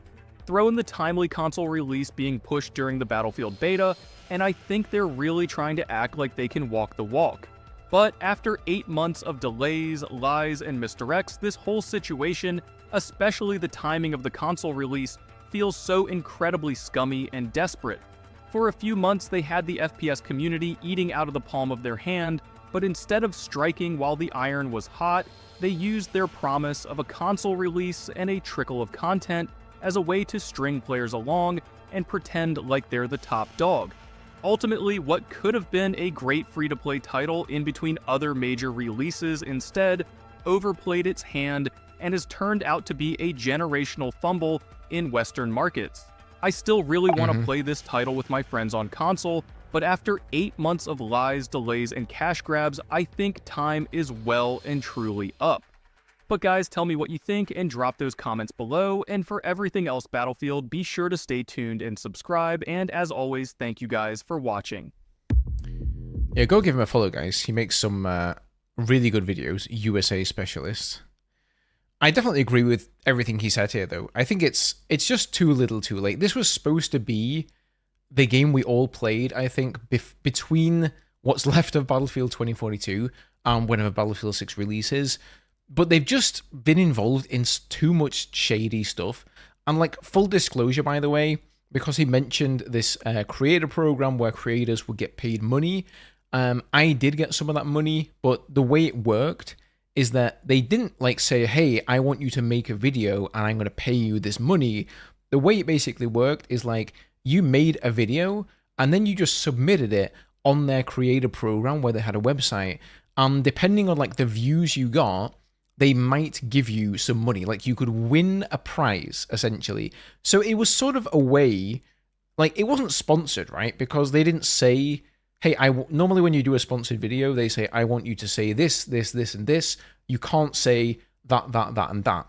Throw in the timely console release being pushed during the Battlefield beta, and I think they're really trying to act like they can walk the walk. But after 8 months of delays, lies, and misdirects, this whole situation, especially the timing of the console release, feels so incredibly scummy and desperate. For a few months, they had the FPS community eating out of the palm of their hand, but instead of striking while the iron was hot, they used their promise of a console release and a trickle of content as a way to string players along and pretend like they're the top dog. Ultimately, what could have been a great free-to-play title in between other major releases instead overplayed its hand and has turned out to be a generational fumble in Western markets. I still really want to play this title with my friends on console, but after 8 months of lies, delays, and cash grabs, I think time is well and truly up. But guys, tell me what you think and drop those comments below, and for everything else Battlefield, be sure to stay tuned and subscribe, and as always, thank you guys for watching. Yeah, go give him a follow, guys. He makes some really good videos, USA specialist. I definitely agree with everything he said here, though. I think it's just too little too late. This was supposed to be the game we all played, I think, between what's left of Battlefield 2042 and whenever Battlefield 6 releases. But they've just been involved in too much shady stuff. And like, full disclosure, by the way, because he mentioned this creator program where creators would get paid money, I did get some of that money, but the way it worked is that they didn't like say, hey, I want you to make a video and I'm going to pay you this money. The way it basically worked is like, you made a video and then you just submitted it on their creator program where they had a website. And depending on like the views you got, they might give you some money. Like, you could win a prize, essentially. So it was sort of a way, like, it wasn't sponsored, right? Because they didn't say, hey, normally when you do a sponsored video, they say, I want you to say this, this, this, and this. You can't say that, that, that, and that.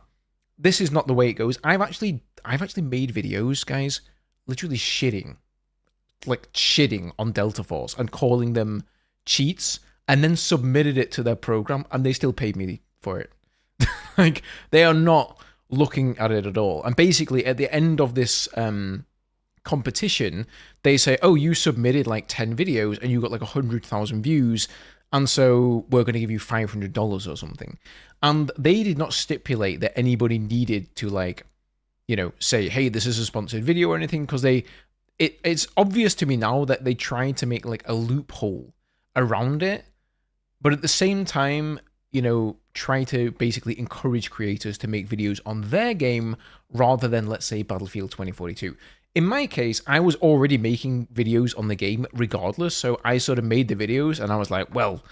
This is not the way it goes. I've actually made videos, guys, literally shitting on Delta Force and calling them cheats, and then submitted it to their program, and they still paid me for it. Like, they are not looking at it at all. And basically, at the end of this competition, they say, oh, you submitted like 10 videos and you got like 100,000 views, and so we're going to give you $500 or something. And they did not stipulate that anybody needed to, like, you know, say, hey, this is a sponsored video or anything, because it's obvious to me now that they tried to make like a loophole around it, but at the same time, you know, try to basically encourage creators to make videos on their game rather than, let's say, Battlefield 2042. In my case, I was already making videos on the game regardless, so I sort of made the videos and I was like, well,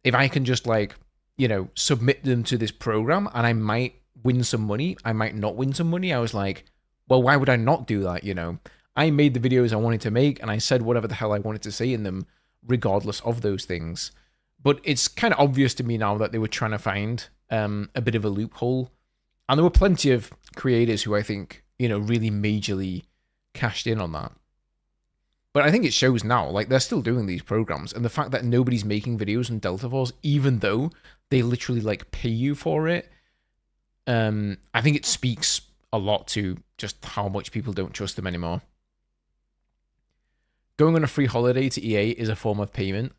if I can just, like, you know, submit them to this program and I might win some money, I might not win some money. I was like, well, why would I not do that, you know? I made the videos I wanted to make and I said whatever the hell I wanted to say in them regardless of those things. But it's kind of obvious to me now that they were trying to find a bit of a loophole. And there were plenty of creators who I think, you know, really majorly cashed in on that. But I think it shows now, like, they're still doing these programs. And the fact that nobody's making videos on Delta Force, even though they literally, like, pay you for it, I think it speaks a lot to just how much people don't trust them anymore. Going on a free holiday to EA is a form of payment.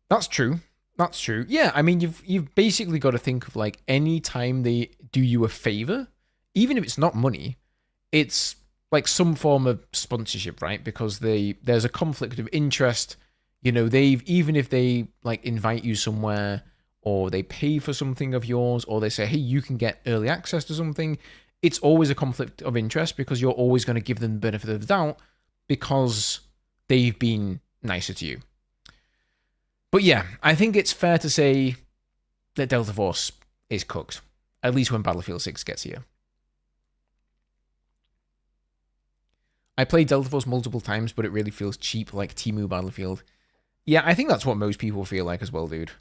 That's true. That's true. Yeah, I mean, you've basically got to think of, like, any time they do you a favor, even if it's not money, it's like some form of sponsorship, right? Because there's a conflict of interest. You know, even if they, like, invite you somewhere, or they pay for something of yours, or they say, hey, you can get early access to something, it's always a conflict of interest because you're always going to give them the benefit of the doubt because they've been, nicer to you. But yeah, I think it's fair to say that Delta Force is cooked, at least when Battlefield 6 gets here. I played Delta Force multiple times, but it really feels cheap, like Temu Battlefield. Yeah, I think that's what most people feel like as well, dude.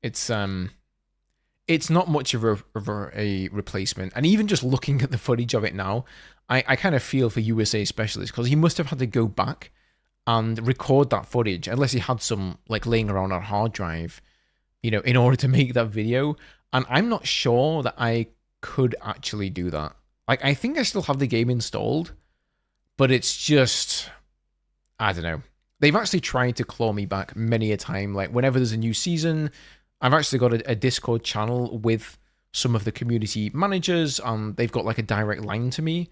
It's not much of a replacement. And even just looking at the footage of it now, I kind of feel for USA Specialist, because he must have had to go back and record that footage, unless he had some like laying around on a hard drive, you know, in order to make that video. And I'm not sure that I could actually do that. Like, I think I still have the game installed, but it's just, I don't know. They've actually tried to claw me back many a time. Like, whenever there's a new season, I've actually got a Discord channel with some of the community managers. They've got like a direct line to me.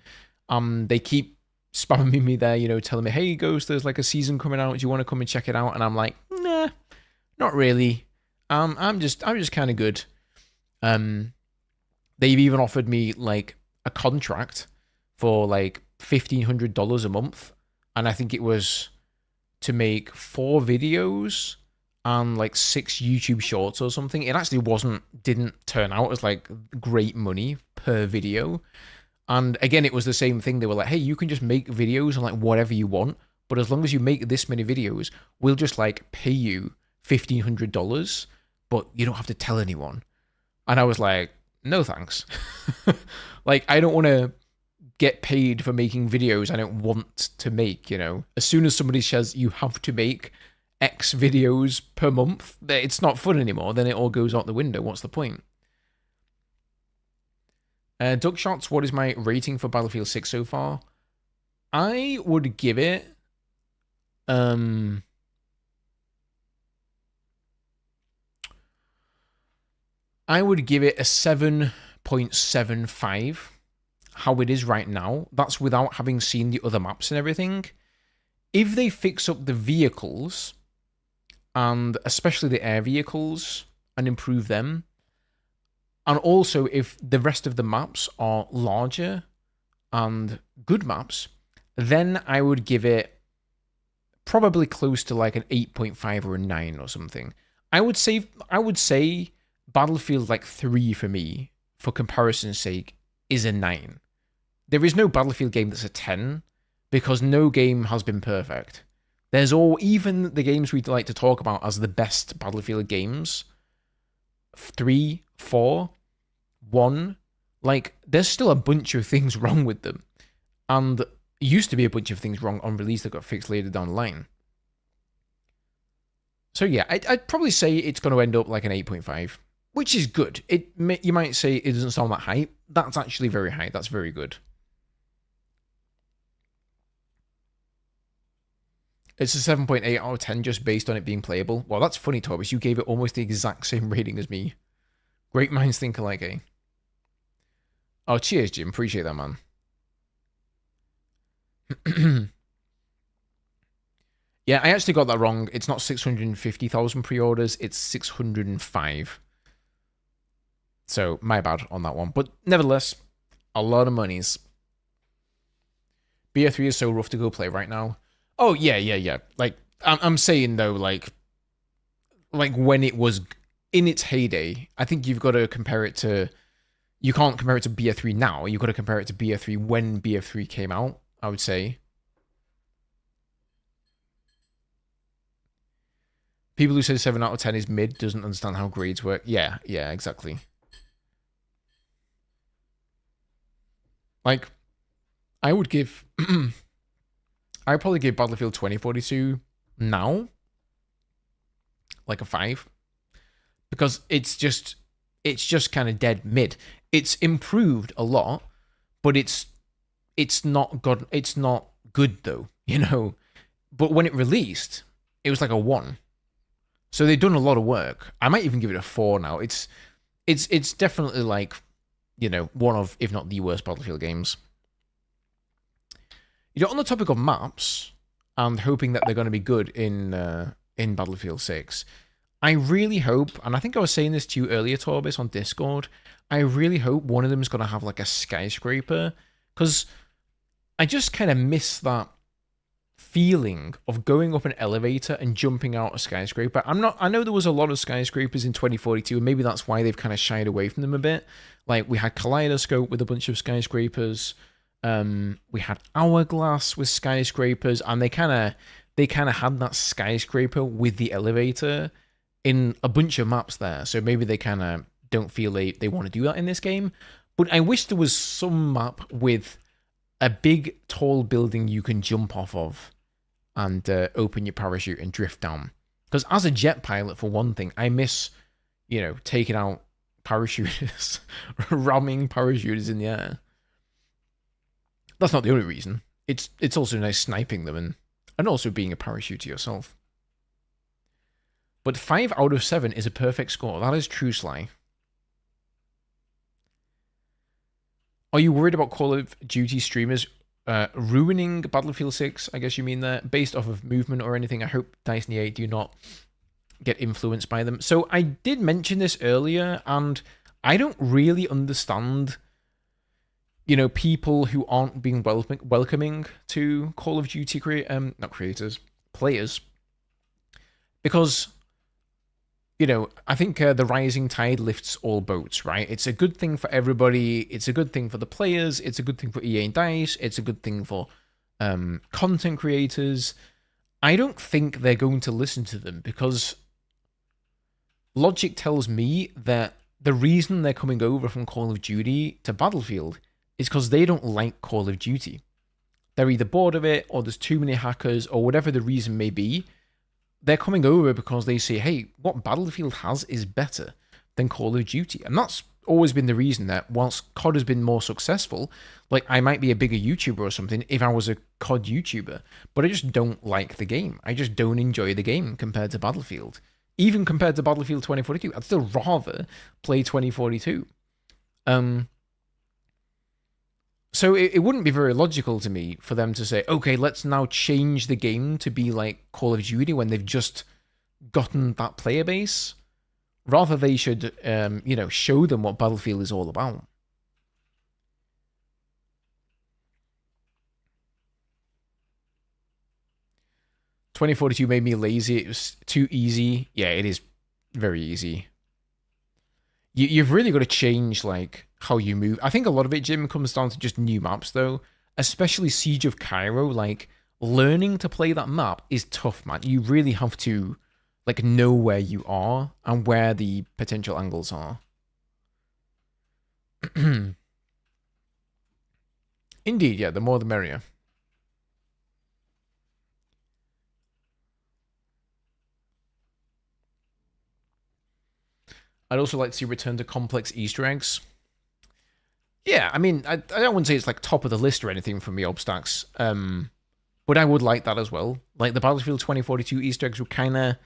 They keep spamming me there, you know, telling me, hey, Ghost, there's like a season coming out. Do you want to come and check it out? And I'm like, nah, not really. I'm just kind of good. They've even offered me like a contract for like $1,500 a month. And I think it was to make 4 videos and like 6 YouTube shorts or something. It actually didn't turn out as like great money per video. And again, it was the same thing. They were like, hey, you can just make videos on like whatever you want, but as long as you make this many videos, we'll just like pay you $1,500, but you don't have to tell anyone. And I was like, no thanks. Like, I don't want to get paid for making videos I don't want to make, you know. As soon as somebody says you have to make X videos per month, it's not fun anymore. Then it all goes out the window. What's the point? Duckshots, what is my rating for Battlefield 6 so far? I would give it... I would give it a 7.75, how it is right now. That's without having seen the other maps and everything. If they fix up the vehicles, and especially the air vehicles, and improve them, and also if the rest of the maps are larger and good maps, then I would give it probably close to like an 8.5 or a 9 or something. I would say Battlefield like 3 for me, for comparison's sake, is a 9. There is no Battlefield game that's a 10, because no game has been perfect. Even the games we'd like to talk about as the best Battlefield games, 3, 4, 1, like, there's still a bunch of things wrong with them. And used to be a bunch of things wrong on release that got fixed later down the line. So yeah, I'd probably say it's going to end up like an 8.5, which is good. You might say it doesn't sound that high. That's actually very high. That's very good. It's a 7.8 out of 10 just based on it being playable. Well, that's funny, Tobias. You gave it almost the exact same rating as me. Great minds think alike, eh? Oh, cheers, Jim. Appreciate that, man. Yeah, I actually got that wrong. It's not 650,000 pre-orders. It's 605. So, my bad on that one. But nevertheless, a lot of monies. BF3 is so rough to go play right now. Oh, yeah. Like, I'm saying, though, like when it was in its heyday, I think you've got to compare it to... You can't compare it to BF3 now. You've got to compare it to BF3 when BF3 came out, I would say. People who say 7 out of 10 is mid doesn't understand how grades work. Yeah, exactly. Like, I would give... I'd probably give Battlefield 2042 now like a 5. Because it's just kind of dead mid. It's improved a lot, but it's not good though, you know. But when it released, it was like a 1. So they've done a lot of work. I might even give it a 4 now. It's definitely like, you know, one of, if not the worst Battlefield games. You know, on the topic of maps and hoping that they're going to be good in Battlefield 6, I really hope, and I think I was saying this to you earlier, Torbis, on Discord, I really hope one of them is going to have like a skyscraper, because I just kind of miss that feeling of going up an elevator and jumping out a skyscraper. I know there was a lot of skyscrapers in 2042, and maybe that's why they've kind of shied away from them a bit. Like, we had Kaleidoscope with a bunch of skyscrapers. We had Hourglass with skyscrapers, and they kind of had that skyscraper with the elevator in a bunch of maps there. So maybe they kind of don't feel they want to do that in this game. But I wish there was some map with a big, tall building you can jump off of and open your parachute and drift down. Because as a jet pilot, for one thing, I miss, taking out parachuters, ramming parachuters in the air. That's not the only reason. It's also nice sniping them and also being a parachuter yourself. But 5 out of 7 is a perfect score. That is true, Sly. Are you worried about Call of Duty streamers ruining Battlefield 6, I guess you mean there, based off of movement or anything? I hope Dice and EA do not get influenced by them. So I did mention this earlier, and I don't really understand, people who aren't being welcoming to Call of Duty players. Because, I think the rising tide lifts all boats, right? It's a good thing for everybody. It's a good thing for the players. It's a good thing for EA and DICE. It's a good thing for content creators. I don't think they're going to listen to them because logic tells me that the reason they're coming over from Call of Duty to Battlefield is because they don't like Call of Duty. They're either bored of it, or there's too many hackers, or whatever the reason may be. They're coming over because they say, hey, what Battlefield has is better than Call of Duty. And that's always been the reason that whilst COD has been more successful, like, I might be a bigger YouTuber or something if I was a COD YouTuber, but I just don't like the game. I just don't enjoy the game compared to Battlefield. Even compared to Battlefield 2042, I'd still rather play 2042. So it wouldn't be very logical to me for them to say, okay, let's now change the game to be like Call of Duty when they've just gotten that player base. Rather, they should, show them what Battlefield is all about. "2042 made me lazy. It was too easy." Yeah, it is very easy. You've really got to change, like, how you move. I think a lot of it, Jim, comes down to just new maps, though. Especially Siege of Cairo. Like, learning to play that map is tough, man. You really have to, like, know where you are and where the potential angles are. Indeed, yeah, the more the merrier. I'd also like to see return to complex Easter eggs. Yeah, I mean, I don't want to say it's like top of the list or anything from the Obstacks, but I would like that as well. Like, the Battlefield 2042 Easter eggs were kind of,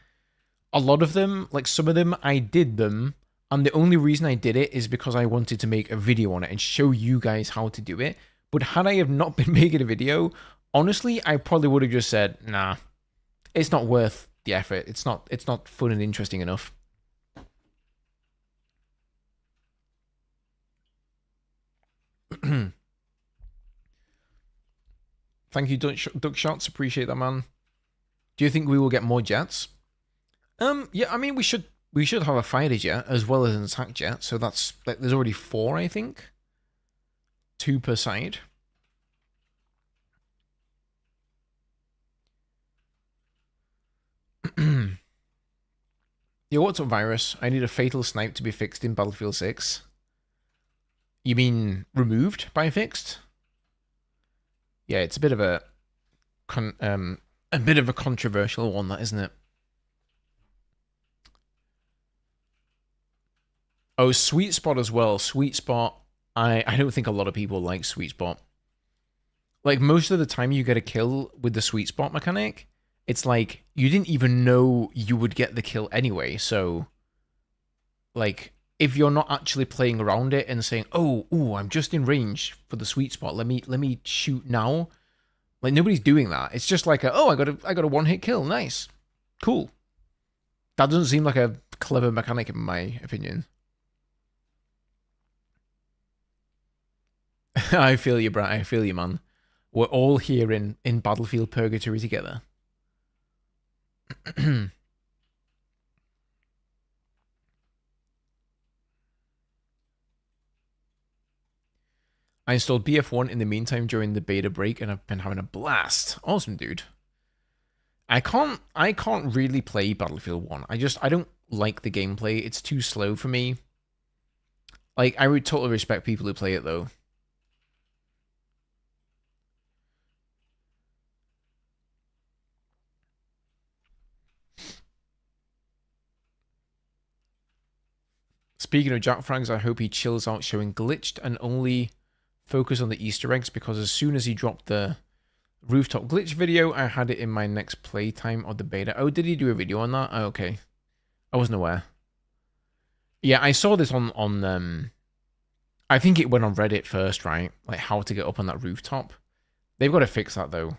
a lot of them, like some of them, I did them, and the only reason I did it is because I wanted to make a video on it and show you guys how to do it. But had I have not been making a video, honestly, I probably would have just said, nah, it's not worth the effort. It's not fun and interesting enough. Thank you, Duck Shots. Appreciate that, man. Do you think we will get more jets? Yeah, I mean, we should have a fighter jet as well as an attack jet. So that's, like, there's already 4, I think. 2 per side. Yo, what's up, Virus? I need a fatal snipe to be fixed in Battlefield 6. You mean removed by fixed? Yeah, it's a bit of a controversial one, that, isn't it? Oh, Sweet Spot as well. Sweet Spot. I don't think a lot of people like Sweet Spot. Like, most of the time you get a kill with the Sweet Spot mechanic, it's like you didn't even know you would get the kill anyway. So, like, if you're not actually playing around it and saying, "Oh, I'm just in range for the sweet spot. Let me shoot now." Like, nobody's doing that. It's just like, I got a one-hit kill. Nice, cool. That doesn't seem like a clever mechanic in my opinion. I feel you, Brad. I feel you, man. We're all here in Battlefield Purgatory together. I installed BF1 in the meantime during the beta break, and I've been having a blast. Awesome, dude. I can't really play Battlefield 1. I don't like the gameplay. It's too slow for me. Like, I would totally respect people who play it, though. Speaking of Jack Frags, I hope he chills out showing glitched and only focus on the Easter eggs, because as soon as he dropped the rooftop glitch video, I had it in my next playtime of the beta. Oh, did he do a video on that? Oh, okay. I wasn't aware. Yeah, I saw this on I think it went on Reddit first, right? Like how to get up on that rooftop. They've got to fix that though.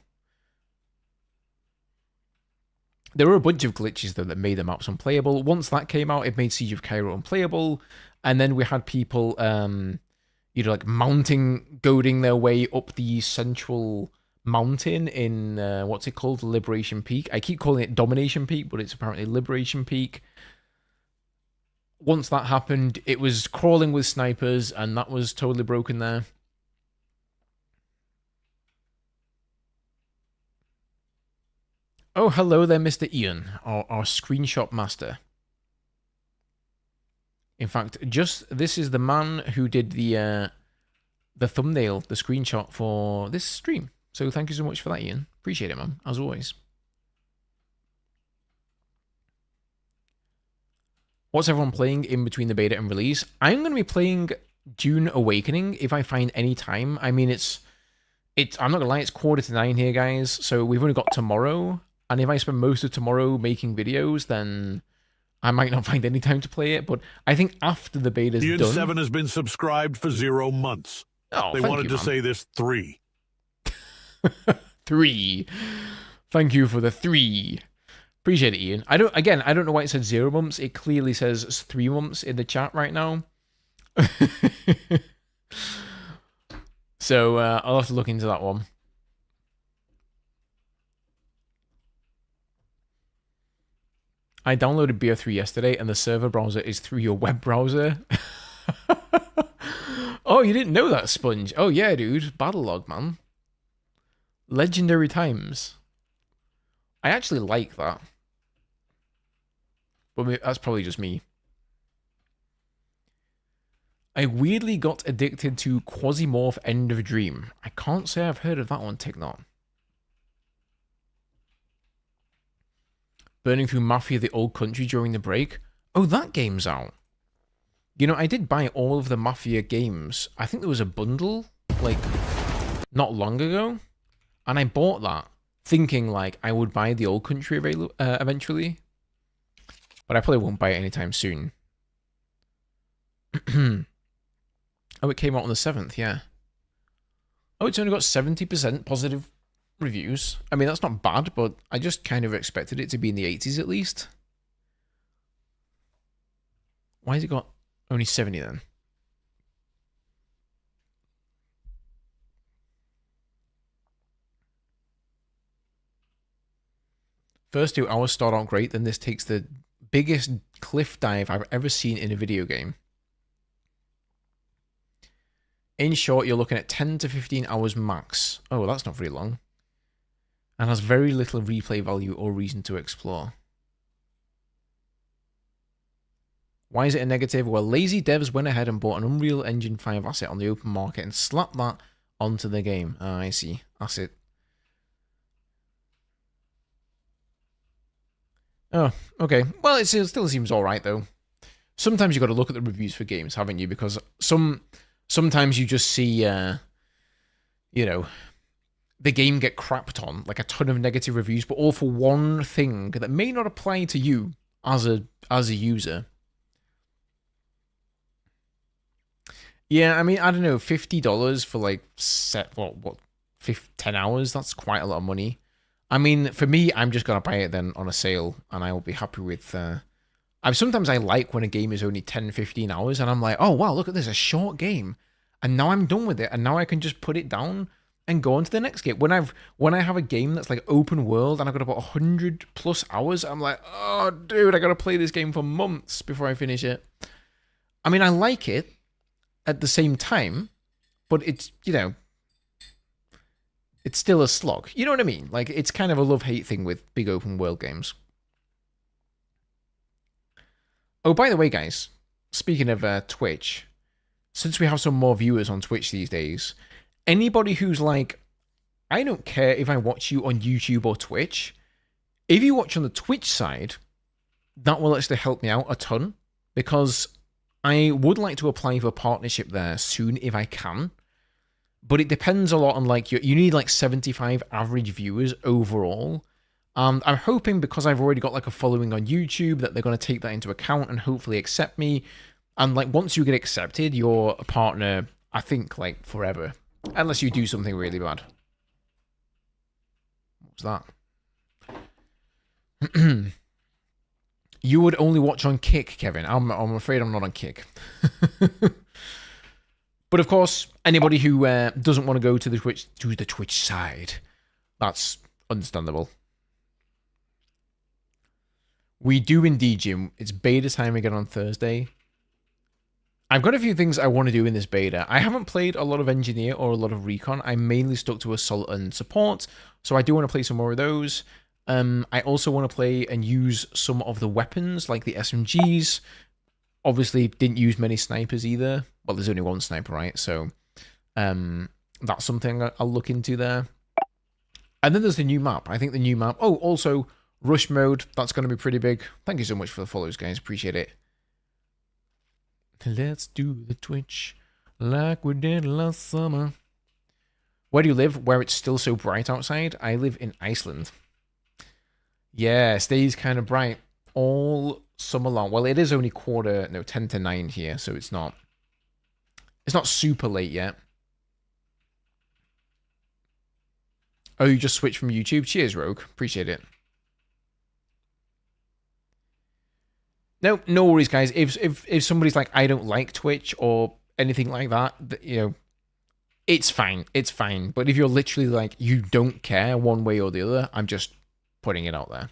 There were a bunch of glitches though that made the maps unplayable. Once that came out, it made Siege of Cairo unplayable, and then we had people you know, like goading their way up the central mountain in what's it called, Liberation Peak. I keep calling it Domination Peak, but it's apparently Liberation Peak. Once that happened, it was crawling with snipers, and that was totally broken there. Oh, hello there, Mr. Ian, our screenshot master. In fact, this is the man who did the thumbnail, the screenshot for this stream. So thank you so much for that, Ian. Appreciate it, man, as always. What's everyone playing in between the beta and release? I'm going to be playing Dune Awakening if I find any time. I mean, I'm not going to lie, it's 8:45 here, guys. So we've only got tomorrow. And if I spend most of tomorrow making videos, then I might not find any time to play it. But I think after the beta's done... Ian 7 has been subscribed for 0 months. Oh, they wanted to say this 3. 3. Thank you for the 3. Appreciate it, Ian. I don't know why it said 0 months. It clearly says 3 months in the chat right now. So I'll have to look into that one. I downloaded BO3 yesterday, and the server browser is through your web browser. Oh, you didn't know that, Sponge? Oh yeah, dude. Battlelog, man. Legendary times. I actually like that. But that's probably just me. I weirdly got addicted to Quasimorph End of Dream. I can't say I've heard of that one, Tignot. Burning through Mafia the Old Country during the break. Oh, that game's out. You know, I did buy all of the Mafia games. I think there was a bundle, like, not long ago. And I bought that, thinking, like, I would buy the Old Country eventually. But I probably won't buy it anytime soon. Oh, it came out on the 7th, yeah. Oh, it's only got 70% positive reviews. I mean, that's not bad, but I just kind of expected it to be in the 80s at least. Why has it got only 70 then? First 2 hours start out great, then this takes the biggest cliff dive I've ever seen in a video game. In short, you're looking at 10 to 15 hours max. Oh, that's not very long. And has very little replay value or reason to explore. Why is it a negative? Well, lazy devs went ahead and bought an Unreal Engine 5 asset on the open market and slapped that onto the game. Ah, I see. That's it. Oh, okay. Well, it still seems alright, though. Sometimes you've got to look at the reviews for games, haven't you? Because sometimes you just see, you know, the game get crapped on, like a ton of negative reviews, but all for one thing that may not apply to you as a user. Yeah, I mean, I don't know, $50 for like 10 hours, that's quite a lot of money. I mean, for me, I'm just going to buy it then on a sale, and I will be happy with... sometimes I like when a game is only 10, 15 hours, and I'm like, oh, wow, look at this, a short game. And now I'm done with it, and now I can just put it down and go on to the next game. When I have a game that's like open world and I've got about 100+ hours, I'm like, oh dude, I gotta play this game for months before I finish it. I mean, I like it at the same time, but it's, you know, it's still a slog. You know what I mean? Like, it's kind of a love-hate thing with big open world games. Oh, by the way, guys, speaking of Twitch, since we have some more viewers on Twitch these days, anybody who's like, I don't care if I watch you on YouTube or Twitch, if you watch on the Twitch side, that will actually help me out a ton, because I would like to apply for a partnership there soon if I can, but it depends a lot on, like, you need like 75 average viewers overall. I'm hoping, because I've already got like a following on YouTube, that they're going to take that into account and hopefully accept me. And like, once you get accepted, you're a partner, I think, like forever, unless you do something really bad. What was that? You would only watch on Kick, Kevin. I'm afraid I'm not on Kick. But of course, anybody who doesn't want to go to the Twitch side, that's understandable. We do indeed, Jim. It's beta time again on Thursday. I've got a few things I want to do in this beta. I haven't played a lot of Engineer or a lot of Recon. I mainly stuck to Assault and Support, so I do want to play some more of those. I also want to play and use some of the weapons, like the SMGs. Obviously, didn't use many snipers either. Well, there's only one sniper, right? So that's something I'll look into there. And then there's the new map. I think the new map... Oh, also... Rush mode, that's going to be pretty big. Thank you so much for the follows, guys. Appreciate it. Let's do the Twitch like we did last summer. Where do you live? Where it's still so bright outside? I live in Iceland. Yeah, it stays kind of bright all summer long. Well, it is only 10 to 9 here, so it's not super late yet. Oh, you just switched from YouTube? Cheers, Rogue. Appreciate it. No worries, guys. If somebody's like, I don't like Twitch or anything like that, you know, it's fine. It's fine. But if you're literally like, you don't care one way or the other, I'm just putting it out there.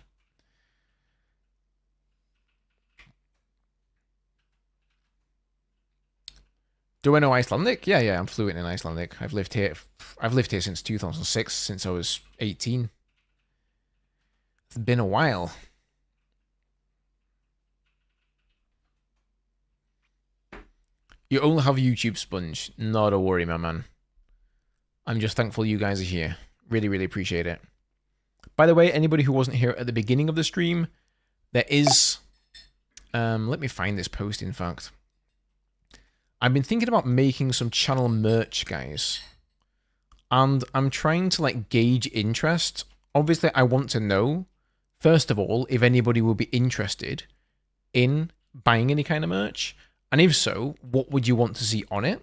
Do I know Icelandic? Yeah, I'm fluent in Icelandic. I've lived here since 2006, since I was 18. It's been a while. You only have YouTube, Sponge. Not a worry, my man. I'm just thankful you guys are here. Really, really appreciate it. By the way, anybody who wasn't here at the beginning of the stream, there is... let me find this post, in fact. I've been thinking about making some channel merch, guys. And I'm trying to, like, gauge interest. Obviously, I want to know, first of all, if anybody will be interested in buying any kind of merch. And if so, what would you want to see on it?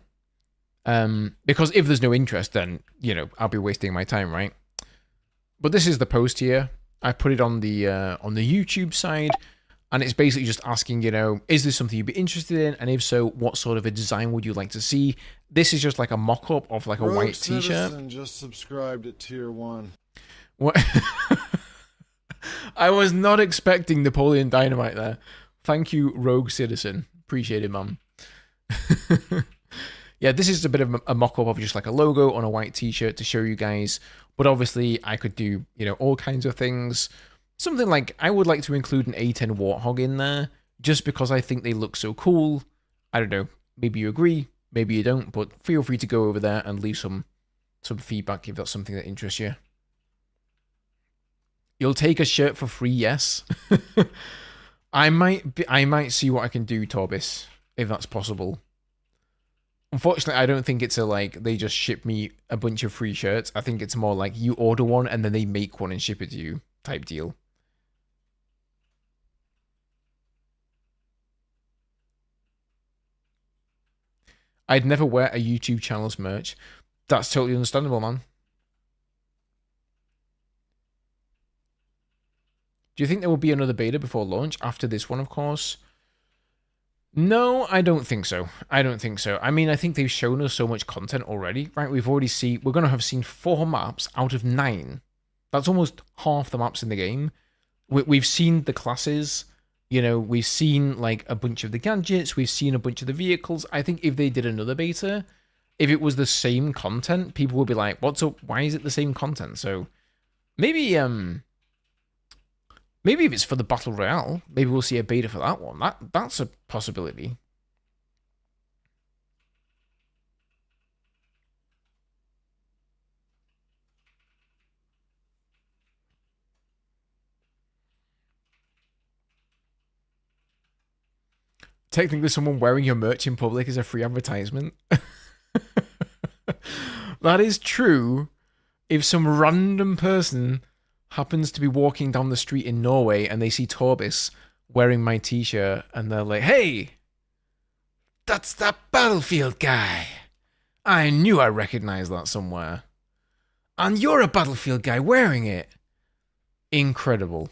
Because if there's no interest, then, you know, I'll be wasting my time, right? But this is the post here. I put it on the YouTube side, and it's basically just asking, you know, is this something you'd be interested in? And if so, what sort of a design would you like to see? This is just like a mock-up of like a white t-shirt. Just subscribed at tier 1. What? I was not expecting Napoleon Dynamite there. Thank you, Rogue Citizen. Appreciate it, man. Yeah, this is a bit of a mock-up of just like a logo on a white t-shirt to show you guys. But obviously, I could do, you know, all kinds of things. Something like, I would like to include an A10 Warthog in there, just because I think they look so cool. I don't know, maybe you agree, maybe you don't, but feel free to go over there and leave some feedback if that's something that interests you. You'll take a shirt for free, yes. I might see what I can do, Torbis, if that's possible. Unfortunately, I don't think it's a, like, they just ship me a bunch of free shirts. I think it's more like you order one and then they make one and ship it to you type deal. I'd never wear a YouTube channel's merch. That's totally understandable, man. Do you think there will be another beta before launch? After this one, of course. No, I don't think so. I don't think so. I mean, I think they've shown us so much content already, right? We're going to have seen 4 maps out of 9. That's almost half the maps in the game. We've seen the classes, you know, we've seen like a bunch of the gadgets, we've seen a bunch of the vehicles. I think if they did another beta, if it was the same content, people would be like, what's up? Why is it the same content? So maybe maybe if it's for the Battle Royale, maybe we'll see a beta for that one. That's a possibility. Technically, someone wearing your merch in public is a free advertisement. That is true. If some random person happens to be walking down the street in Norway and they see Torbis wearing my t-shirt and they're like, hey, that's that Battlefield guy. I knew I recognized that somewhere. And you're a Battlefield guy wearing it. Incredible.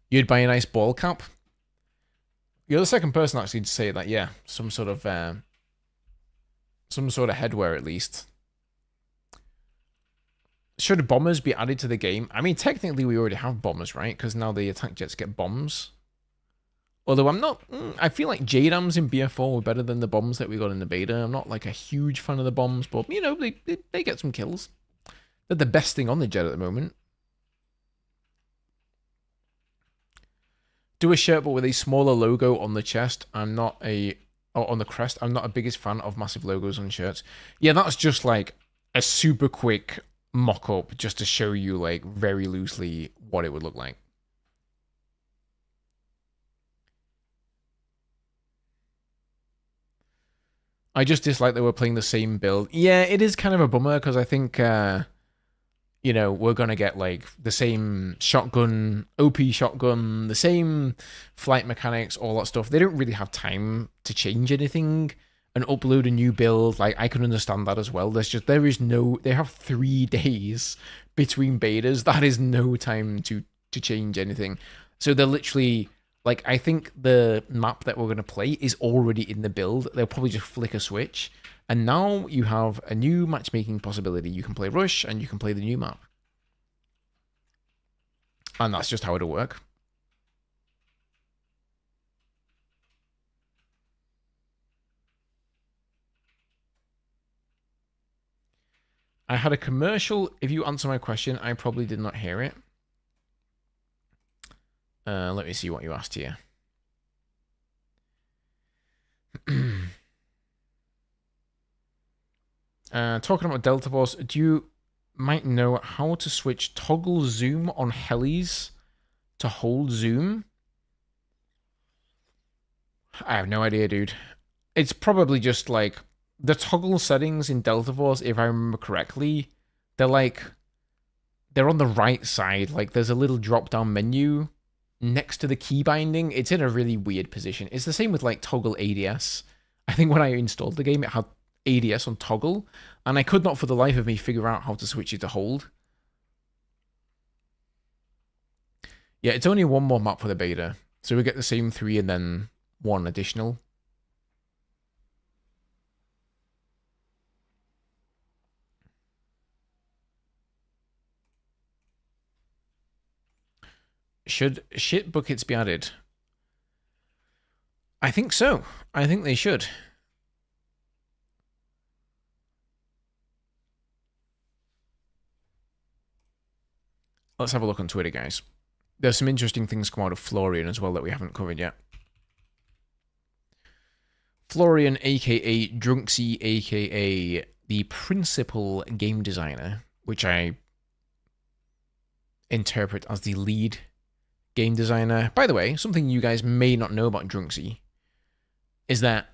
You'd buy a nice ball cap? You're the second person actually to say that, yeah. Some sort of headwear at least. Should bombers be added to the game? I mean, technically we already have bombers, right? Because now the attack jets get bombs. Although I'm not... I feel like JDAMs in BF4 were better than the bombs that we got in the beta. I'm not like a huge fan of the bombs, but, you know, they get some kills. They're the best thing on the jet at the moment. Do a shirt but with a smaller logo on the chest. I'm not a... Or on the crest. I'm not a biggest fan of massive logos on shirts. Yeah, that's just like a super quick mock-up just to show you like very loosely what it would look like. I just dislike that we're playing the same build. Yeah, it is kind of a bummer because I think, you know, we're going to get like the same shotgun, OP shotgun, the same flight mechanics, all that stuff. They don't really have time to change anything and upload a new build. Like, I can understand that as well. They have 3 days between betas. That is no time to change anything. So they're literally... Like, I think the map that we're going to play is already in the build. They'll probably just flick a switch. And now you have a new matchmaking possibility. You can play Rush, and you can play the new map. And that's just how it'll work. I had a commercial. If you answer my question, I probably did not hear it. Let me see what you asked here. Talking about Delta Force, do you might know how to switch toggle zoom on helis to hold zoom? I have no idea, dude. It's probably just like the toggle settings in Delta Force, if I remember correctly, they're on the right side. Like there's a little drop-down menu next to the key binding. It's in a really weird position. It's the same with like toggle ADS. I think when I installed the game, it had ADS on toggle, and I could not for the life of me figure out how to switch it to hold. Yeah, it's only one more map for the beta, so we get the same 3 and then 1 additional. Should shit buckets be added? I think so. I think they should. Let's have a look on Twitter, guys. There's some interesting things come out of Florian as well that we haven't covered yet. Florian, aka Drunksy, aka the principal game designer, which I interpret as the lead game designer. By the way, something you guys may not know about Drunksy is that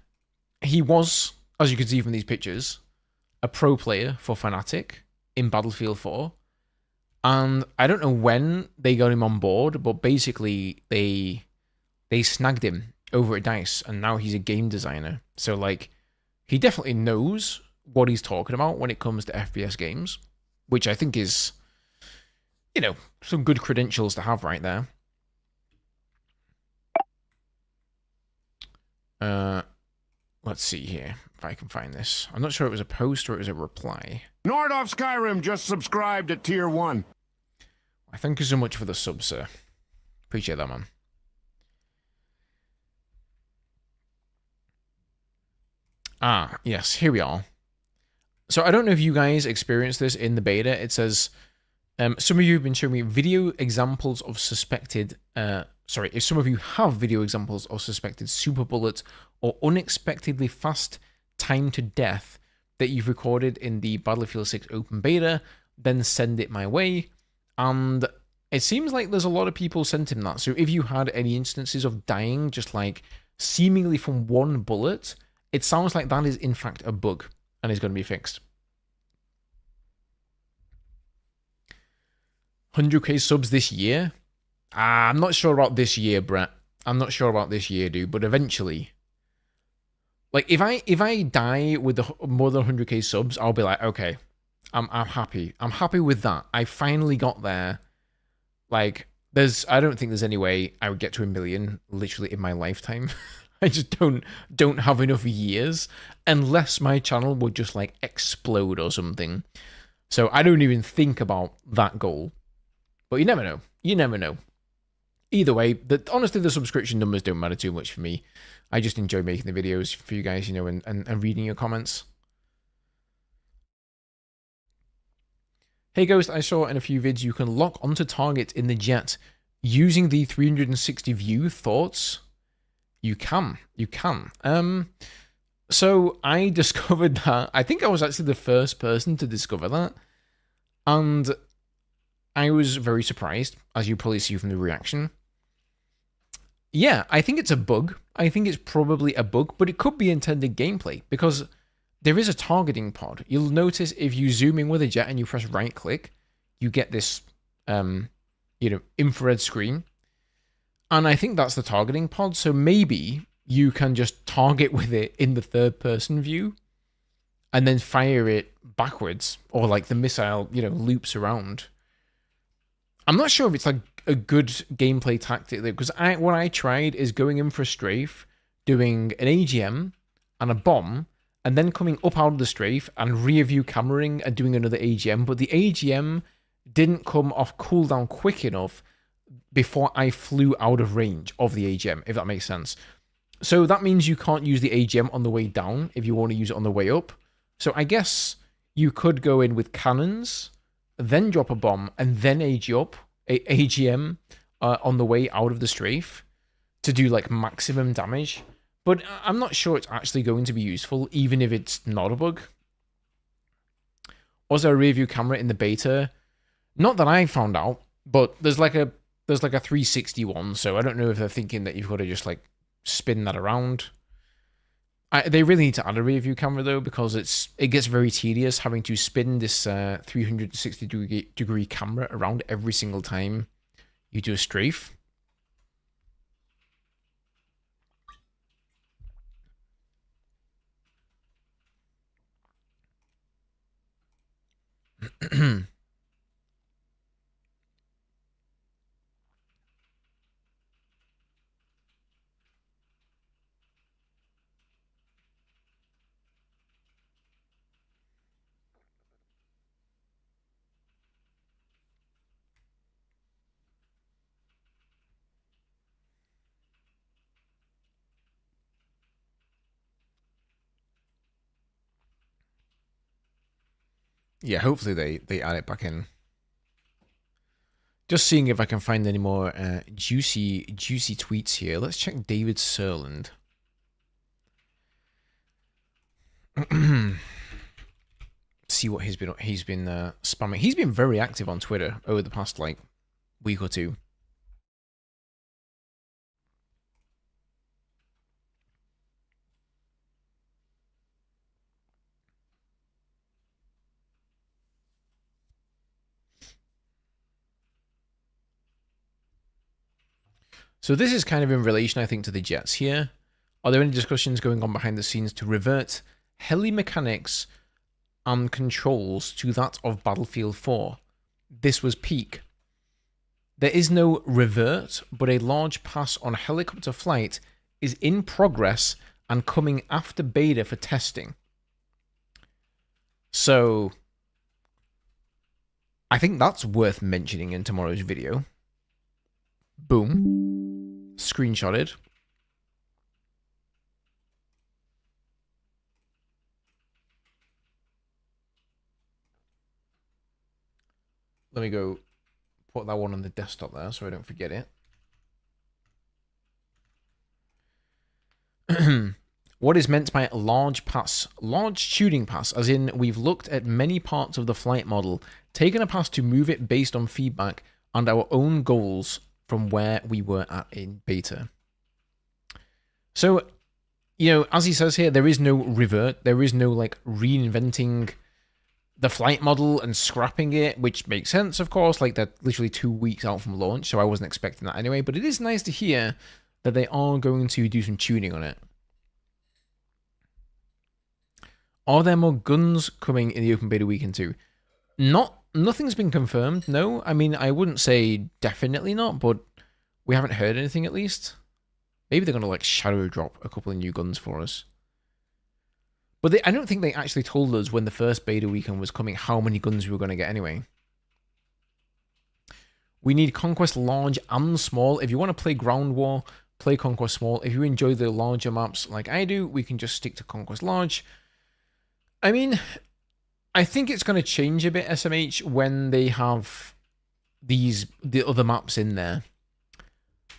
he was, as you can see from these pictures, a pro player for Fnatic in Battlefield 4. And I don't know when they got him on board, but basically they snagged him over at DICE, and now he's a game designer. So, like, he definitely knows what he's talking about when it comes to FPS games, which I think is you know, some good credentials to have right there. Let's see here if I can find this. I'm not sure it was a post or it was a reply. Nordoff Skyrim just subscribed at tier 1. Thank you so much for the sub, sir. Appreciate that, man. Ah, yes, here we are. So I don't know if you guys experienced this in the beta. It says, some of you have been showing me video examples of suspected, if some of you have video examples of suspected super bullet or unexpectedly fast time to death that you've recorded in the Battlefield 6 open beta, then send it my way. And it seems like there's a lot of people sent him that. So if you had any instances of dying just like seemingly from one bullet, it sounds like that is in fact a bug and is going to be fixed. 100k subs this year? I'm not sure about this year, Brett. I'm not sure about this year, dude, but eventually. Like, if I die with more than 100k subs, I'll be like, okay, I'm happy. I'm happy with that. I finally got there. Like, I don't think there's any way I would get to 1 million literally in my lifetime. I just don't have enough years unless my channel would just like explode or something. So I don't even think about that goal. But you never know. You never know. Either way, honestly, the subscription numbers don't matter too much for me. I just enjoy making the videos for you guys, you know, and reading your comments. Hey Ghost, I saw in a few vids you can lock onto target in the jet using the 360 view. Thoughts? You can. So I discovered that. I think I was actually the first person to discover that. And I was very surprised, as you probably see from the reaction. Yeah, I think it's a bug. I think it's probably a bug, but it could be intended gameplay because there is a targeting pod. You'll notice if you zoom in with a jet and you press right click, you get this, infrared screen. And I think that's the targeting pod. So maybe you can just target with it in the third person view and then fire it backwards, or like the missile, loops around. I'm not sure if it's like a good gameplay tactic though, because what I tried is going in for a strafe, doing an AGM and a bomb, and then coming up out of the strafe and rear view cameraing and doing another AGM. But the AGM didn't come off cooldown quick enough before I flew out of range of the AGM, if that makes sense. So that means you can't use the AGM on the way down if you want to use it on the way up. So I guess you could go in with cannons, then drop a bomb, and then AGM on the way out of the strafe to do like maximum damage. But I'm not sure it's actually going to be useful, even if it's not a bug. Was there a rear view camera in the beta? Not that I found out, but there's like a 360 one, so I don't know if they're thinking that you've got to just like spin that around. They really need to add a rear view camera though, because it gets very tedious having to spin this 360 degree camera around every single time you do a strafe. Yeah, hopefully they add it back in. Just seeing if I can find any more juicy tweets here. Let's check David Serland. See what he's been spamming. He's been very active on Twitter over the past like week or two. So this is kind of in relation, I think, to the jets here. Are there any discussions going on behind the scenes to revert heli mechanics and controls to that of Battlefield 4? This was peak. There is no revert, but a large pass on helicopter flight is in progress and coming after beta for testing. So I think that's worth mentioning in tomorrow's video. Boom. Screenshotted. Let me go put that one on the desktop there so I don't forget it. What is meant by large pass? Large tuning pass, as in we've looked at many parts of the flight model, taken a pass to move it based on feedback and our own goals from where we were at in beta. So, you know, as he says here, there is no revert. There is no, like, reinventing the flight model and scrapping it, which makes sense, of course. Like, they're literally 2 weeks out from launch, so I wasn't expecting that anyway. But it is nice to hear that they are going to do some tuning on it. Are there more guns coming in the open beta weekend too? Nothing's been confirmed, no. I mean, I wouldn't say definitely not, but we haven't heard anything at least. Maybe they're going to, like, shadow drop a couple of new guns for us. But I don't think they actually told us when the first beta weekend was coming how many guns we were going to get anyway. We need Conquest large and small. If you want to play Ground War, play Conquest small. If you enjoy the larger maps like I do, we can just stick to Conquest large. I mean, I think it's going to change a bit, SMH, when they have the other maps in there.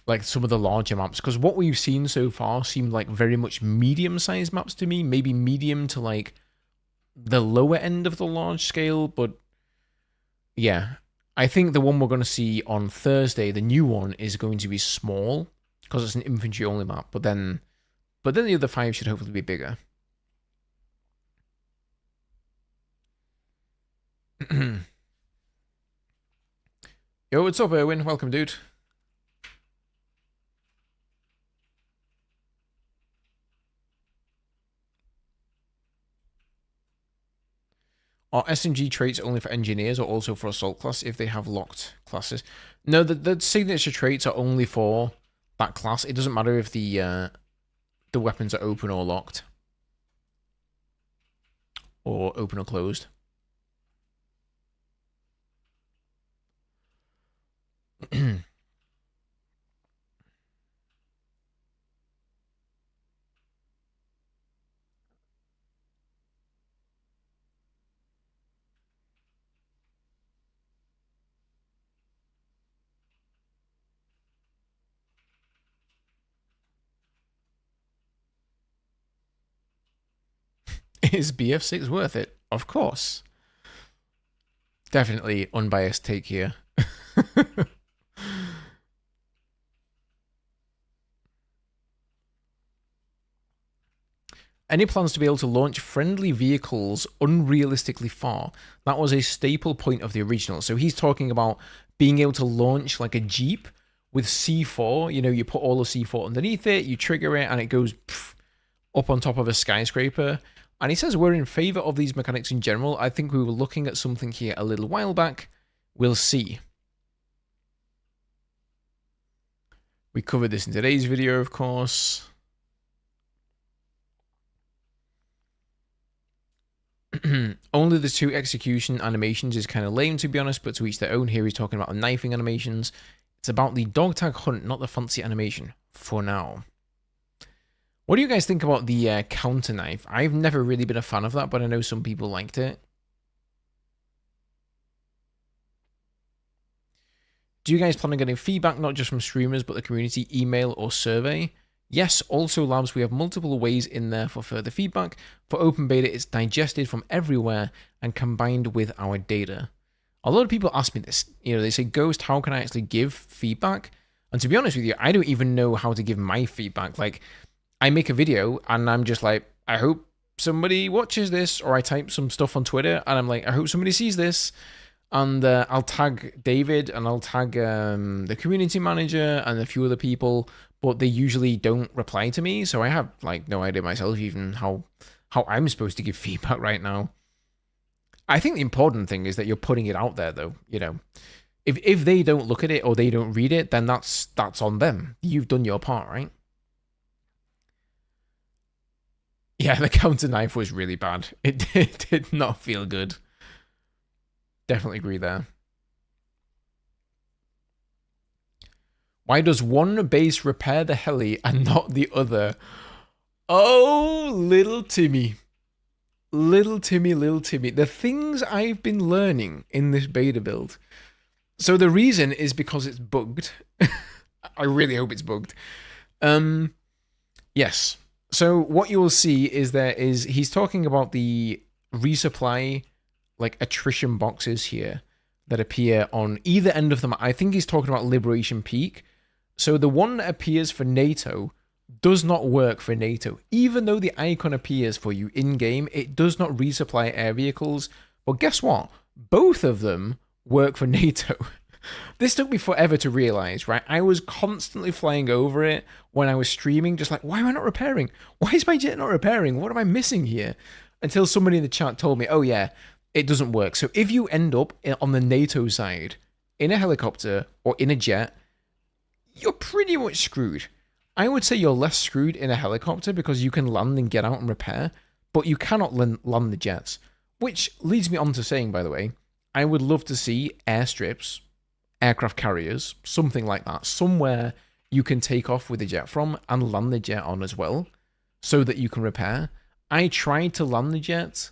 Like some of the larger maps. Because what we've seen so far seemed like very much medium-sized maps to me. Maybe medium to, like, the lower end of the large scale. But, yeah. I think the one we're going to see on Thursday, the new one, is going to be small. Because it's an infantry-only map. But then the other 5 should hopefully be bigger. Yo, what's up, Erwin? Welcome, dude. Are SMG traits only for engineers or also for assault class if they have locked classes? No, the signature traits are only for that class. It doesn't matter if the weapons are open or locked. Or open or closed. Is BF6 worth it? Of course. Definitely unbiased take here. Any plans to be able to launch friendly vehicles unrealistically far? That was a staple point of the original. So he's talking about being able to launch like a Jeep with C4. You know, you put all the C4 underneath it, you trigger it, and it goes up on top of a skyscraper. And he says we're in favor of these mechanics in general. I think we were looking at something here a little while back. We'll see. We covered this in today's video, of course. Only the 2 execution animations is kind of lame, to be honest, but to each their own. Here he's talking about the knifing animations. It's about the dog tag hunt, not the fancy animation, for now. What do you guys think about the counter knife? I've never really been a fan of that, but I know some people liked it. Do you guys plan on getting feedback, not just from streamers, but the community, email, or survey? Yes, also labs, we have multiple ways in there for further feedback. For open beta, it's digested from everywhere and combined with our data. A lot of people ask me this. You know, they say, Ghost, how can I actually give feedback? And to be honest with you, I don't even know how to give my feedback. Like, I make a video and I'm just like, I hope somebody watches this, or I type some stuff on Twitter and I'm like, I hope somebody sees this. And I'll tag David and I'll tag the community manager and a few other people, but they usually don't reply to me. So I have like no idea myself even how I'm supposed to give feedback right now. I think the important thing is that you're putting it out there though. You know, If they don't look at it or they don't read it, then that's on them. You've done your part, right? Yeah, the counter knife was really bad. It did not feel good. Definitely agree there. Why does one base repair the heli and not the other? Oh, little Timmy. Little Timmy, little Timmy. The things I've been learning in this beta build. So the reason is because it's bugged. I really hope it's bugged. Yes. So what you will see is he's talking about the resupply, like attrition boxes here that appear on either end of them. I think he's talking about Liberation Peak. So the one that appears for NATO does not work for NATO. Even though the icon appears for you in-game, it does not resupply air vehicles. But guess what? Both of them work for NATO. This took me forever to realize, right? I was constantly flying over it when I was streaming, just like, why am I not repairing? Why is my jet not repairing? What am I missing here? Until somebody in the chat told me, oh yeah, it doesn't work. So if you end up on the NATO side, in a helicopter or in a jet, you're pretty much screwed. I would say you're less screwed in a helicopter because you can land and get out and repair, but you cannot land the jets. Which leads me on to saying, by the way, I would love to see airstrips, aircraft carriers, something like that, somewhere you can take off with the jet from and land the jet on as well, so that you can repair. I tried to land the jet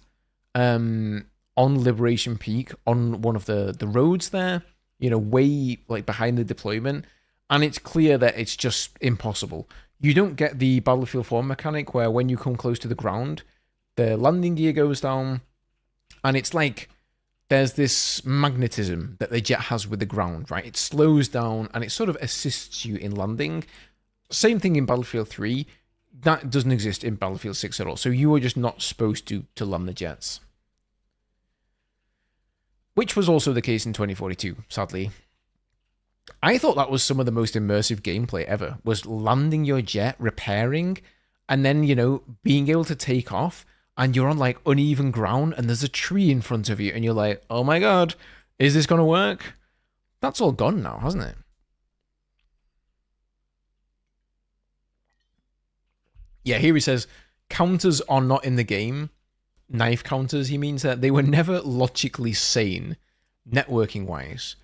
on Liberation Peak on one of the roads there, you know, way like behind the deployment, and it's clear that it's just impossible. You don't get the Battlefield 4 mechanic where when you come close to the ground, the landing gear goes down, and it's like there's this magnetism that the jet has with the ground, right? It slows down and it sort of assists you in landing. Same thing in Battlefield 3. That doesn't exist in Battlefield 6 at all. So you are just not supposed to land the jets. Which was also the case in 2042, sadly. I thought that was some of the most immersive gameplay ever, was landing your jet, repairing, and then, you know, being able to take off, and you're on like uneven ground and there's a tree in front of you and you're like, oh my god, is this going to work? That's all gone now, hasn't it? Yeah, here he says, counters are not in the game. Knife counters, he means that they were never logically sane, networking-wise.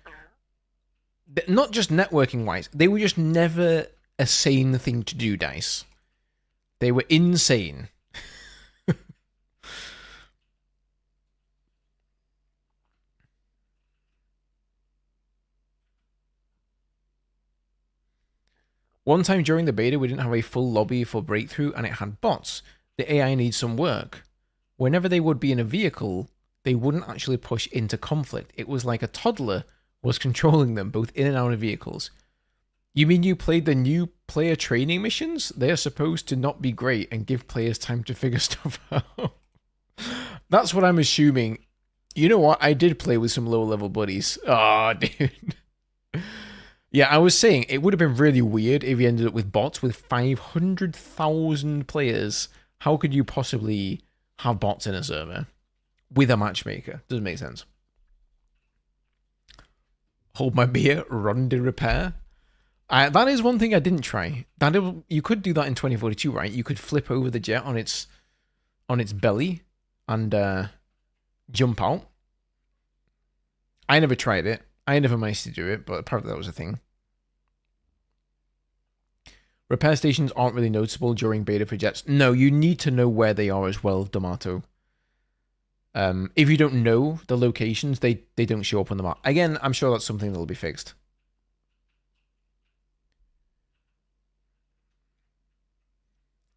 Not just networking-wise, they were just never a sane thing to do, Dice. They were insane. One time during the beta, we didn't have a full lobby for breakthrough and it had bots. The AI needs some work. Whenever they would be in a vehicle, they wouldn't actually push into conflict. It was like a toddler was controlling them both in and out of vehicles. You mean you played the new player training missions? They are supposed to not be great and give players time to figure stuff out. That's what I'm assuming. You know what? I did play with some low level buddies. Oh, dude. Yeah, I was saying, it would have been really weird if you ended up with bots with 500,000 players. How could you possibly have bots in a server with a matchmaker? Doesn't make sense. Hold my beer, run to repair. That is one thing I didn't try. You could do that in 2042, right? You could flip over the jet on its belly and jump out. I never tried it. I never managed to do it, but apparently that was a thing. Repair stations aren't really noticeable during beta for jets. No, you need to know where they are as well, D'Amato. If you don't know the locations, they don't show up on the map. Again, I'm sure that's something that'll be fixed.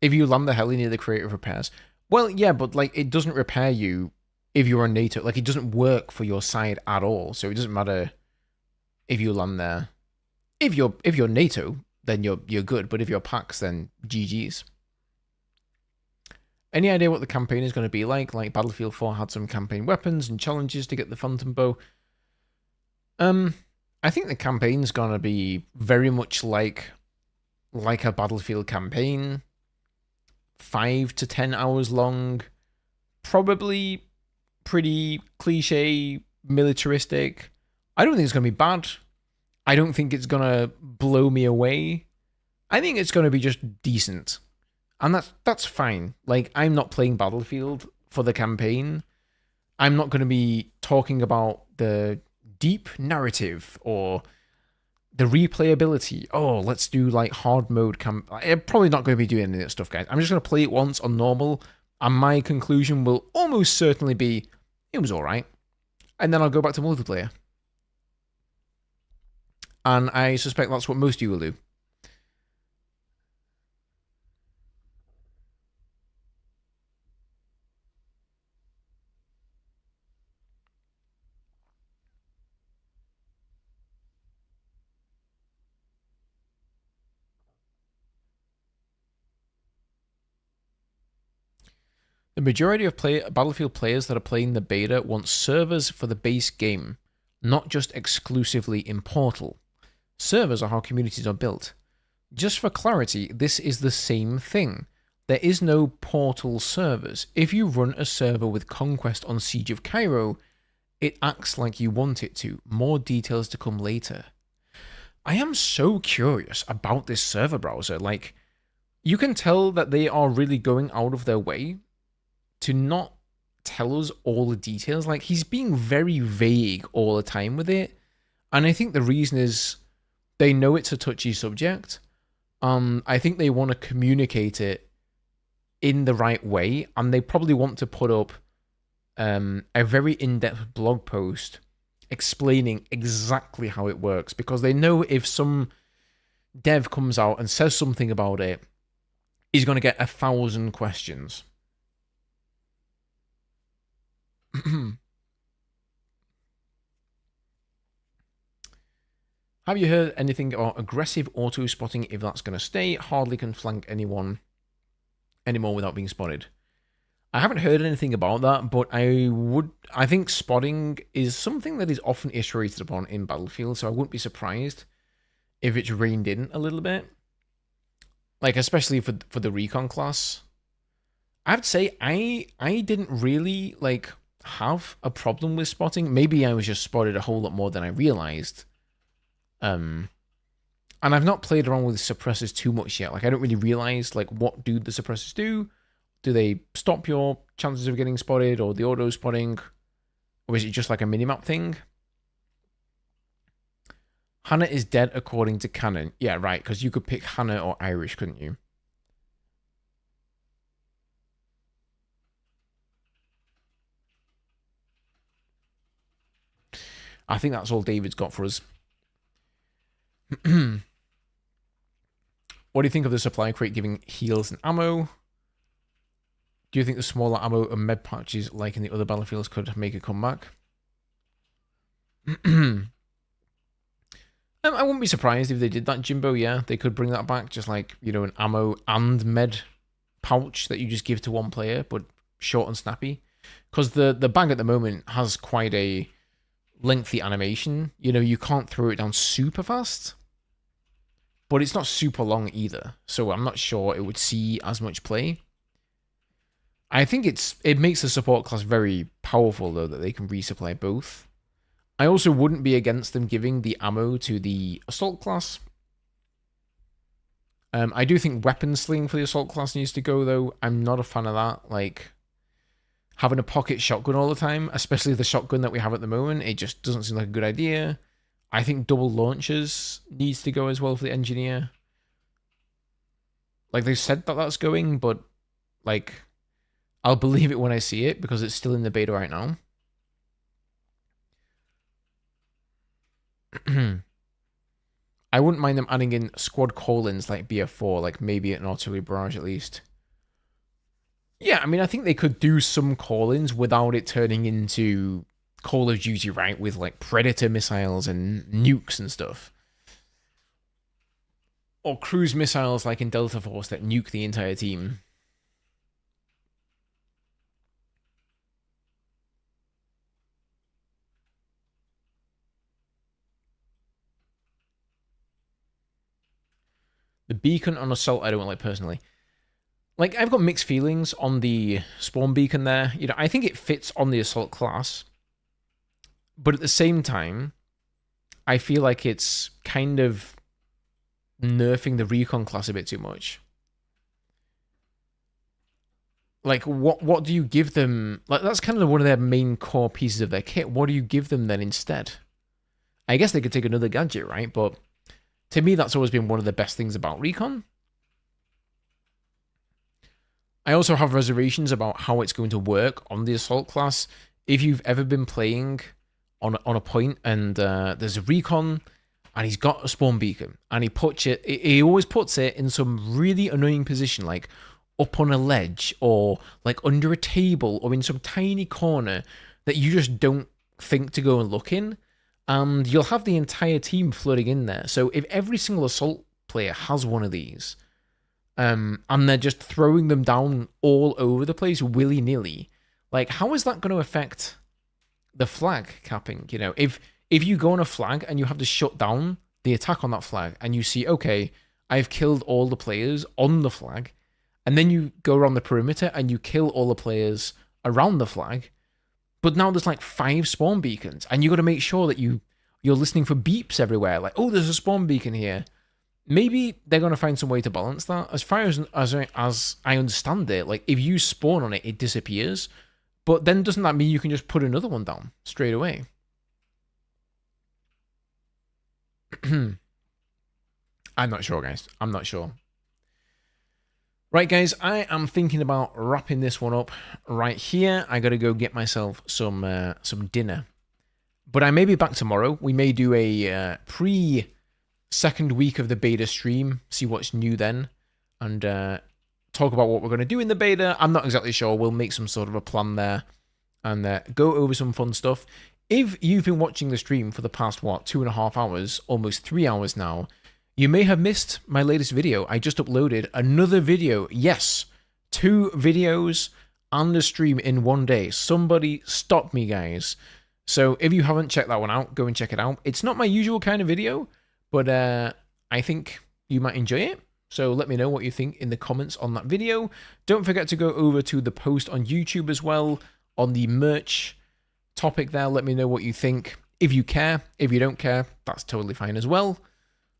If you land the heli near the creative repairs. Well, yeah, but like it doesn't repair you if you're on NATO. Like it doesn't work for your side at all. So it doesn't matter if you land there. If you're NATO, then you're good. But if you're PAX, then GG's. Any idea what the campaign is going to be like? Like Battlefield 4 had some campaign weapons and challenges to get the Phantom Bow. I think the campaign's going to be very much like a Battlefield campaign. 5 to 10 hours long. Probably pretty cliche, militaristic. I don't think it's going to be bad. I don't think it's going to blow me away. I think it's going to be just decent. And that's fine. Like, I'm not playing Battlefield for the campaign. I'm not going to be talking about the deep narrative or the replayability. Oh, let's do like hard mode camp. I'm probably not going to be doing any of that stuff, guys. I'm just going to play it once on normal, and my conclusion will almost certainly be, it was alright. And then I'll go back to multiplayer. And I suspect that's what most of you will do. The majority of Battlefield players that are playing the beta want servers for the base game, not just exclusively in Portal. Servers are how communities are built. Just for clarity, this is the same thing. There is no Portal servers. If you run a server with Conquest on Siege of Cairo, it acts like you want it to. More details to come later. I am so curious about this server browser. Like, you can tell that they are really going out of their way to not tell us all the details. Like, he's being very vague all the time with it. And I think the reason is they know it's a touchy subject. I think they want to communicate it in the right way. And they probably want to put up a very in-depth blog post explaining exactly how it works. Because they know if some dev comes out and says something about it, he's going to get 1,000 questions. Have you heard anything about aggressive auto spotting? If that's going to stay, hardly can flank anyone anymore without being spotted. I haven't heard anything about that, but I think spotting is something that is often iterated upon in Battlefield, so I wouldn't be surprised if it's reined in a little bit. Like, especially for the recon class. I have to say, I didn't really, like, have a problem with spotting. Maybe I was just spotted a whole lot more than I realized. And I've not played around with suppressors too much yet. Like, I don't really realize, like, what do the suppressors do? Do they stop your chances of getting spotted, or the auto spotting? Or is it just like a minimap thing? Hannah is dead according to canon. Yeah, right, because you could pick Hannah or Irish, couldn't you? I think that's all David's got for us. What do you think of the supply crate giving heals and ammo? Do you think the smaller ammo and med patches like in the other Battlefields could make a comeback? I wouldn't be surprised if they did that, Jimbo. Yeah, they could bring that back. Just like, you know, an ammo and med pouch that you just give to one player, but short and snappy. Because the bag at the moment has quite a lengthy animation. You know, you can't throw it down super fast, but it's not super long either. So I'm not sure it would see as much play. I think it makes the support class very powerful, though, that they can resupply both. I also wouldn't be against them giving the ammo to the assault class. I do think weapon sling for the assault class needs to go, though. I'm not a fan of that. Like, having a pocket shotgun all the time, especially the shotgun that we have at the moment, it just doesn't seem like a good idea. I think double launchers needs to go as well for the engineer. Like, they said that that's going, but, like, I'll believe it when I see it because it's still in the beta right now. I wouldn't mind them adding in squad call-ins like BF4, like maybe an artillery barrage at least. Yeah, I mean, I think they could do some call-ins without it turning into Call of Duty, right? With like Predator missiles and nukes and stuff. Or cruise missiles like in Delta Force that nuke the entire team. The beacon on assault I don't like personally. Like, I've got mixed feelings on the spawn beacon there. You know, I think it fits on the assault class. But at the same time, I feel like it's kind of nerfing the recon class a bit too much. Like, what do you give them? Like, that's kind of one of their main core pieces of their kit. What do you give them then instead? I guess they could take another gadget, right? But to me, that's always been one of the best things about recon. I also have reservations about how it's going to work on the assault class. If you've ever been playing on a point and there's a recon and he's got a spawn beacon and he always puts it in some really annoying position, like up on a ledge or like under a table or in some tiny corner that you just don't think to go and look in, and you'll have the entire team flooding in there. So if every single assault player has one of these, and they're just throwing them down all over the place willy-nilly, like, how is that going to affect the flag capping? You know, if you go on a flag and you have to shut down the attack on that flag and you see, okay, I've killed all the players on the flag, and then you go around the perimeter and you kill all the players around the flag, but now there's like 5 spawn beacons, and you got to make sure that you're listening for beeps everywhere. Like, oh, there's a spawn beacon here. Maybe they're going to find some way to balance that. As far as I understand it, like, if you spawn on it, it disappears. But then doesn't that mean you can just put another one down straight away? I'm not sure, guys. I'm not sure. Right, guys, I am thinking about wrapping this one up right here. I got to go get myself some dinner. But I may be back tomorrow. We may do a pre-second week of the beta stream, see what's new then, and talk about what we're going to do in the beta. I'm not exactly sure. We'll make some sort of a plan there and go over some fun stuff. If you've been watching the stream for the past, 2.5 hours, almost 3 hours now, you may have missed my latest video. I just uploaded another video. Yes, 2 videos and a stream in one day. Somebody stop me, guys. So if you haven't checked that one out, go and check it out. It's not my usual kind of video, but I think you might enjoy it. So let me know what you think in the comments on that video. Don't forget to go over to the post on YouTube as well on the merch topic there. Let me know what you think. If you care, if you don't care, that's totally fine as well.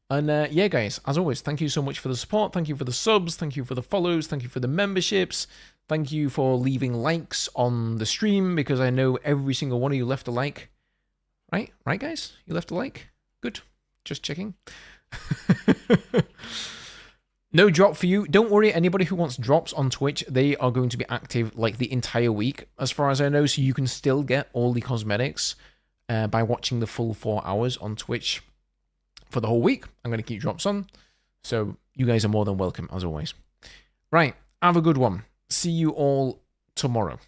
And yeah, guys, as always, thank you so much for the support. Thank you for the subs. Thank you for the follows. Thank you for the memberships. Thank you for leaving likes on the stream, because I know every single one of you left a like. Right? Right, guys? You left a like? Good. Just checking. No drop for you. Don't worry, anybody who wants drops on Twitch, they are going to be active like the entire week, as far as I know, so you can still get all the cosmetics by watching the full 4 hours on Twitch. For the whole week, I'm going to keep drops on. So you guys are more than welcome, as always. Right, have a good one. See you all tomorrow.